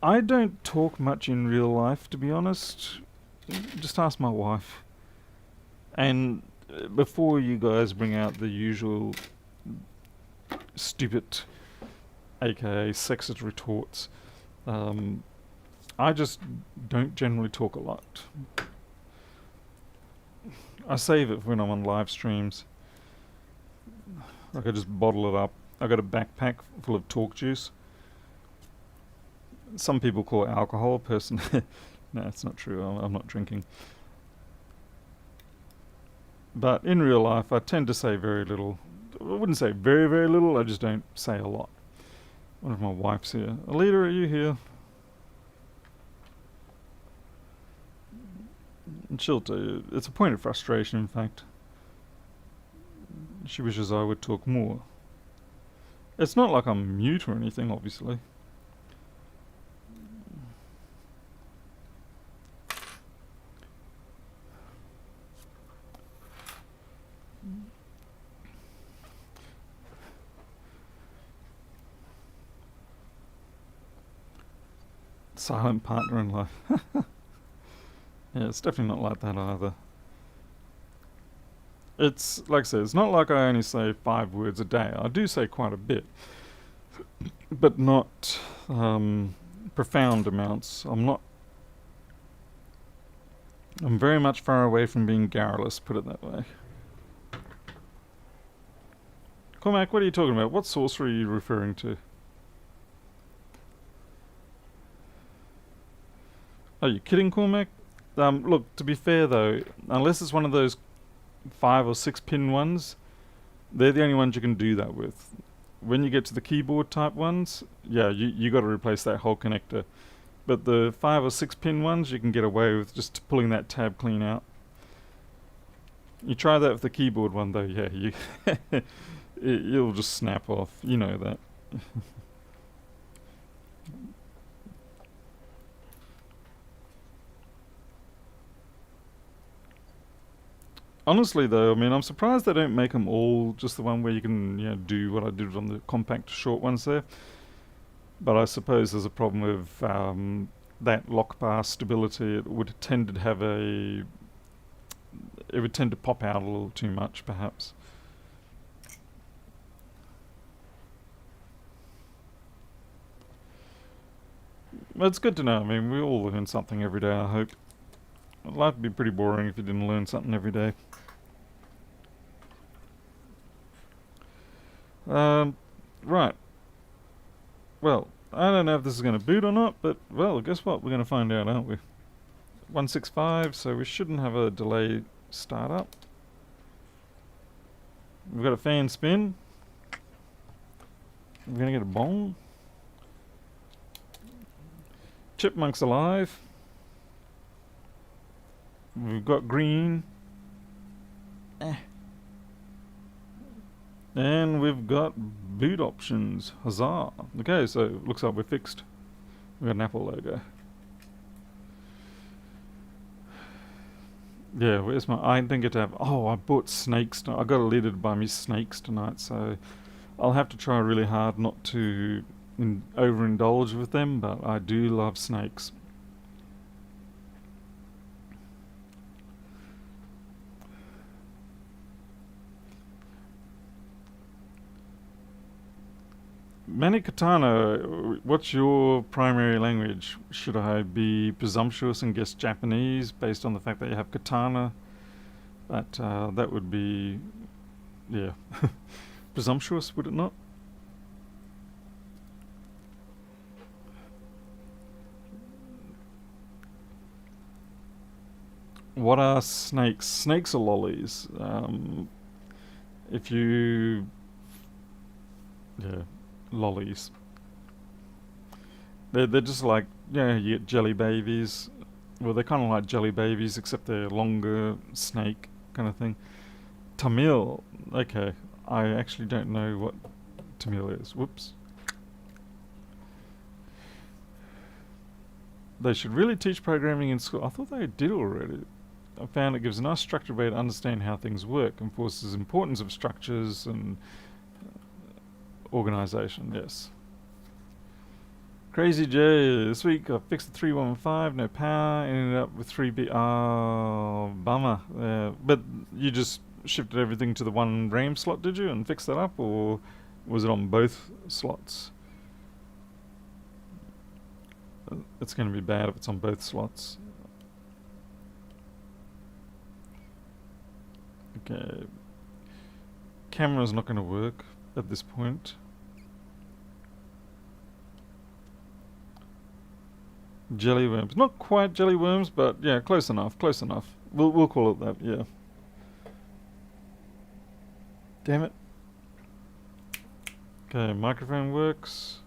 I don't talk much in real life, to be honest. Just ask my wife. And before you guys bring out the usual stupid, aka sexist retorts, I just don't generally talk a lot. I save it when I'm on live streams. Like I just bottle it up. I got a backpack full of talk juice. Some people call it alcohol. Personally, no, it's not true. I'm not drinking. But in real life, I tend to say very little. I wouldn't say very, very little. I just don't say a lot. I wonder if my wife's here. Alita, are you here? And she'll tell you. It's a point of frustration, in fact. She wishes I would talk more. It's not like I'm mute or anything, obviously. Silent partner in life. Yeah, it's definitely not like that either. It's, like I said, it's not like I only say 5 words a day. I do say quite a bit. But not profound amounts. I'm very much far away from being garrulous, put it that way. Cormac, what are you talking about? What sorcery are you referring to? Are you kidding, Cormac? Look, to be fair though, unless it's one of those 5 or 6 pin ones, they're the only ones you can do that with. When you get to the keyboard type ones, yeah, you got to replace that whole connector. But the 5 or 6 pin ones, you can get away with just pulling that tab clean out. You try that with the keyboard one though, yeah, it'll just snap off. You know that. Honestly, though, I mean, I'm surprised they don't make them all just the one where you can, do what I did on the compact short ones there. But I suppose there's a problem with that lock bar stability. It would tend to have it would tend to pop out a little too much, perhaps. But it's good to know. I mean, we all learn something every day, I hope. Life would be pretty boring if you didn't learn something every day. Right. Well, I don't know if this is going to boot or not, but, well, guess what? We're going to find out, aren't we? 165, so we shouldn't have a delay startup. We've got a fan spin. We're going to get a bong. Chipmunk's alive. We've got green. And we've got boot options. Huzzah. Okay, so it looks like we're fixed. We've got an Apple logo. Yeah, where's my... I didn't get to have... Oh, I bought snakes. I got a leader to buy me snakes tonight, so I'll have to try really hard not to overindulge with them, but I do love snakes. Manny Katana, what's your primary language? Should I be presumptuous and guess Japanese based on the fact that you have katana? But that would be, yeah, presumptuous, would it not? What are snakes? Snakes are lollies. If you Yeah, lollies. They're just like, you get jelly babies. Well, they're kind of like jelly babies, except they're longer, snake kind of thing. Tamil. Okay, I actually don't know what Tamil is. Whoops. They should really teach programming in school. I thought they did already. I found it gives a nice structured way to understand how things work, enforces importance of structures and organization. Yes. Crazy J, this week I fixed the 315, no power, ended up with 3B. Oh, bummer. But you just shifted everything to the one RAM slot, did you, and fixed that up, or was it on both slots? It's going to be bad if it's on both slots. Okay. Camera's not going to work at this point. Jelly worms. Not quite jelly worms, but yeah, close enough, close enough. We'll call it that, yeah. Damn it. Okay, microphone works.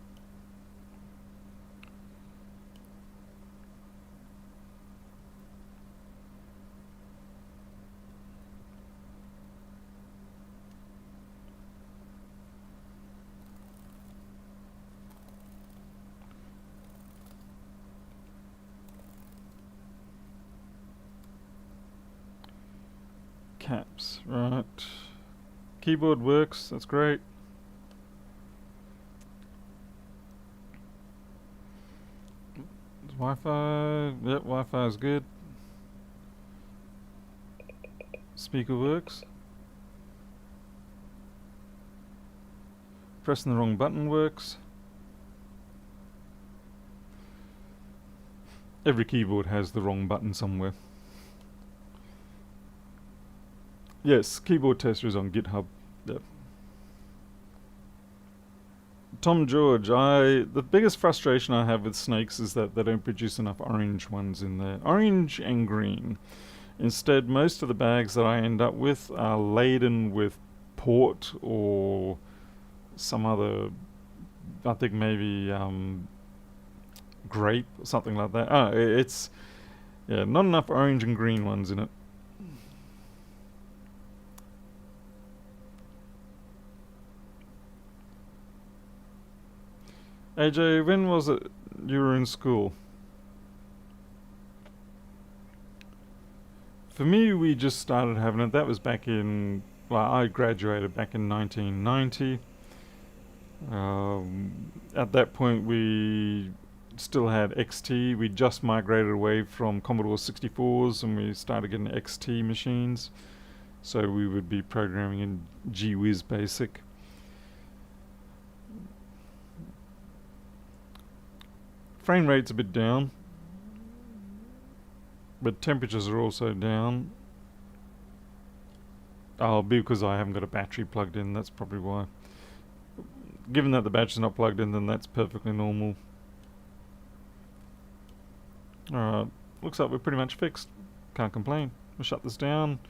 Caps, right. Keyboard works, that's great. Wi-Fi, yep, Wi-Fi is good. Speaker works. Pressing the wrong button works. Every keyboard has the wrong button somewhere. Yes, keyboard tester is on GitHub. Yep. Tom George, the biggest frustration I have with snakes is that they don't produce enough orange ones in there. Orange and green. Instead, most of the bags that I end up with are laden with port or some other, I think maybe grape or something like that. It's not enough orange and green ones in it. AJ, when was it you were in school? For me, we just started having it. That was back in, well, I graduated back in 1990. At that point, we still had XT. We just migrated away from Commodore 64s and we started getting XT machines. So we would be programming in GWiz Basic. Frame rate's a bit down, but temperatures are also down. Oh, because I haven't got a battery plugged in, that's probably why. Given that the battery's not plugged in, then that's perfectly normal. Alright, looks like we're pretty much fixed. Can't complain. We'll shut this down.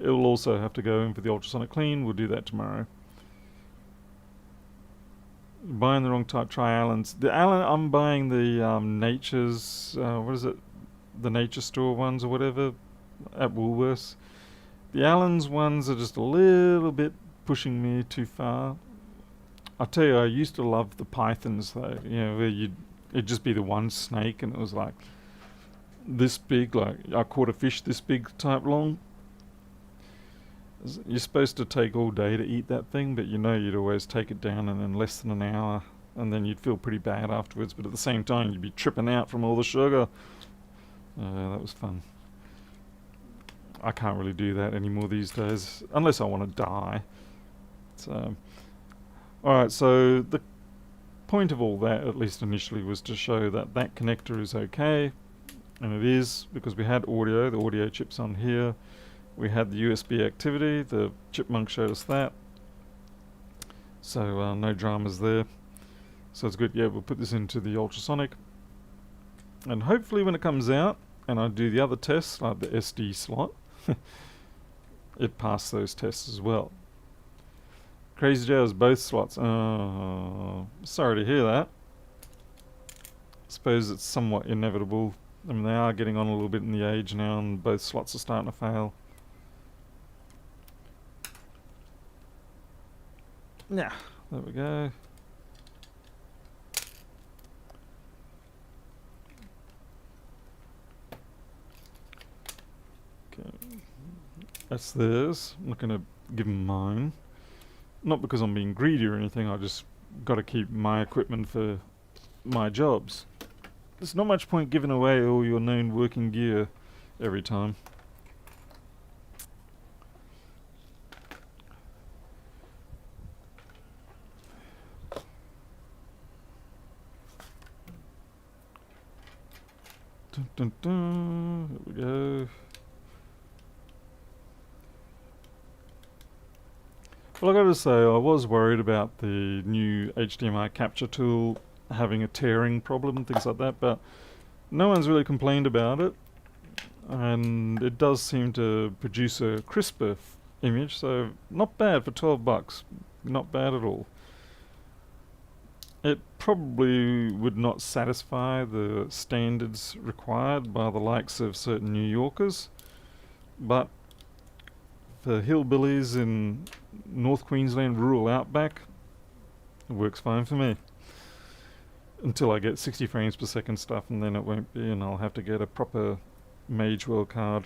It'll also have to go in for the ultrasonic clean. We'll do that tomorrow. Buying the wrong type, try Allen's. I'm buying the Nature's, what is it? The Nature Store ones or whatever at Woolworths. The Allen's ones are just a little bit pushing me too far. I'll tell you, I used to love the Pythons though, where it'd just be the one snake and it was like this big, like I caught a fish this big type long. You're supposed to take all day to eat that thing, but you'd always take it down in less than an hour, and then you'd feel pretty bad afterwards, but at the same time you'd be tripping out from all the sugar. That was fun. I can't really do that anymore these days, unless I want to die. So, alright, so the point of all that, at least initially, was to show that that connector is okay, and it is, because we had audio, the audio chip's on here. We had the USB activity, the chipmunk showed us that. So no dramas there. So it's good. Yeah, we'll put this into the ultrasonic. And hopefully when it comes out, and I do the other tests, like the SD slot, it passed those tests as well. Crazy Joe has both slots. Oh, sorry to hear that. Suppose it's somewhat inevitable. I mean, they are getting on a little bit in the age now, and both slots are starting to fail. Yeah, there we go. Okay, that's theirs. I'm not going to give them mine. Not because I'm being greedy or anything, I just got to keep my equipment for my jobs. There's not much point giving away all your known working gear every time. Dun, dun, dun. Here we go. Well, I gotta say, I was worried about the new HDMI capture tool having a tearing problem and things like that, but no one's really complained about it, and it does seem to produce a crisper image, so not bad for $12. Not bad at all. It probably would not satisfy the standards required by the likes of certain New Yorkers, but for hillbillies in North Queensland rural outback, it works fine for me. Until I get 60 frames per second stuff, and then it won't be, and I'll have to get a proper Mage World card,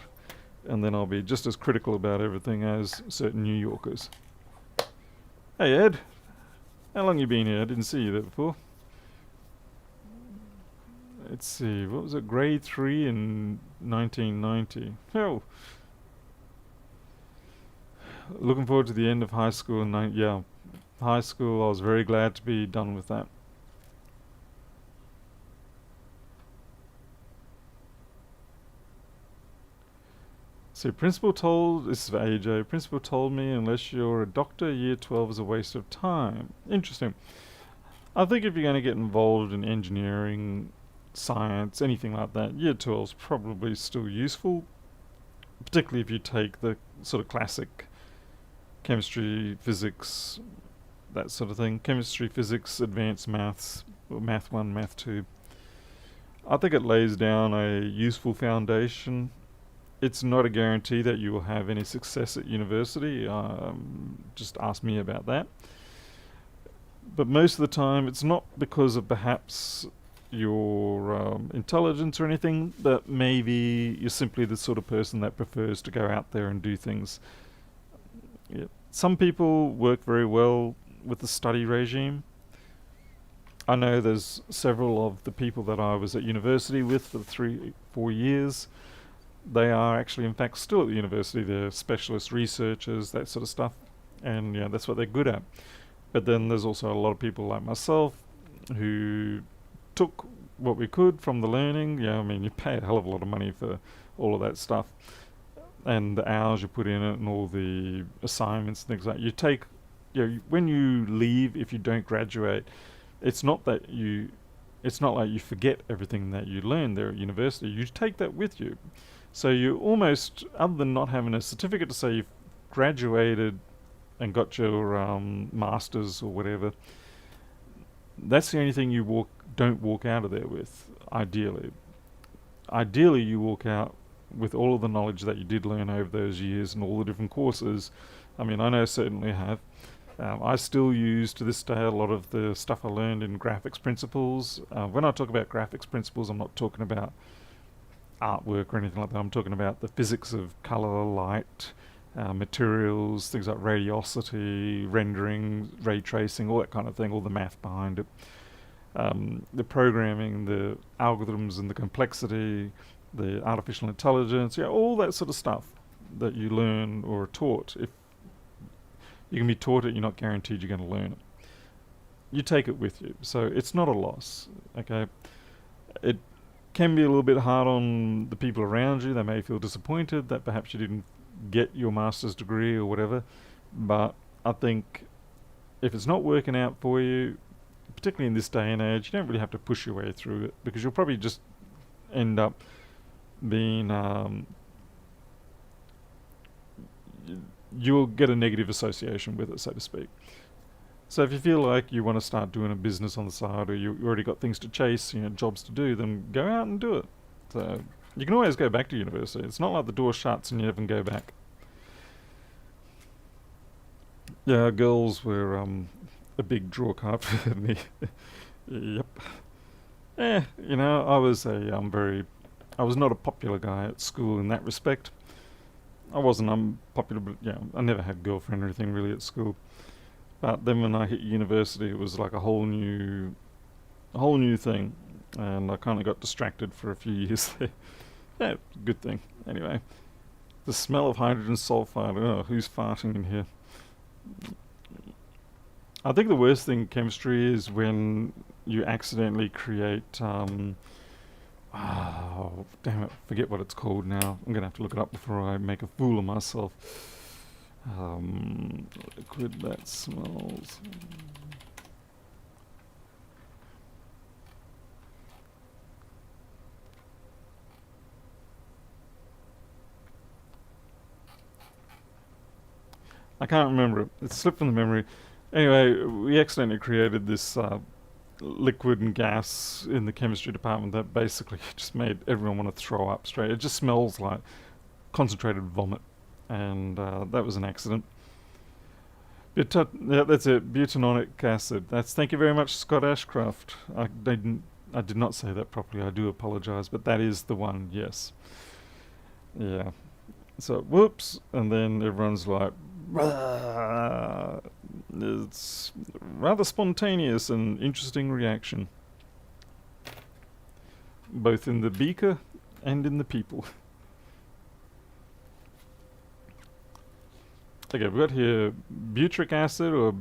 and then I'll be just as critical about everything as certain New Yorkers. Hey Ed, how long you been here? I didn't see you there before. Let's see, what was it? Grade 3 in 1990. Oh, looking forward to the end of high school. Yeah, high school, I was very glad to be done with that. So principal told, this is for AJ, principal told me unless you're a doctor, year 12 is a waste of time. Interesting. I think if you're going to get involved in engineering, science, anything like that, year 12 is probably still useful, particularly if you take the sort of classic chemistry, physics, that sort of thing. Chemistry, physics, advanced maths, or math 1, math 2. I think it lays down a useful foundation. It's not a guarantee that you will have any success at university. Just ask me about that. But most of the time, it's not because of perhaps your intelligence or anything, but maybe you're simply the sort of person that prefers to go out there and do things. Yeah. Some people work very well with the study regime. I know there's several of the people that I was at university with for 3-4 years. They are actually, in fact, still at the university. They're specialist researchers, that sort of stuff, and yeah, that's what they're good at. But then there's also a lot of people like myself who took what we could from the learning. Yeah, I mean, you pay a hell of a lot of money for all of that stuff, and the hours you put in it, and all the assignments and things like that. You take, when you leave, if you don't graduate, it's not like you forget everything that you learned there at university. You take that with you. So you almost, other than not having a certificate to say you've graduated and got your masters or whatever, that's the only thing you don't walk out of there with, ideally. Ideally, you walk out with all of the knowledge that you did learn over those years and all the different courses. I mean, I know I certainly have. I still use, to this day, a lot of the stuff I learned in graphics principles. When I talk about graphics principles, I'm not talking about artwork or anything like that. I'm talking about the physics of color, light, materials, things like radiosity, rendering, ray tracing, all that kind of thing, all the math behind it. The programming, the algorithms and the complexity, the artificial intelligence, all that sort of stuff that you learn or are taught. If you can be taught it, you're not guaranteed you're going to learn it. You take it with you, so it's not a loss, okay? It can be a little bit hard on the people around you. They may feel disappointed that perhaps you didn't get your master's degree or whatever, but I think if it's not working out for you, particularly in this day and age, you don't really have to push your way through it, because you'll probably just end up being you'll get a negative association with it, so to speak. So if you feel like you want to start doing a business on the side, or you already got things to chase, jobs to do, then go out and do it. So you can always go back to university. It's not like the door shuts and you never go back. Yeah, girls were a big draw card for me. Yep. I was I was not a popular guy at school in that respect. I wasn't unpopular, but I never had a girlfriend or anything really at school. But then when I hit university, it was like a whole new thing, and I kind of got distracted for a few years there. Yeah, good thing. Anyway, the smell of hydrogen sulfide. Oh, who's farting in here? I think the worst thing in chemistry is when you accidentally create. Oh, damn it! Forget what it's called now. I'm gonna have to look it up before I make a fool of myself. Liquid that smells. I can't remember it. It slipped from the memory. Anyway, we accidentally created this liquid and gas in the chemistry department that basically just made everyone want to throw up straight. It just smells like concentrated vomit, and that was an accident. Yeah, that's it. Butanonic acid. Thank you very much, Scott Ashcroft. I did not say that properly. I do apologize, but that is the one. Yes. Yeah. So whoops, and then everyone's like, "Rah." It's rather spontaneous and interesting reaction, both in the beaker and in the people. Okay, we've got here butyric acid or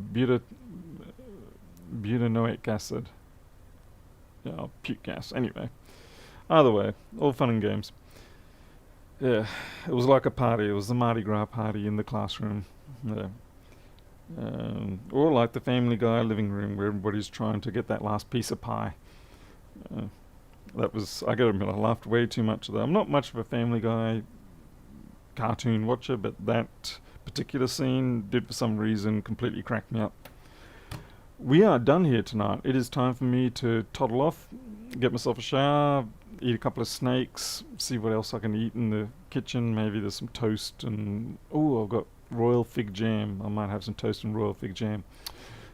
butanoic acid. Yeah, puke gas. Anyway, either way, all fun and games. Yeah, it was like a party. It was the Mardi Gras party in the classroom. Yeah. Or like the Family Guy living room where everybody's trying to get that last piece of pie. I gotta admit, I laughed way too much of that. I'm not much of a Family Guy cartoon watcher, but that particular scene did for some reason completely crack me up. We are done here tonight. It is time for me to toddle off, get myself a shower, eat a couple of snakes, see what else I can eat in the kitchen. Maybe there's some toast and... oh, I've got royal fig jam. I might have some toast and royal fig jam.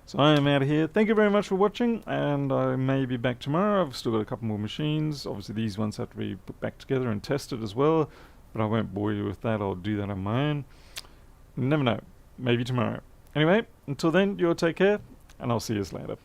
So I am out of here. Thank you very much for watching, and I may be back tomorrow. I've still got a couple more machines. Obviously these ones have to be put back together and tested as well, but I won't bore you with that. I'll do that on my own. Never know. Maybe tomorrow. Anyway, until then, you all take care, and I'll see you later.